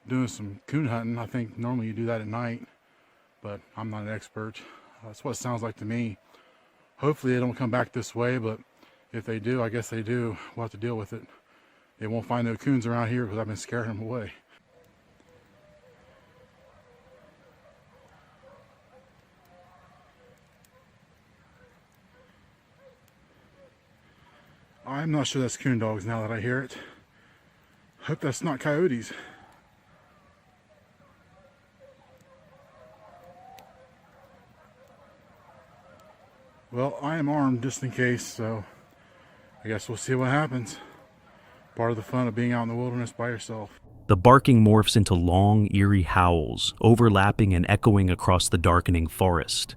M: doing some coon hunting, I think normally you do that at night, but I'm not an expert. That's what it sounds like to me. Hopefully they don't come back this way, but if they do, I guess they do. We'll have to deal with it. They won't find no coons around here because I've been scaring them away. I'm not sure that's coon dogs now that I hear it. Hope that's not coyotes. Well, I am armed just in case, so I guess we'll see what happens. Part of the fun of being out in the wilderness by yourself.
A: The barking morphs into long, eerie howls, overlapping and echoing across the darkening forest.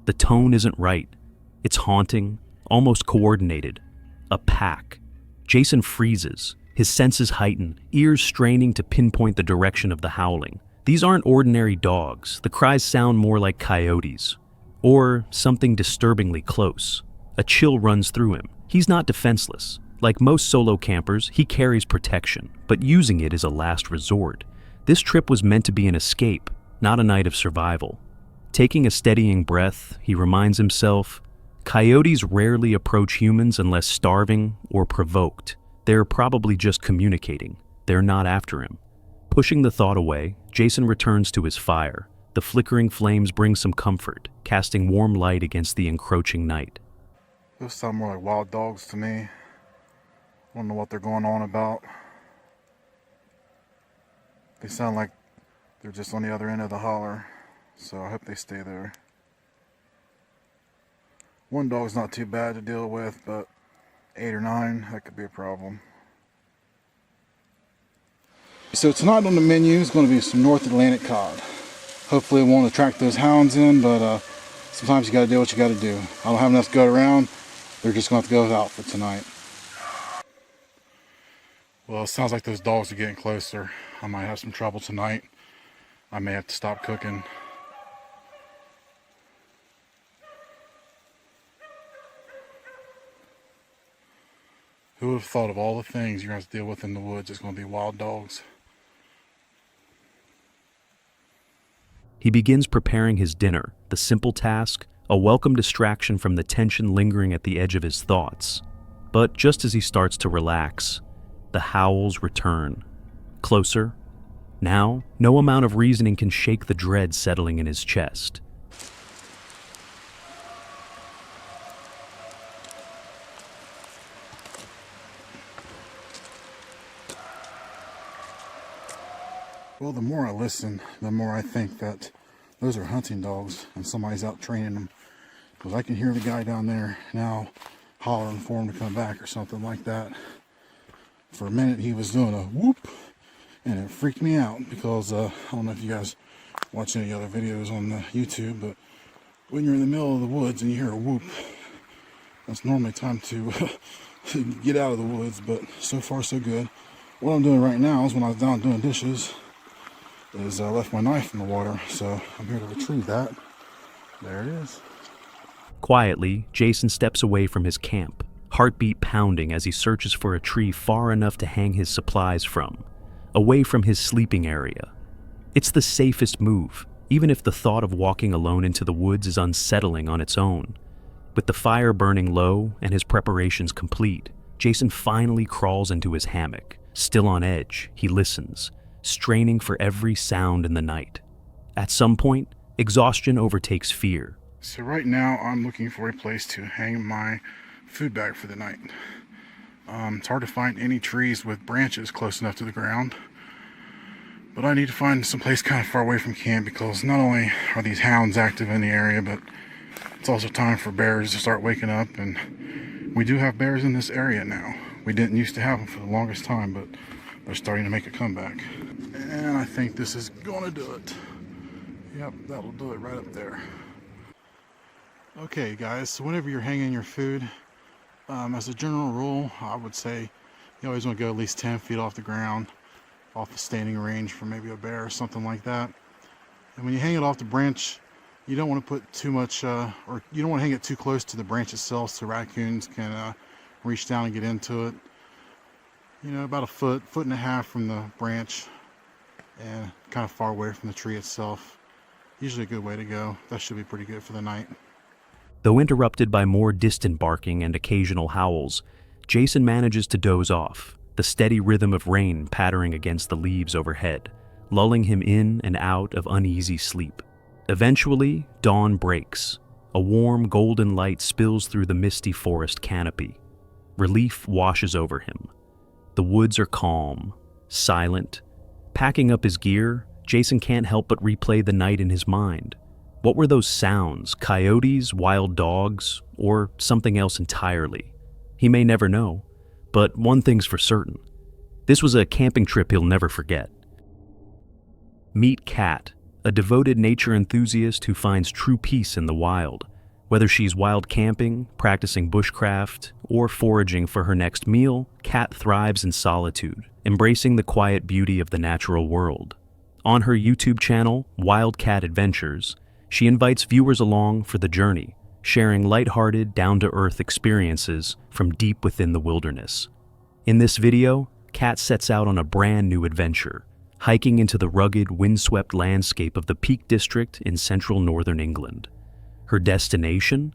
A: The tone isn't right. It's haunting, almost coordinated. A pack. Jason freezes, his senses heighten, ears straining to pinpoint the direction of the howling. These aren't ordinary dogs. The cries sound more like coyotes. Or something disturbingly close. A chill runs through him. He's not defenseless. Like most solo campers, he carries protection, but using it is a last resort. This trip was meant to be an escape, not a night of survival. Taking a steadying breath, he reminds himself, coyotes rarely approach humans unless starving or provoked. They're probably just communicating. They're not after him. Pushing the thought away, Jason returns to his fire. The flickering flames bring some comfort, casting warm light against the encroaching night.
M: Those sound more like wild dogs to me. I don't know what they're going on about. They sound like they're just on the other end of the holler, so I hope they stay there. One dog's not too bad to deal with, but 8 or 9, that could be a problem. So tonight on the menu is going to be some North Atlantic cod. Hopefully it won't attract those hounds in, but sometimes you got to do what you got to do. I don't have enough to go around. They're just going to have to go without for tonight. Well, it sounds like those dogs are getting closer. I might have some trouble tonight. I may have to stop cooking. Who would have thought of all the things you're going to have to deal with in the woods, it's going to be wild dogs.
A: He begins preparing his dinner, the simple task, a welcome distraction from the tension lingering at the edge of his thoughts. But just as he starts to relax, the howls return. Closer. Now, no amount of reasoning can shake the dread settling in his chest.
M: Well, the more I listen, the more I think that those are hunting dogs and somebody's out training them. Because I can hear the guy down there now hollering for him to come back or something like that. For a minute he was doing a whoop and it freaked me out because I don't know if you guys watch any other videos on YouTube, but when you're in the middle of the woods and you hear a whoop, that's normally time to get out of the woods, but so far so good. What I'm doing right now is when I was down doing dishes, is I left my knife in the water, so I'm here to retrieve that. There it is.
A: Quietly, Jason steps away from his camp, heartbeat pounding as he searches for a tree far enough to hang his supplies from, away from his sleeping area. It's the safest move, even if the thought of walking alone into the woods is unsettling on its own. With the fire burning low and his preparations complete, Jason finally crawls into his hammock. Still on edge, he listens, straining for every sound in the night. At some point, exhaustion overtakes fear.
M: So right now I'm looking for a place to hang my food bag for the night. It's hard to find any trees with branches close enough to the ground, but I need to find some place kind of far away from camp because not only are these hounds active in the area, but it's also time for bears to start waking up, and we do have bears in this area now. We didn't used to have them for the longest time, but they're starting to make a comeback. And I think this is going to do it. Yep, that'll do it right up there. Okay guys, so whenever you're hanging your food, as a general rule, I would say you always want to go at least 10 feet off the ground, off the standing range for maybe a bear or something like that. And when you hang it off the branch, you don't want to put too much, or you don't want to hang it too close to the branch itself so raccoons can reach down and get into it. You know, about a foot and a half from the branch, and kind of far away from the tree itself. Usually a good way to go. That should be pretty good for the night.
A: Though interrupted by more distant barking and occasional howls, Jason manages to doze off, the steady rhythm of rain pattering against the leaves overhead, lulling him in and out of uneasy sleep. Eventually, dawn breaks. A warm golden light spills through the misty forest canopy. Relief washes over him. The woods are calm, silent. Packing up his gear, Jason can't help but replay the night in his mind. What were those sounds? Coyotes, wild dogs, or something else entirely? He may never know, but one thing's for certain. This was a camping trip he'll never forget. Meet Kat, a devoted nature enthusiast who finds true peace in the wild. Whether she's wild camping, practicing bushcraft, or foraging for her next meal, Kat thrives in solitude, embracing the quiet beauty of the natural world. On her YouTube channel, Wild Cat Adventures, she invites viewers along for the journey, sharing lighthearted, down-to-earth experiences from deep within the wilderness. In this video, Kat sets out on a brand new adventure, hiking into the rugged, windswept landscape of the Peak District in central northern England. Her destination?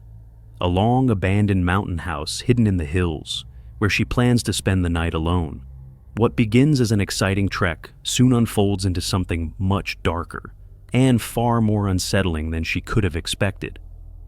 A: A long, abandoned mountain house hidden in the hills, where she plans to spend the night alone. What begins as an exciting trek soon unfolds into something much darker, and far more unsettling than she could have expected.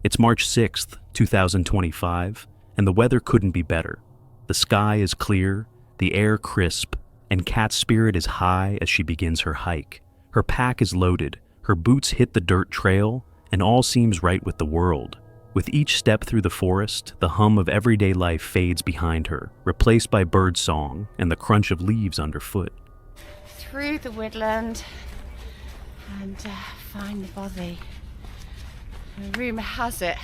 A: It's March 6th, 2025, and the weather couldn't be better. The sky is clear, the air crisp, and Kat's spirit is high as she begins her hike. Her pack is loaded, her boots hit the dirt trail, and all seems right with the world. With each step through the forest, the hum of everyday life fades behind her, replaced by birdsong and the crunch of leaves underfoot.
N: Through the woodland and find the body. Rumour has it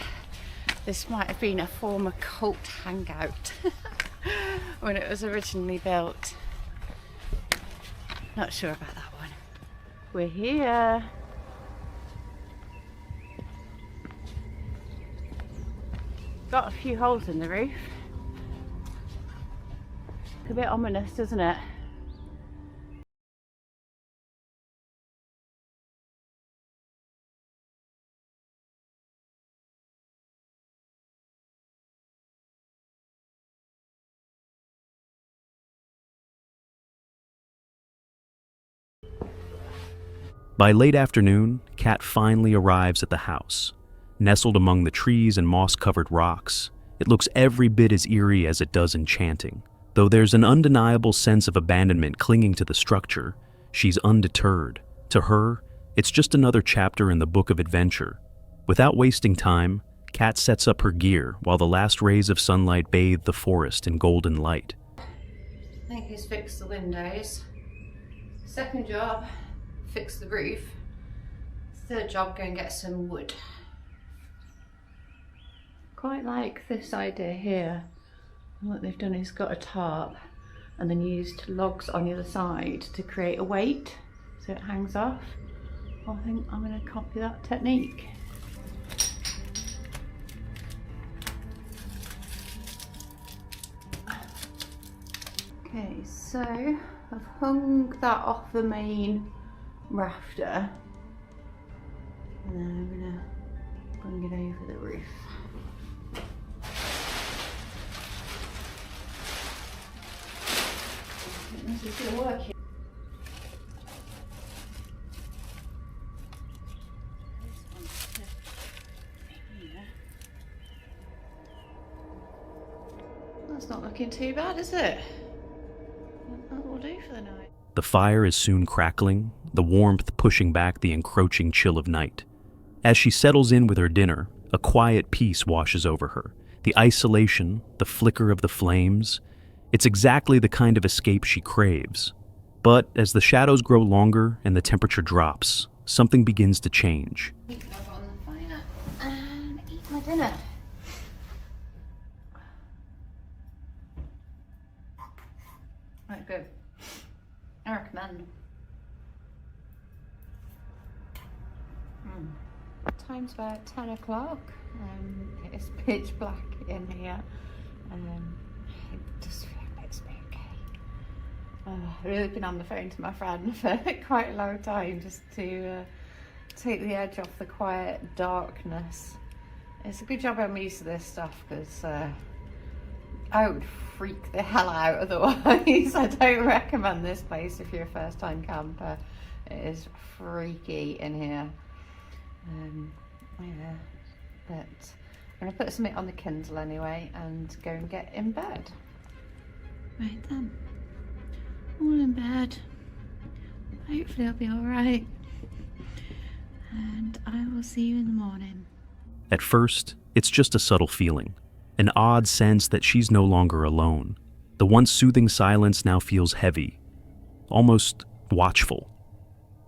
N: this might have been a former cult hangout when it was originally built. Not sure about that one. We're here. Got a few holes in the roof. A bit ominous, doesn't it?
A: By late afternoon, Kat finally arrives at the house. Nestled among the trees and moss-covered rocks, it looks every bit as eerie as it does enchanting. Though there's an undeniable sense of abandonment clinging to the structure, she's undeterred. To her, it's just another chapter in the book of adventure. Without wasting time, Kat sets up her gear while the last rays of sunlight bathe the forest in golden light.
N: I think he's fixed the windows. Second job, fix the roof. Third job, go and get some wood. Quite like this idea here. And what they've done is got a tarp and then used logs on the other side to create a weight so it hangs off. I think I'm going to copy that technique. Okay, so I've hung that off the main rafter and then I'm going to bring it over the roof. This is going to work here. That's not looking too bad, is it? That will do for the night.
A: The fire is soon crackling, the warmth pushing back the encroaching chill of night. As she settles in with her dinner, a quiet peace washes over her. The isolation, the flicker of the flames, it's exactly the kind of escape she craves. But as the shadows grow longer and the temperature drops, something begins to change.
N: Go on the fire and eat my dinner. Right, good. I recommend. time's about 10 o'clock. It's pitch black in here. It does feel a bit spooky. I've really been on the phone to my friend for quite a long time just to take the edge off the quiet darkness. It's a good job I'm used to this stuff, because I would freak the hell out otherwise. I don't recommend this place if you're a first time camper. It is freaky in here. Yeah, but I'm going to put something on the Kindle anyway and go and get in bed. Right then, all in bed. Hopefully I'll be alright. And I will see you in the morning.
A: At first, it's just a subtle feeling, an odd sense that she's no longer alone. The once soothing silence now feels heavy, almost watchful.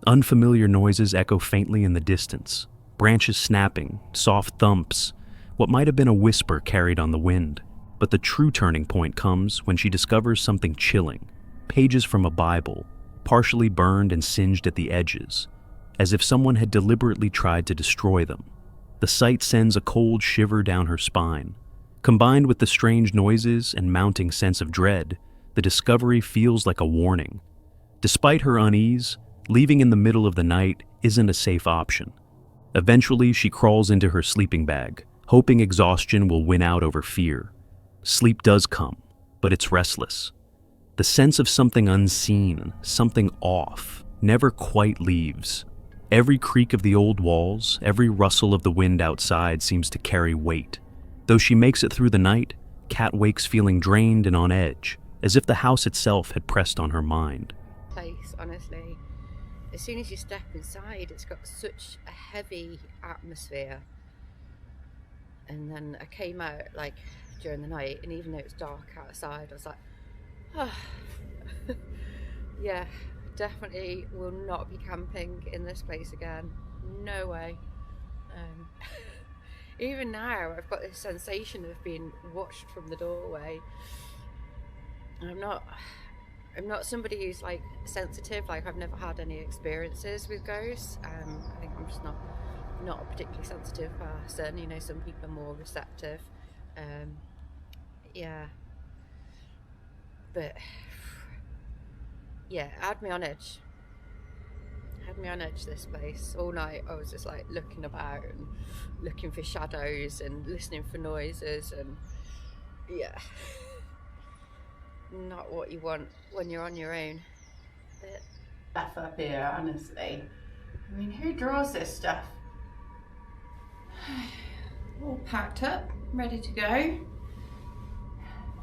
A: Unfamiliar noises echo faintly in the distance, branches snapping, soft thumps, what might have been a whisper carried on the wind. But the true turning point comes when she discovers something chilling, pages from a Bible, partially burned and singed at the edges, as if someone had deliberately tried to destroy them. The sight sends a cold shiver down her spine. Combined with the strange noises and mounting sense of dread, the discovery feels like a warning. Despite her unease, leaving in the middle of the night isn't a safe option. Eventually, she crawls into her sleeping bag, hoping exhaustion will win out over fear. Sleep does come, but it's restless. The sense of something unseen, something off, never quite leaves. Every creak of the old walls, every rustle of the wind outside seems to carry weight. Though she makes it through the night, Kat wakes feeling drained and on edge, as if the house itself had pressed on her mind.
N: Place, honestly. As soon as you step inside, it's got such a heavy atmosphere. And then I came out like during the night, and even though it was dark outside, I was like, oh. Yeah, definitely will not be camping in this place again. No way. Even now, I've got this sensation of being watched from the doorway. I'm not somebody who's like sensitive. Like, I've never had any experiences with ghosts. I think I'm just not a particularly sensitive person. You know, some people are more receptive. Yeah, but yeah, it had me on edge. This place all night. I was just like looking about and looking for shadows and listening for noises, and yeah, not what you want when you're on your own. But stuff up here, honestly. I mean, who draws this stuff? All packed up, ready to go.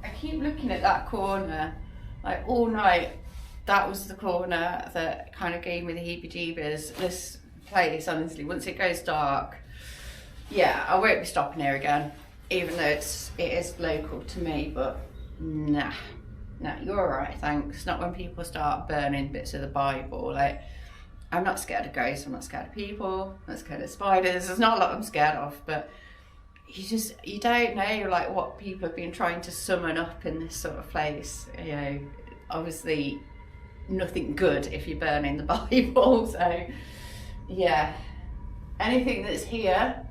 N: I keep looking at that corner, like all night. That was the corner that kind of gave me the heebie-jeebies. This place, honestly, once it goes dark, yeah, I won't be stopping here again, even though it is local to me. But nah, you're all right, thanks. Not when people start burning bits of the Bible. Like, I'm not scared of ghosts. I'm not scared of people. I'm not scared of spiders. There's not a lot I'm scared of, but you don't know like what people have been trying to summon up in this sort of place. You know, obviously nothing good if you're burning the Bible. So yeah, anything that's here,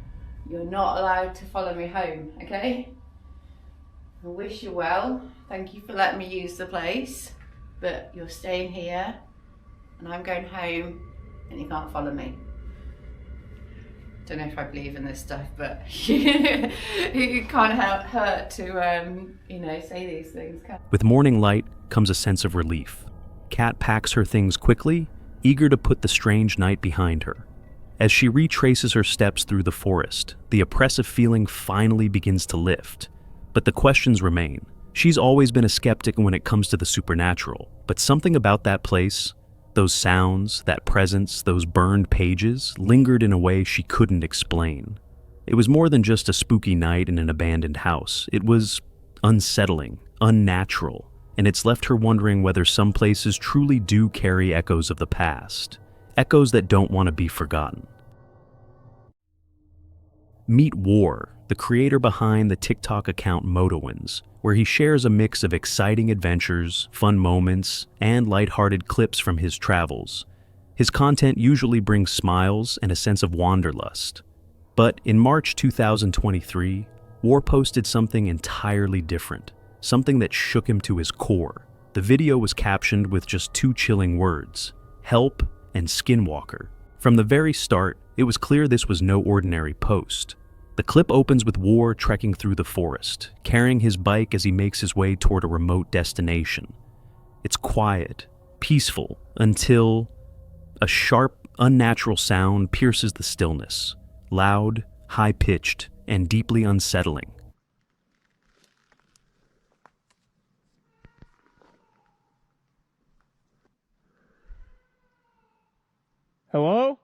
N: you're not allowed to follow me home, okay? I wish you well. Thank you for letting me use the place, but you're staying here and I'm going home and you can't follow me. Don't know if I believe in this stuff, but it can't hurt to say these things.
A: With morning light comes a sense of relief. Kat packs her things quickly, eager to put the strange night behind her. As she retraces her steps through the forest, the oppressive feeling finally begins to lift. But the questions remain. She's always been a skeptic when it comes to the supernatural, but something about that place, those sounds, that presence, those burned pages, lingered in a way she couldn't explain. It was more than just a spooky night in an abandoned house. It was unsettling, unnatural, and it's left her wondering whether some places truly do carry echoes of the past, echoes that don't want to be forgotten. Meet War, the creator behind the TikTok account Motowins, where he shares a mix of exciting adventures, fun moments, and lighthearted clips from his travels. His content usually brings smiles and a sense of wanderlust. But in March 2023, War posted something entirely different, something that shook him to his core. The video was captioned with just 2 chilling words: help and skinwalker. From the very start, it was clear this was no ordinary post. The clip opens with War trekking through the forest, carrying his bike as he makes his way toward a remote destination. It's quiet, peaceful, until a sharp, unnatural sound pierces the stillness, loud, high-pitched, and deeply unsettling.
O: Hello?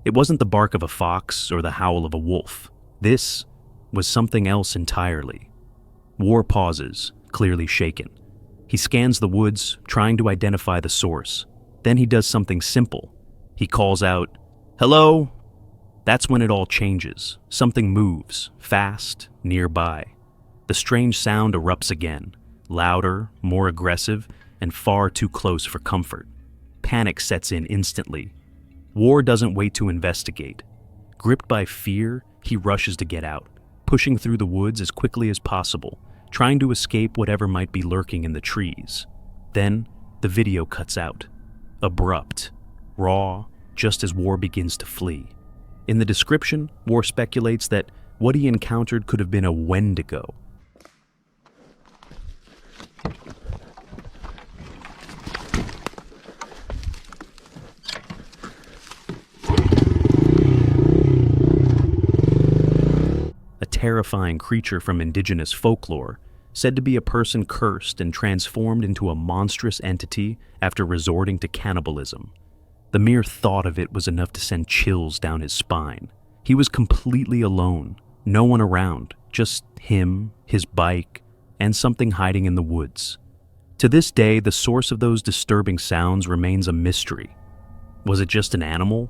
A: It wasn't the bark of a fox or the howl of a wolf. This was something else entirely. War pauses, clearly shaken. He scans the woods, trying to identify the source. Then he does something simple. He calls out, "Hello?" That's when it all changes. Something moves, fast, nearby. The strange sound erupts again, louder, more aggressive, and far too close for comfort. Panic sets in instantly. War doesn't wait to investigate. Gripped by fear, he rushes to get out, pushing through the woods as quickly as possible, trying to escape whatever might be lurking in the trees. Then, the video cuts out. Abrupt, raw, just as War begins to flee. In the description, War speculates that what he encountered could have been a Wendigo. A terrifying creature from indigenous folklore, said to be a person cursed and transformed into a monstrous entity after resorting to cannibalism. The mere thought of it was enough to send chills down his spine. He was completely alone, no one around, just him, his bike, and something hiding in the woods. To this day, the source of those disturbing sounds remains a mystery. Was it just an animal,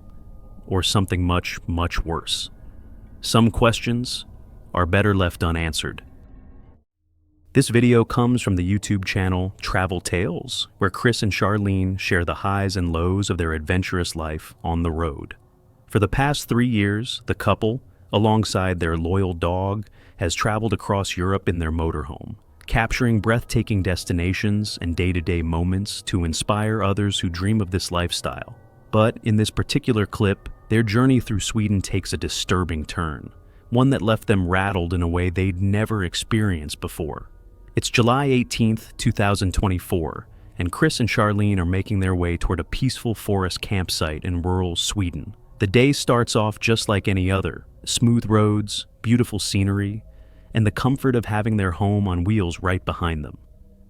A: or something much, much worse? Some questions are better left unanswered. This video comes from the YouTube channel Travel Tales, where Chris and Charlene share the highs and lows of their adventurous life on the road. For the past 3 years, the couple, alongside their loyal dog, has traveled across Europe in their motorhome, capturing breathtaking destinations and day-to-day moments to inspire others who dream of this lifestyle. But in this particular clip, their journey through Sweden takes a disturbing turn, one that left them rattled in a way they'd never experienced before. It's July 18th, 2024, and Chris and Charlene are making their way toward a peaceful forest campsite in rural Sweden. The day starts off just like any other: smooth roads, beautiful scenery, and the comfort of having their home on wheels right behind them.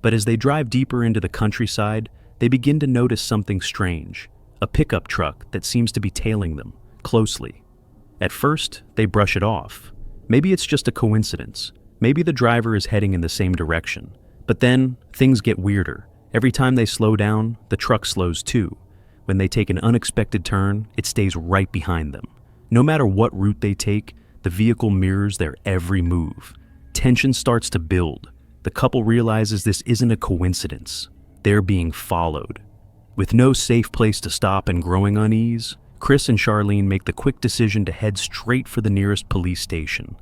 A: But as they drive deeper into the countryside, they begin to notice something strange: a pickup truck that seems to be tailing them, closely. At first, they brush it off. Maybe it's just a coincidence. Maybe the driver is heading in the same direction. But then, things get weirder. Every time they slow down, the truck slows too. When they take an unexpected turn, it stays right behind them. No matter what route they take, the vehicle mirrors their every move. Tension starts to build. The couple realizes this isn't a coincidence. They're being followed. With no safe place to stop and growing unease, Chris and Charlene make the quick decision to head straight for the nearest police station.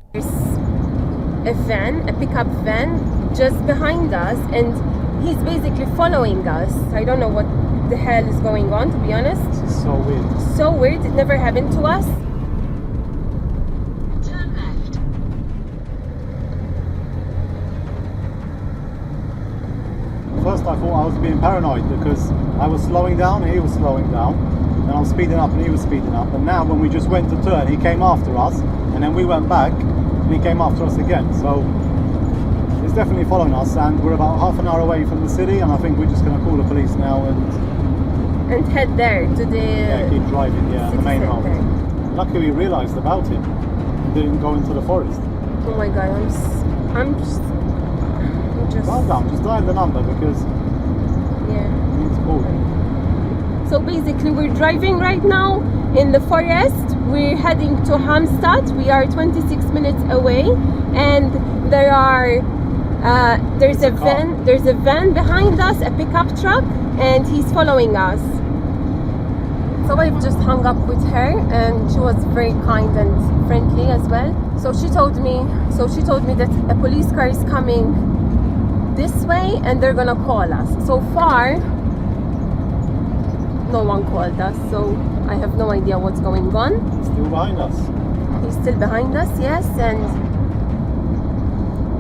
P: A pickup van just behind us, and he's basically following us. I don't know what the hell is going on, to be honest.
K: It's so weird.
P: So weird, it never happened to us.
Q: Turn left.
K: First I thought I was being paranoid because I was slowing down, he was slowing down, and I was speeding up and he was speeding up, and now when we just went to turn, he came after us, and then we went back, and he came after us again. So he's definitely following us, and we're about half an hour away from the city, and I think we're just going to call the police now
P: and head there to the
K: keep driving, the main road. Luckily we realised about it and didn't go into the forest.
P: Oh my god, I'm just
K: calm down, just dial the number because we need to call him.
P: So basically we're driving right now in the forest. We're heading to Halmstad. We are 26 minutes away, and there's a van behind us, a pickup truck, and he's following us. So I've just hung up with her, and she was very kind and friendly as well. So she told me that a police car is coming this way and they're gonna call us. So far, no one called us, so I have no idea what's going on.
K: Still behind us.
P: He's still behind us, yes, and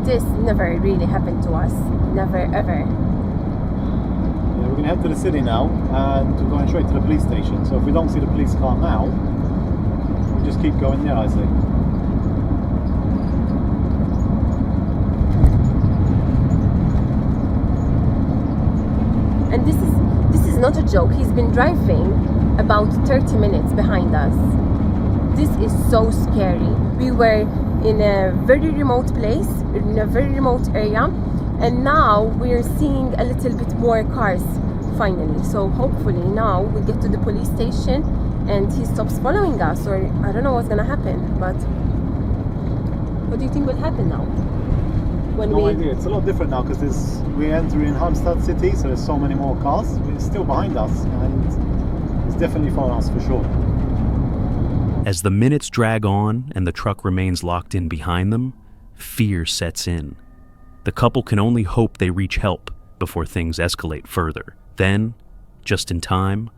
P: this never really happened to us. Never, ever.
K: Yeah, we're going to head to the city now and we're going straight to the police station. So if we don't see the police car now, we just keep going there, I say.
P: And this is not a joke. He's been driving about 30 minutes behind us. This is so scary. We were in a very remote place, in a very remote area, and now we're seeing a little bit more cars finally. So hopefully now we get to the police station and he stops following us, or I don't know what's gonna happen, but what do you think will happen now?
K: No idea. It's a lot different now because we enter in Halmstad city, so there's so many more cars. It's still behind us and it's definitely following us for sure.
A: As the minutes drag on and the truck remains locked in behind them, fear sets in. The couple can only hope they reach help before things escalate further. Then, just in time,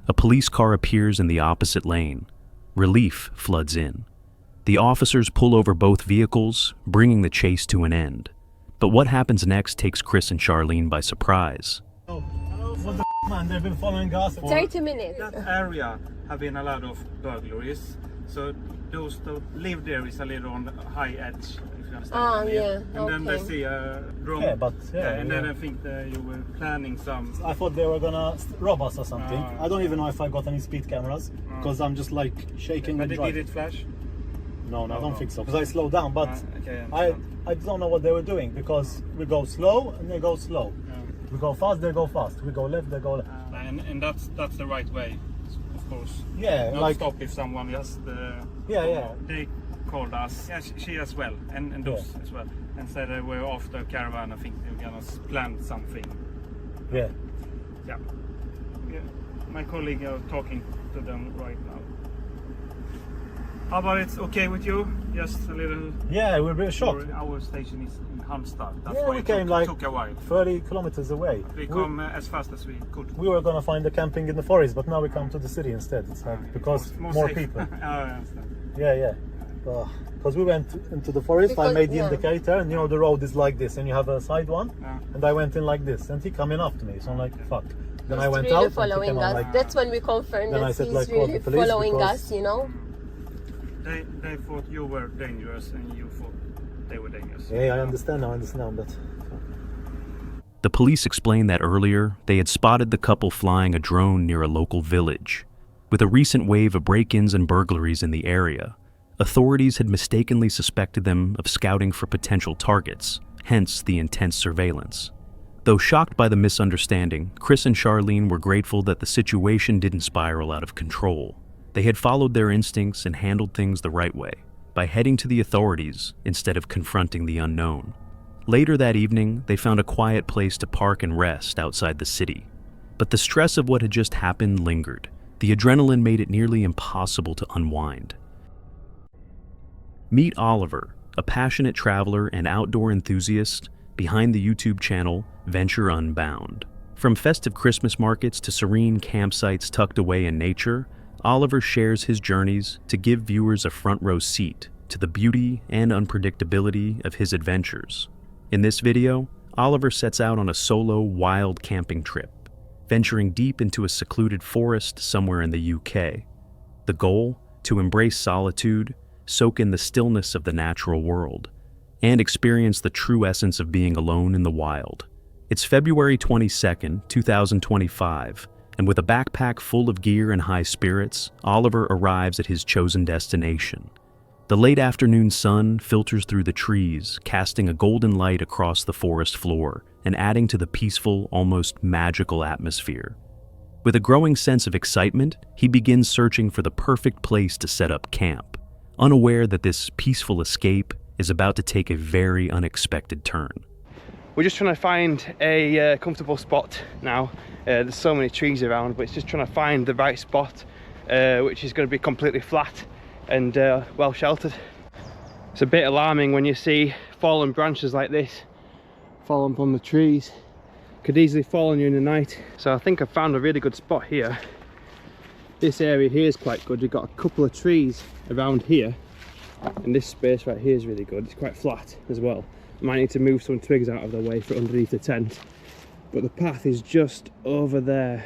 A: a police car appears in the opposite lane. Relief floods in. The officers pull over both vehicles, bringing the chase to an end. But what happens next takes Chris and Charlene by surprise.
K: Oh, what the man? They've been following us for
P: 30 minutes.
E: That area have been a lot of burglaries, so those that live there is a little on the high edge, if you understand.
P: Ah,
E: what I mean.
P: yeah,
E: And then they see a drone. And then I think that you were planning some.
K: I thought they were gonna rob us or something. I don't even know if I got any speed cameras because I'm just like shaking and driving.
E: Did it flash?
K: No, I don't think so because I slowed down, but
E: okay,
K: I don't know what they were doing because we go slow and they go slow. We go fast, they go fast. We go left, they go left.
E: And that's the right way, of course.
K: Yeah,
E: Not
K: like
E: stop if someone just. They called us. Yeah, she as well, and those as well, and said they were off the caravan. I think they were gonna plan something.
K: Yeah.
E: Yeah. My colleague are talking to them right now. How about it's okay with you? Just a little.
K: Yeah, we're a bit shocked.
E: Our station is in Halmstad. That's
K: Yeah,
E: why
K: we
E: it
K: came like
E: took a while.
K: 30 kilometers away.
E: We come as fast as we could.
K: We were gonna find the camping in the forest, but now we come to the city instead. It's like because more
E: safe.
K: people.
E: I understand.
K: Yeah. Because we went into the forest, I made the indicator, and you know the road is like this, and you have a side one, and I went in like this, and he coming after me, so I'm like, fuck. Then I went
P: really
K: out.
P: Following us.
K: Like,
P: that's when we confirmed
K: then
P: that
K: I said,
P: he's
K: like,
P: really
K: the police
P: following
K: because-
P: us, you know.
E: They thought you were dangerous, and you thought they were dangerous.
K: Yeah, I understand now, but.
A: The police explained that earlier they had spotted the couple flying a drone near a local village. With a recent wave of break-ins and burglaries in the area, authorities had mistakenly suspected them of scouting for potential targets, hence the intense surveillance. Though shocked by the misunderstanding, Chris and Charlene were grateful that the situation didn't spiral out of control. They had followed their instincts and handled things the right way, by heading to the authorities instead of confronting the unknown. Later that evening, they found a quiet place to park and rest outside the city. But the stress of what had just happened lingered. The adrenaline made it nearly impossible to unwind. Meet Oliver, a passionate traveler and outdoor enthusiast behind the YouTube channel Venture Unbound. From festive Christmas markets to serene campsites tucked away in nature, Oliver shares his journeys to give viewers a front row seat to the beauty and unpredictability of his adventures. In this video, Oliver sets out on a solo wild camping trip, venturing deep into a secluded forest somewhere in the UK. The goal? To embrace solitude, soak in the stillness of the natural world, and experience the true essence of being alone in the wild. It's February 22nd, 2025, and with a backpack full of gear and high spirits, Oliver arrives at his chosen destination. The late afternoon sun filters through the trees, casting a golden light across the forest floor and adding to the peaceful, almost magical atmosphere. With a growing sense of excitement, he begins searching for the perfect place to set up camp, unaware that this peaceful escape is about to take a very unexpected turn.
G: We're just trying to find a comfortable spot now. There's so many trees around, but it's just trying to find the right spot which is going to be completely flat and well sheltered. It's a bit alarming when you see fallen branches like this fallen from the trees. Could easily fall on you in the night. So I think I found a really good spot here. This area here is quite good. You've got a couple of trees around here, and this space right here is really good. It's quite flat as well. I might need to move some twigs out of the way for underneath the tent, but the path is just over there,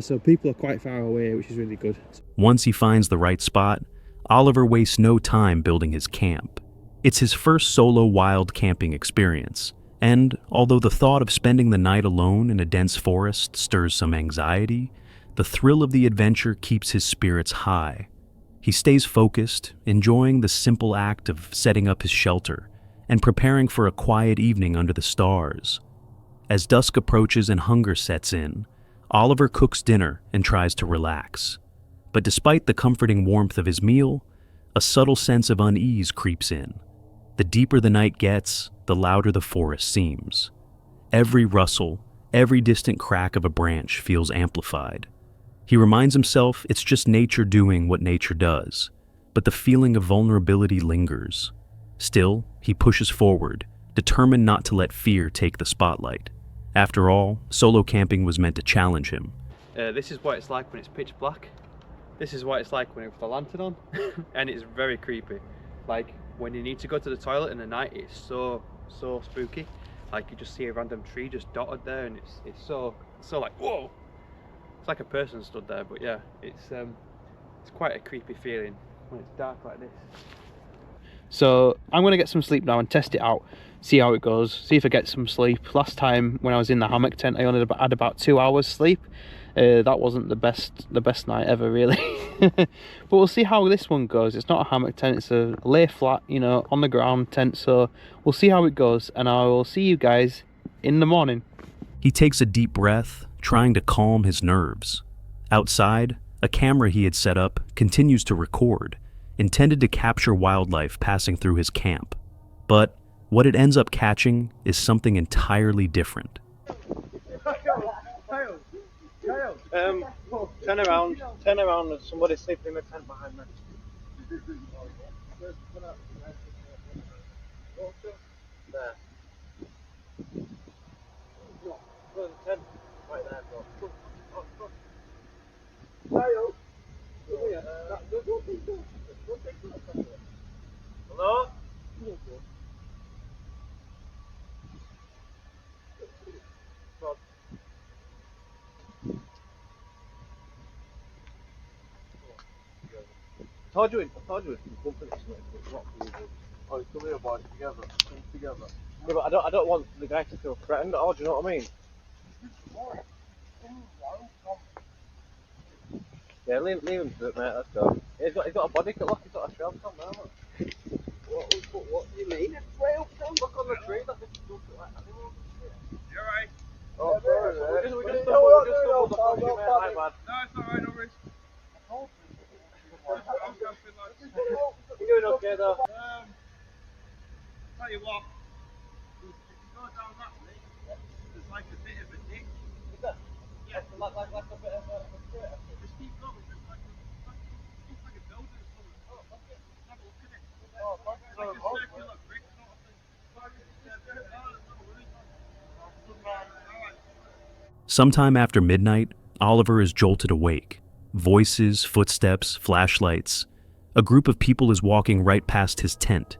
G: so people are quite far away, which is really good.
A: Once he finds the right spot, Oliver wastes no time building his camp. It's his first solo wild camping experience, and although the thought of spending the night alone in a dense forest stirs some anxiety, the thrill of the adventure keeps his spirits high. He stays focused, enjoying the simple act of setting up his shelter and preparing for a quiet evening under the stars. As dusk approaches and hunger sets in, Oliver cooks dinner and tries to relax. But despite the comforting warmth of his meal, a subtle sense of unease creeps in. The deeper the night gets, the louder the forest seems. Every rustle, every distant crack of a branch feels amplified. He reminds himself it's just nature doing what nature does, but the feeling of vulnerability lingers. Still, he pushes forward, determined not to let fear take the spotlight. After all, solo camping was meant to challenge him.
G: This is what it's like when it's pitch black. This is what it's like when it's the lantern on, and it's very creepy. Like when you need to go to the toilet in the night, it's so spooky. Like you just see a random tree just dotted there, and it's so like, whoa! It's like a person stood there, but yeah, it's quite a creepy feeling when it's dark like this. So I'm gonna get some sleep now and test it out, see how it goes, see if I get some sleep. Last time when I was in the hammock tent, I only had about 2 hours sleep. That wasn't the best night ever, really. But we'll see how this one goes. It's not a hammock tent, it's a lay flat, you know, on the ground tent. So we'll see how it goes, and I will see you guys in the morning.
A: He takes a deep breath, trying to calm his nerves. Outside, a camera he had set up continues to record, intended to capture wildlife passing through his camp. But what it ends up catching is something entirely different.
G: Turn around, there's somebody sleeping in the tent behind me. There. No, the tent, right there, bro. Hello? I told you it's company.
K: Oh, come here, boys, together. Come together.
G: Yeah, but I don't want the guy to feel threatened at all, do you know what I mean? Yeah, leave him to it, mate, let's go. He's got a body cut, look, he's got a shelf on there, look. What do you mean? It's way up front, look on the tree, that's a good like animals.
D: You're right.
G: Oh, sorry, we just stumbled upon you, mate, my bad.
D: No, it's alright, no worries.
G: You're doing okay though?
D: Tell you what, if you go down that way, there's like a bit of a ditch.
G: Is there? Yeah. Like a bit of a crater?
D: Just keep going, there's like looks like a building or something. Oh, okay. Have a look at it.
G: Oh, thank you.
D: Like a circular brick sort of thing.
A: Sometime after midnight, Oliver is jolted awake. Voices, footsteps, flashlights. A group of people is walking right past his tent.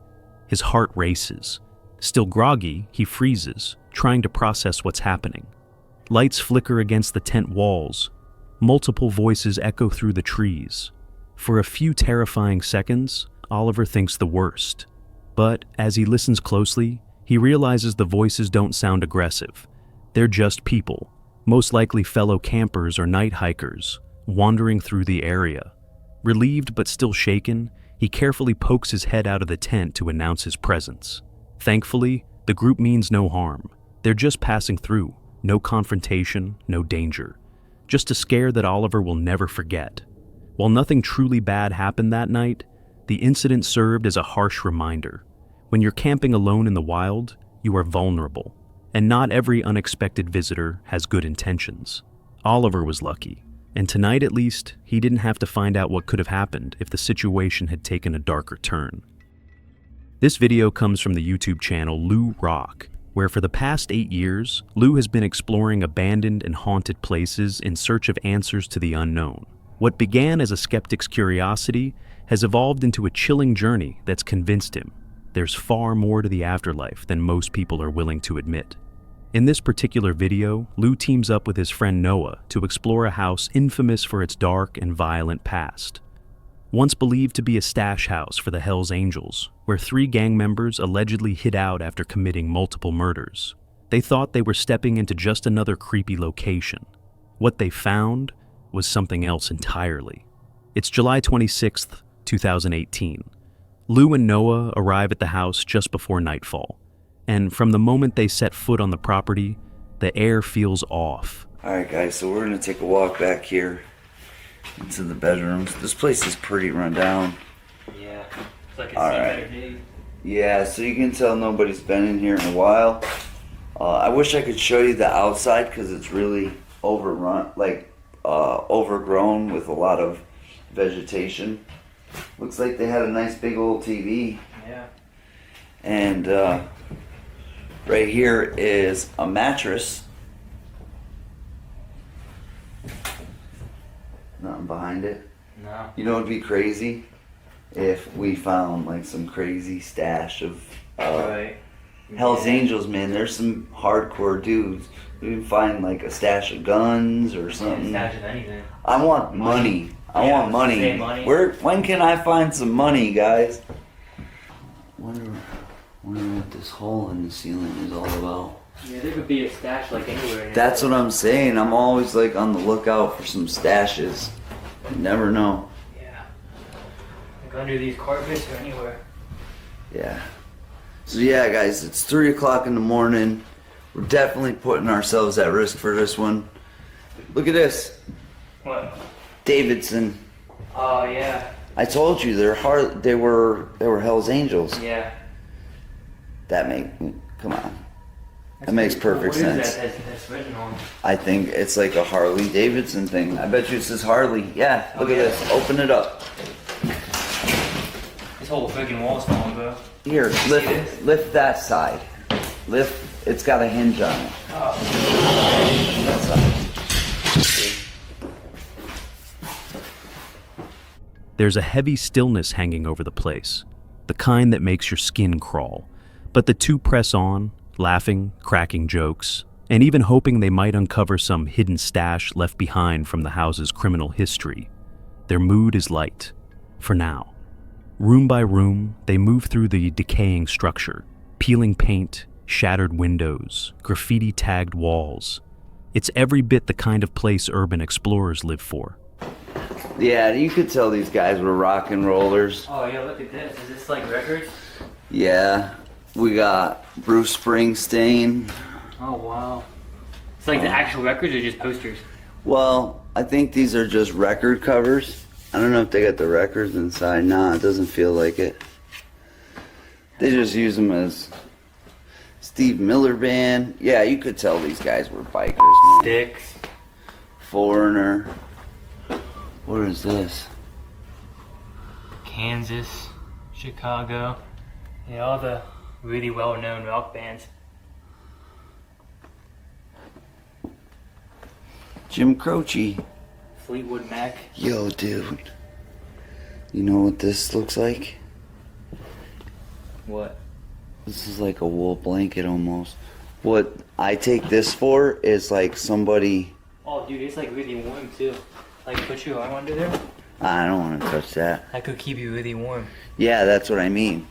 A: His heart races. Still groggy, he freezes, trying to process what's happening. Lights flicker against the tent walls. Multiple voices echo through the trees. For a few terrifying seconds, Oliver thinks the worst. But as he listens closely, he realizes the voices don't sound aggressive. They're just people, most likely fellow campers or night hikers, wandering through the area. Relieved but still shaken, he carefully pokes his head out of the tent to announce his presence. Thankfully, the group means no harm. They're just passing through. No confrontation, no danger. Just a scare that Oliver will never forget. While nothing truly bad happened that night, the incident served as a harsh reminder. When you're camping alone in the wild, you are vulnerable, and not every unexpected visitor has good intentions. Oliver was lucky. and tonight at least, he didn't have to find out what could have happened if the situation had taken a darker turn. This video comes from the YouTube channel Lou Rock, where for the past 8 years, Lou has been exploring abandoned and haunted places in search of answers to the unknown. What began as a skeptic's curiosity has evolved into a chilling journey that's convinced him there's far more to the afterlife than most people are willing to admit. In this particular video, Lou teams up with his friend Noah to explore a house infamous for its dark and violent past. Once believed to be a stash house for the Hells Angels, where 3 gang members allegedly hid out after committing multiple murders, they thought they were stepping into just another creepy location. What they found was something else entirely. It's July 26th, 2018. Lou and Noah arrive at the house just before nightfall, and from the moment they set foot on the property, the air feels off.
Q: Alright guys, so we're gonna take a walk back here into the bedrooms. This place is pretty run down.
J: Yeah, it's like it's better days.
Q: Yeah, so you can tell nobody's been in here in a while. I wish I could show you the outside because it's really overrun, overgrown with a lot of vegetation. Looks like they had a nice big old TV.
J: Yeah.
Q: And right here is a mattress. Nothing behind it.
J: No.
Q: You know, it'd be crazy if we found like some crazy stash of Hell's Angels, man. There's some hardcore dudes. We can find like a stash of guns or something.
J: Stash of anything.
Q: I want money. I want money. When can I find some money, guys? Wonder what this hole in the ceiling is all about.
J: Yeah, there could be a stash like anywhere.
Q: That's what I'm saying. I'm always like on the lookout for some stashes. You never know.
J: Yeah. Like under these carpets or anywhere.
Q: Yeah. So yeah, guys, it's 3 o'clock in the morning. We're definitely putting ourselves at risk for this one. Look at this.
J: What?
Q: Davidson.
J: Oh yeah.
Q: I told you they were Hell's Angels.
J: Yeah.
Q: Come on. That makes perfect sense.
J: What is that that's written on?
Q: I think it's like a Harley Davidson thing. I bet you it says Harley. Yeah, look at this. Open it up.
J: This whole freaking wall's falling, bro.
Q: Here, lift that side. Lift. It's got a hinge on it.
J: Oh.
Q: That side.
A: There's a heavy stillness hanging over the place, the kind that makes your skin crawl. But the two press on, laughing, cracking jokes, and even hoping they might uncover some hidden stash left behind from the house's criminal history. Their mood is light, for now. Room by room, they move through the decaying structure, peeling paint, shattered windows, graffiti-tagged walls. It's every bit the kind of place urban explorers live for.
Q: Yeah, you could tell these guys were rock and rollers.
J: Oh yeah, look at this. Is this like records?
Q: Yeah, we got Bruce Springsteen.
J: Oh wow. It's like the actual records or just posters?
Q: Well, I think these are just record covers. I don't know if they got the records inside. Nah, it doesn't feel like it. They just use them as Steve Miller Band. Yeah, you could tell these guys were bikers, man.
J: Sticks.
Q: Foreigner. What is this?
J: Kansas, Chicago. Yeah, all the really well-known rock bands.
Q: Jim Croce.
J: Fleetwood Mac.
Q: Yo, dude. You know what this looks like?
J: What?
Q: This is like a wool blanket almost. What I take this for is like somebody...
J: Oh, dude, it's like really warm too. Like put your arm under there.
Q: I don't want to touch that.
J: That could keep you really warm.
Q: Yeah, that's what I mean.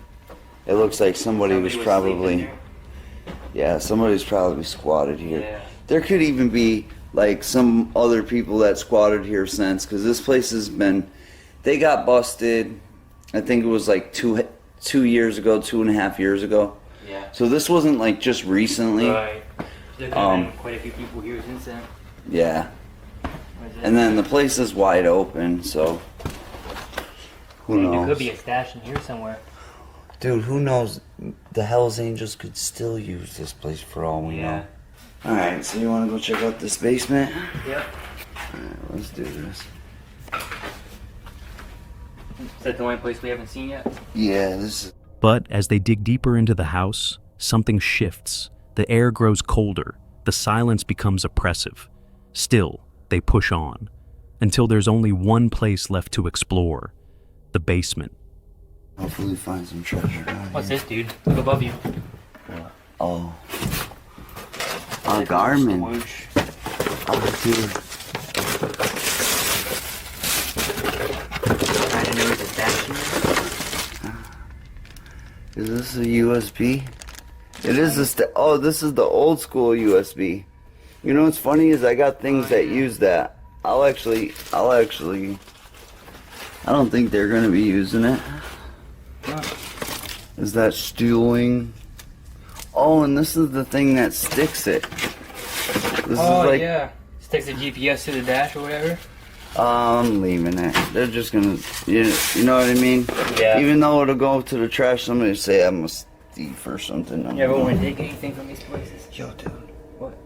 Q: It looks like somebody was probably... Yeah, somebody's probably squatted here.
J: Yeah.
Q: There could even be like some other people that squatted here since, because this place has been... They got busted, I think it was like 2 years ago, 2.5 years ago.
J: Yeah.
Q: So this wasn't like just recently.
J: Right. There could have been quite a few people here since then.
Q: Yeah. And then the place is wide open, so who knows?
J: There could be a stash in here somewhere.
Q: Dude, who knows? The Hells Angels could still use this place for all we know. Alright, so you want to go check out this basement?
J: Yep.
Q: Alright, let's do this.
R: Is that the only place we haven't seen yet?
Q: Yeah, this is...
A: But as they dig deeper into the house, something shifts. The air grows colder. The silence becomes oppressive. Still, they push on, until there's only one place left to explore: the basement.
Q: Hopefully find some treasure down
R: What's
Q: here.
R: this, dude? Look above you.
Q: Oh. A Garmin. Oh, dude.
R: I didn't know it was a dash in there.
Q: Is this a USB? It is oh, this is the old school USB. You know what's funny is I got things that use that. I'll actually, I don't think they're gonna be using it. Is that stealing? Oh, and this is the thing that sticks it. This is like,
R: yeah. Sticks the GPS to the dash or whatever.
Q: I'm leaving it. They're just gonna, you know what I mean?
R: Yeah.
Q: Even though it'll go to the trash, somebody will say I'm a thief or something.
R: You ever want to take anything from these places?
Q: Yo, dude.
R: What?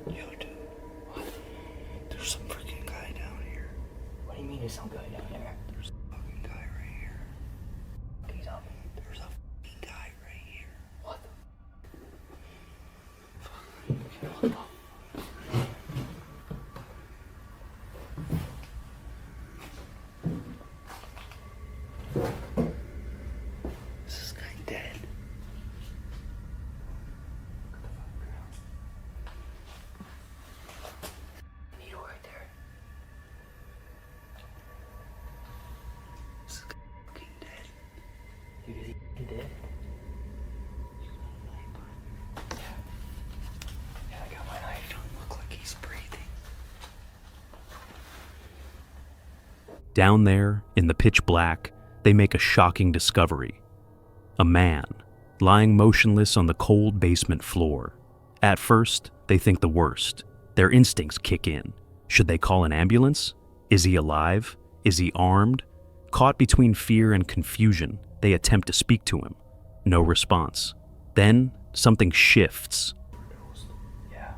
Q: Yo, dude. What? There's some freaking guy down here.
R: What do you mean there's some guy down there?
Q: There's a fucking guy right here.
R: He's up.
Q: There's a fucking guy right here.
R: What
Q: Is this guy dead?
R: Needle right there.
Q: Is this guy fucking dead?
R: Dude, is he dead? Yeah, I got my knife.
Q: Don't look like he's breathing.
A: Down there, in the pitch black, they make a shocking discovery. A man, lying motionless on the cold basement floor. At first, they think the worst. Their instincts kick in. Should they call an ambulance? Is he alive? Is he armed? Caught between fear and confusion, they attempt to speak to him. No response. Then, something shifts.
R: Yeah.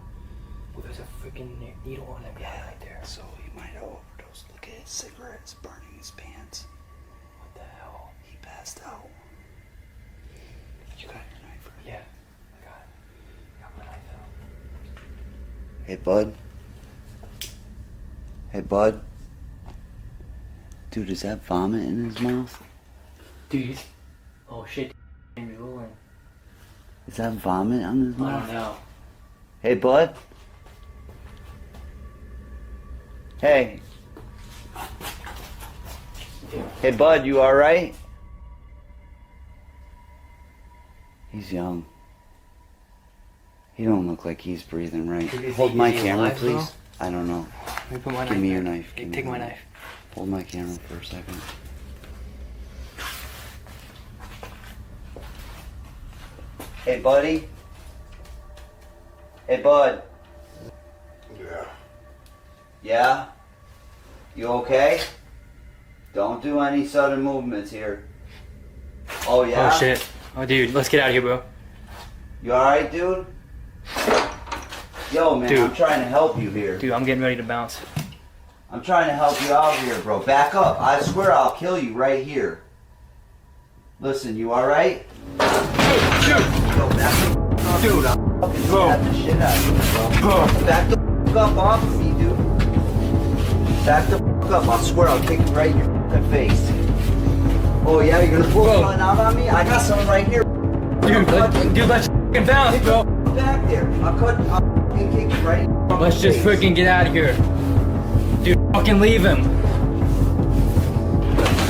R: Well, there's a freaking needle on that guy right there.
Q: So he might have overdosed. Look at his cigarettes burning his pants.
R: What the hell?
Q: He passed out. You got your knife, right?
R: Yeah. I got it. I got my knife out.
Q: Hey, bud. Hey, bud. Dude, is that vomit in his mouth?
R: Dude, oh shit, rolling.
Q: Is that vomit on his
R: I
Q: mouth?
R: don't know.
Q: Hey, bud. Hey. Hey, bud, you alright? He's young. He don't look like he's breathing right.
R: Dude,
Q: Hold my
R: is he
Q: camera,
R: alive,
Q: please.
R: bro?
Q: I don't know.
R: Let me put my
Q: Give
R: knife
Q: me your
R: back.
Q: knife. Give me
R: Take
Q: your
R: my knife.
Q: Hold my camera for a second. Hey, buddy. Hey, bud.
B: Yeah.
Q: Yeah? You okay? Don't do any sudden movements here. Oh, yeah?
R: Oh shit. Oh dude, let's get out of here, bro.
Q: You alright, dude? Yo, man,
R: Dude.
Q: I'm trying to help you here.
R: Dude, I'm getting ready to bounce.
Q: I'm trying to help you out here, bro. Back up. I swear I'll kill you right here. Listen, you alright? Yo, back the up. Dude, I'm fucking slap the shit out of you, bro. Back the up off of me, dude. Back the up. I swear I'll kick you right in your fucking face. Oh, yeah, you're gonna pull something out on me? I got something right here.
R: Dude, let's fucking bounce, bro.
Q: Back there. I'll fucking kick you right in your fucking
R: Let's just
Q: face.
R: freaking get out of here. Dude, fucking leave him.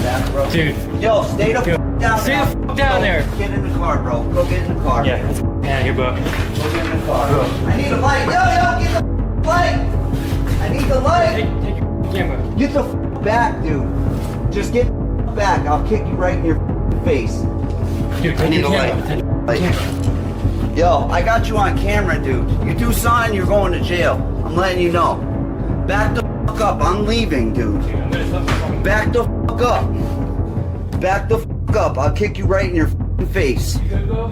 Q: Back, bro.
R: Dude.
Q: Yo, stay the fuck down
R: Stay
Q: there.
R: the fuck down there.
Q: Get in the car, bro. Go get in the car.
R: Yeah, let's get out of here, bro.
Q: Go get in the car. I need a light. Yo, get the light. I need the light.
R: Take your camera.
Q: Get the back, dude. Just get back. I'll kick you right in your face.
R: Dude,
Q: I
R: take
Q: need
R: your
Q: a
R: camera.
Q: light. Yo, I got you on camera, dude. You do something, you're going to jail. I'm letting you know. Back the fuck up. I'm leaving, dude. Back the fuck up. Back the fuck up. I'll kick you right in your face.
R: You good, bro?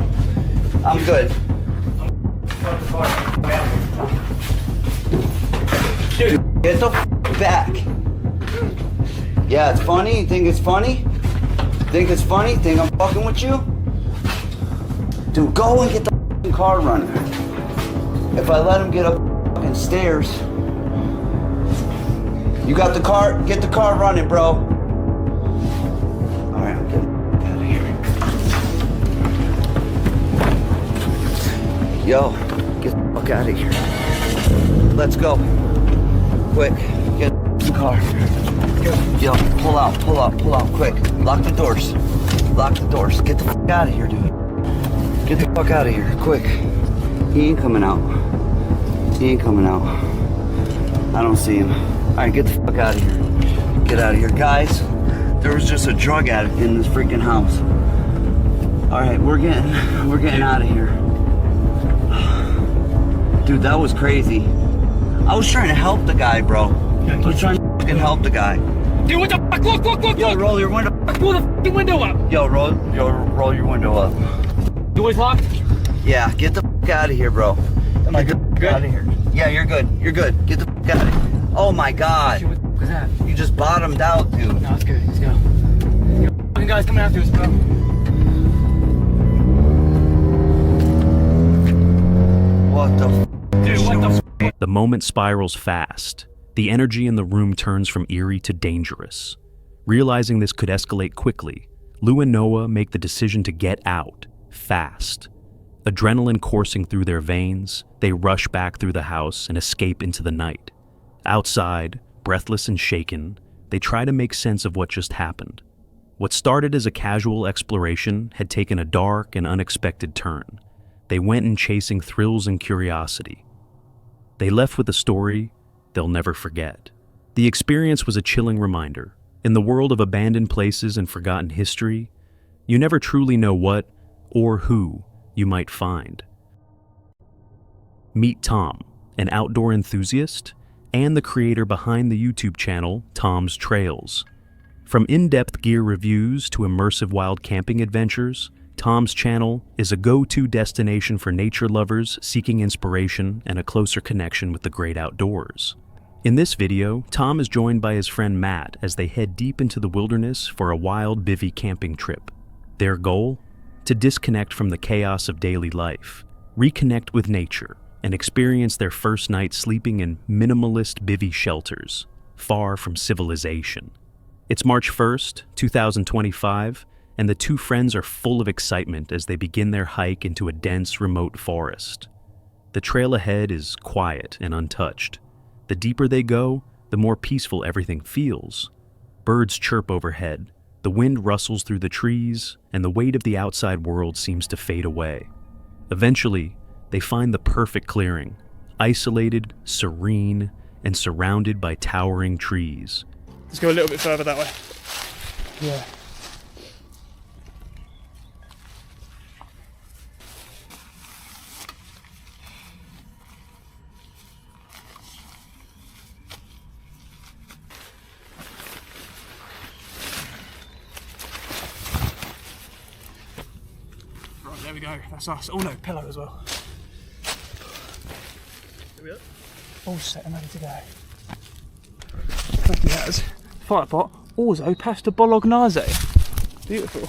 Q: I'm good. Dude, get the back. Yeah, it's funny? You think it's funny? Think it's funny? Think I'm fucking with you? Dude, go and get the car running. If I let him get up fucking stairs, you got the car? Get the car running, bro. All right, I'm getting out of here. Yo, get the fuck out of here. Let's go. Quick, get the car. Yo, pull out, quick. Lock the doors. Lock the doors. Get the fuck out of here, dude. Get the fuck out of here, quick. He ain't coming out. He ain't coming out. I don't see him. All right, get the fuck out of here. Get out of here. Guys, there was just a drug addict in this freaking house. All right, we're getting out of here. Dude, that was crazy. I was trying to help the guy, bro. I was trying to fucking help the guy.
O: Dude, what the fuck? Look!
Q: Yo, roll your window.
O: Pull the fucking window up.
Q: Yo, roll your window up.
O: Door's locked?
Q: Yeah, get the fuck out of here, bro.
O: Am I good?
Q: Out of here. Yeah, you're good. You're good. Get the fuck out of here. Oh my god.
O: What the fuck is that?
Q: You just bottomed out, dude.
O: No, it's good. Let's go. Fucking guys coming after us, bro.
Q: What the fuck?
O: Dude, what the fuck?
A: The moment spirals fast. The energy in the room turns from eerie to dangerous. Realizing this could escalate quickly, Lou and Noah make the decision to get out, fast. Adrenaline coursing through their veins, they rush back through the house and escape into the night. Outside, breathless and shaken, they try to make sense of what just happened. What started as a casual exploration had taken a dark and unexpected turn. They went in chasing thrills and curiosity. They left with a story they'll never forget. The experience was a chilling reminder. In the world of abandoned places and forgotten history, you never truly know what or who you might find. Meet Tom, an outdoor enthusiast and the creator behind the YouTube channel Tom's Trails. From in-depth gear reviews to immersive wild camping adventures, Tom's channel is a go-to destination for nature lovers seeking inspiration and a closer connection with the great outdoors. In this video, Tom is joined by his friend Matt as they head deep into the wilderness for a wild bivvy camping trip. Their goal? To disconnect from the chaos of daily life, reconnect with nature, and experience their first night sleeping in minimalist bivvy shelters, far from civilization. It's March 1st, 2025, and the two friends are full of excitement as they begin their hike into a dense, remote forest. The trail ahead is quiet and untouched. The deeper they go, the more peaceful everything feels. Birds chirp overhead, the wind rustles through the trees, and the weight of the outside world seems to fade away. Eventually, they find the perfect clearing, isolated, serene, and surrounded by towering trees.
O: Let's go a little bit further that way. Yeah. Right, there we go. That's us. Oh no, pillow as well. Here we are. All set and ready to go. Lucky has fire pot, also pasta bolognese. Beautiful.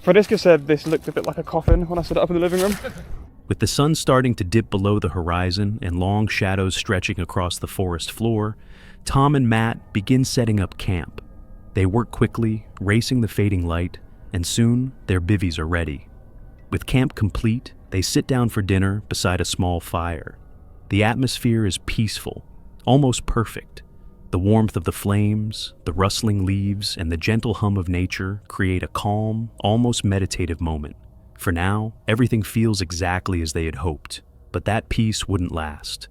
O: Francesca said this looked a bit like a coffin when I set it up in the living room.
A: With the sun starting to dip below the horizon and long shadows stretching across the forest floor, Tom and Matt begin setting up camp. They work quickly, racing the fading light, and soon their bivvies are ready. With camp complete, they sit down for dinner beside a small fire. The atmosphere is peaceful, almost perfect. The warmth of the flames, the rustling leaves, and the gentle hum of nature create a calm, almost meditative moment. For now, everything feels exactly as they had hoped, but that peace wouldn't last.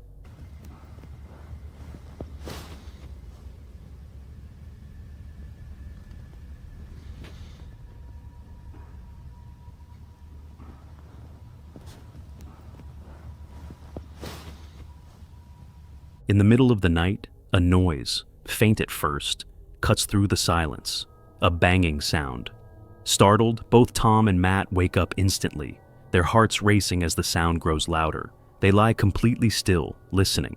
A: In the middle of the night, a noise, faint at first, cuts through the silence. A banging sound. Startled, both Tom and Matt wake up instantly, their hearts racing as the sound grows louder. They lie completely still, listening.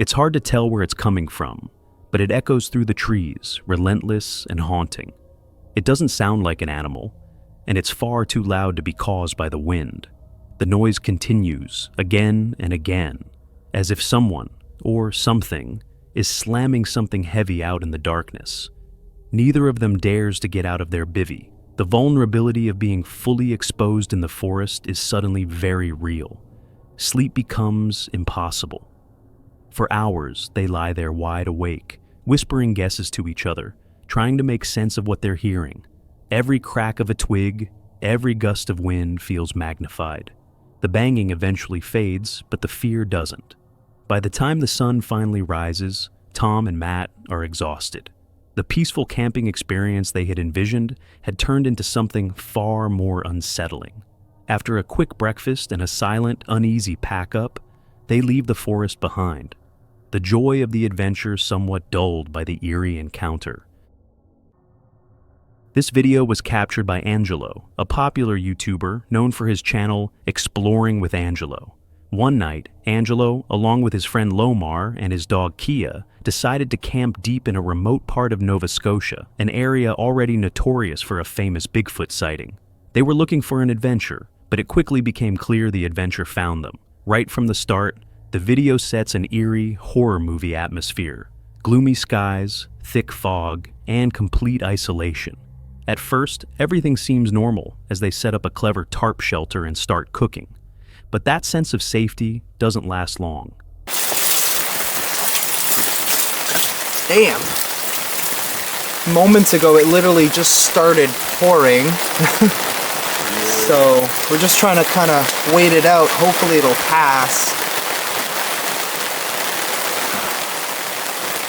A: It's hard to tell where it's coming from, but it echoes through the trees, relentless and haunting. It doesn't sound like an animal, and it's far too loud to be caused by the wind. The noise continues again and again, as if someone, or something, is slamming something heavy out in the darkness. Neither of them dares to get out of their bivvy. The vulnerability of being fully exposed in the forest is suddenly very real. Sleep becomes impossible. For hours, they lie there wide awake, whispering guesses to each other, trying to make sense of what they're hearing. Every crack of a twig, every gust of wind feels magnified. The banging eventually fades, but the fear doesn't. By the time the sun finally rises, Tom and Matt are exhausted. The peaceful camping experience they had envisioned had turned into something far more unsettling. After a quick breakfast and a silent, uneasy pack-up, they leave the forest behind, the joy of the adventure somewhat dulled by the eerie encounter. This video was captured by Angelo, a popular YouTuber known for his channel Exploring with Angelo. One night, Angelo, along with his friend Lomar and his dog Kia, decided to camp deep in a remote part of Nova Scotia, an area already notorious for a famous Bigfoot sighting. They were looking for an adventure, but it quickly became clear the adventure found them. Right from the start, the video sets an eerie, horror movie atmosphere. Gloomy skies, thick fog, and complete isolation. At first, everything seems normal as they set up a clever tarp shelter and start cooking. But that sense of safety doesn't last long.
J: Damn. Moments ago, it literally just started pouring. So we're just trying to kind of wait it out. Hopefully it'll pass.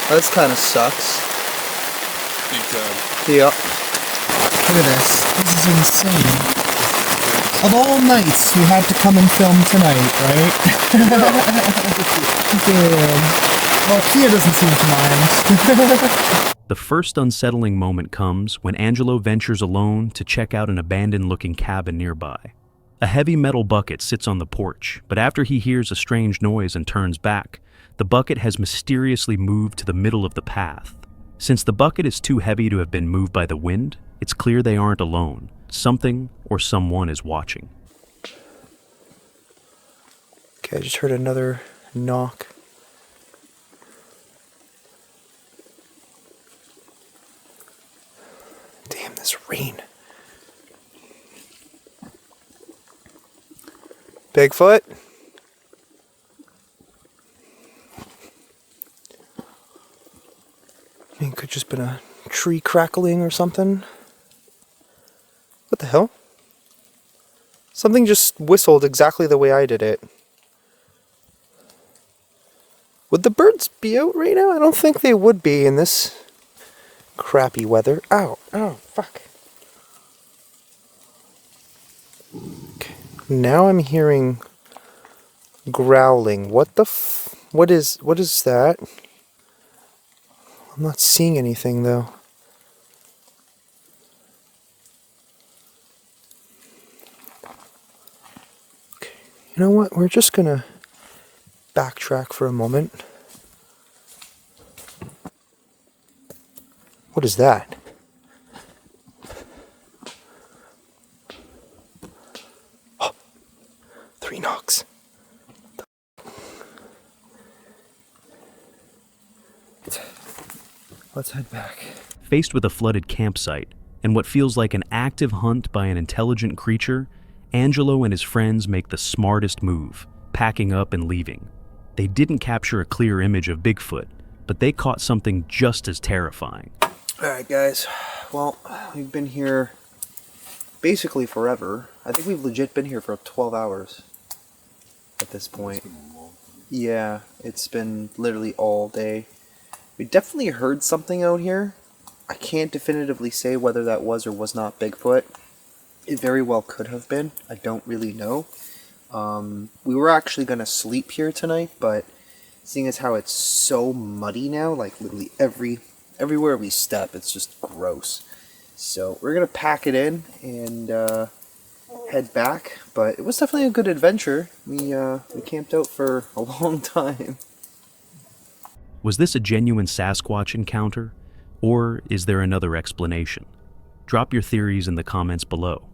J: This kind of sucks.
F: Big time.
J: Yep.
K: Look at this. This is insane. Of all nights, we had to come and film tonight, right? Damn. Well, Kia doesn't seem to mind.
A: The first unsettling moment comes when Angelo ventures alone to check out an abandoned-looking cabin nearby. A heavy metal bucket sits on the porch, but after he hears a strange noise and turns back, the bucket has mysteriously moved to the middle of the path. Since the bucket is too heavy to have been moved by the wind, it's clear they aren't alone. Something or someone is watching.
J: Okay, I just heard another knock. Damn, this rain. Bigfoot? I mean, it could just been a tree crackling or something. What the hell? Something just whistled exactly the way I did it. Would the birds be out right now? I don't think they would be in this crappy weather. Ow, ow, fuck. Okay. Now I'm hearing growling. What the what is that? I'm not seeing anything though. Okay. You know what? We're just gonna backtrack for a moment. What is that? Oh, 3 knocks. Let's head back.
A: Faced with a flooded campsite and what feels like an active hunt by an intelligent creature, Angelo and his friends make the smartest move, packing up and leaving. They didn't capture a clear image of Bigfoot, but they caught something just as terrifying.
J: Alright guys, well, we've been here basically forever. I think we've legit been here for 12 hours at this point. Yeah, it's been literally all day. We definitely heard something out here. I can't definitively say whether that was or was not Bigfoot. It very well could have been. I don't really know. We were actually going to sleep here tonight, but seeing as how it's so muddy now, like literally everywhere we step, it's just gross. So we're going to pack it in and head back. But it was definitely a good adventure. We camped out for a long time.
A: Was this a genuine Sasquatch encounter? Or is there another explanation? Drop your theories in the comments below.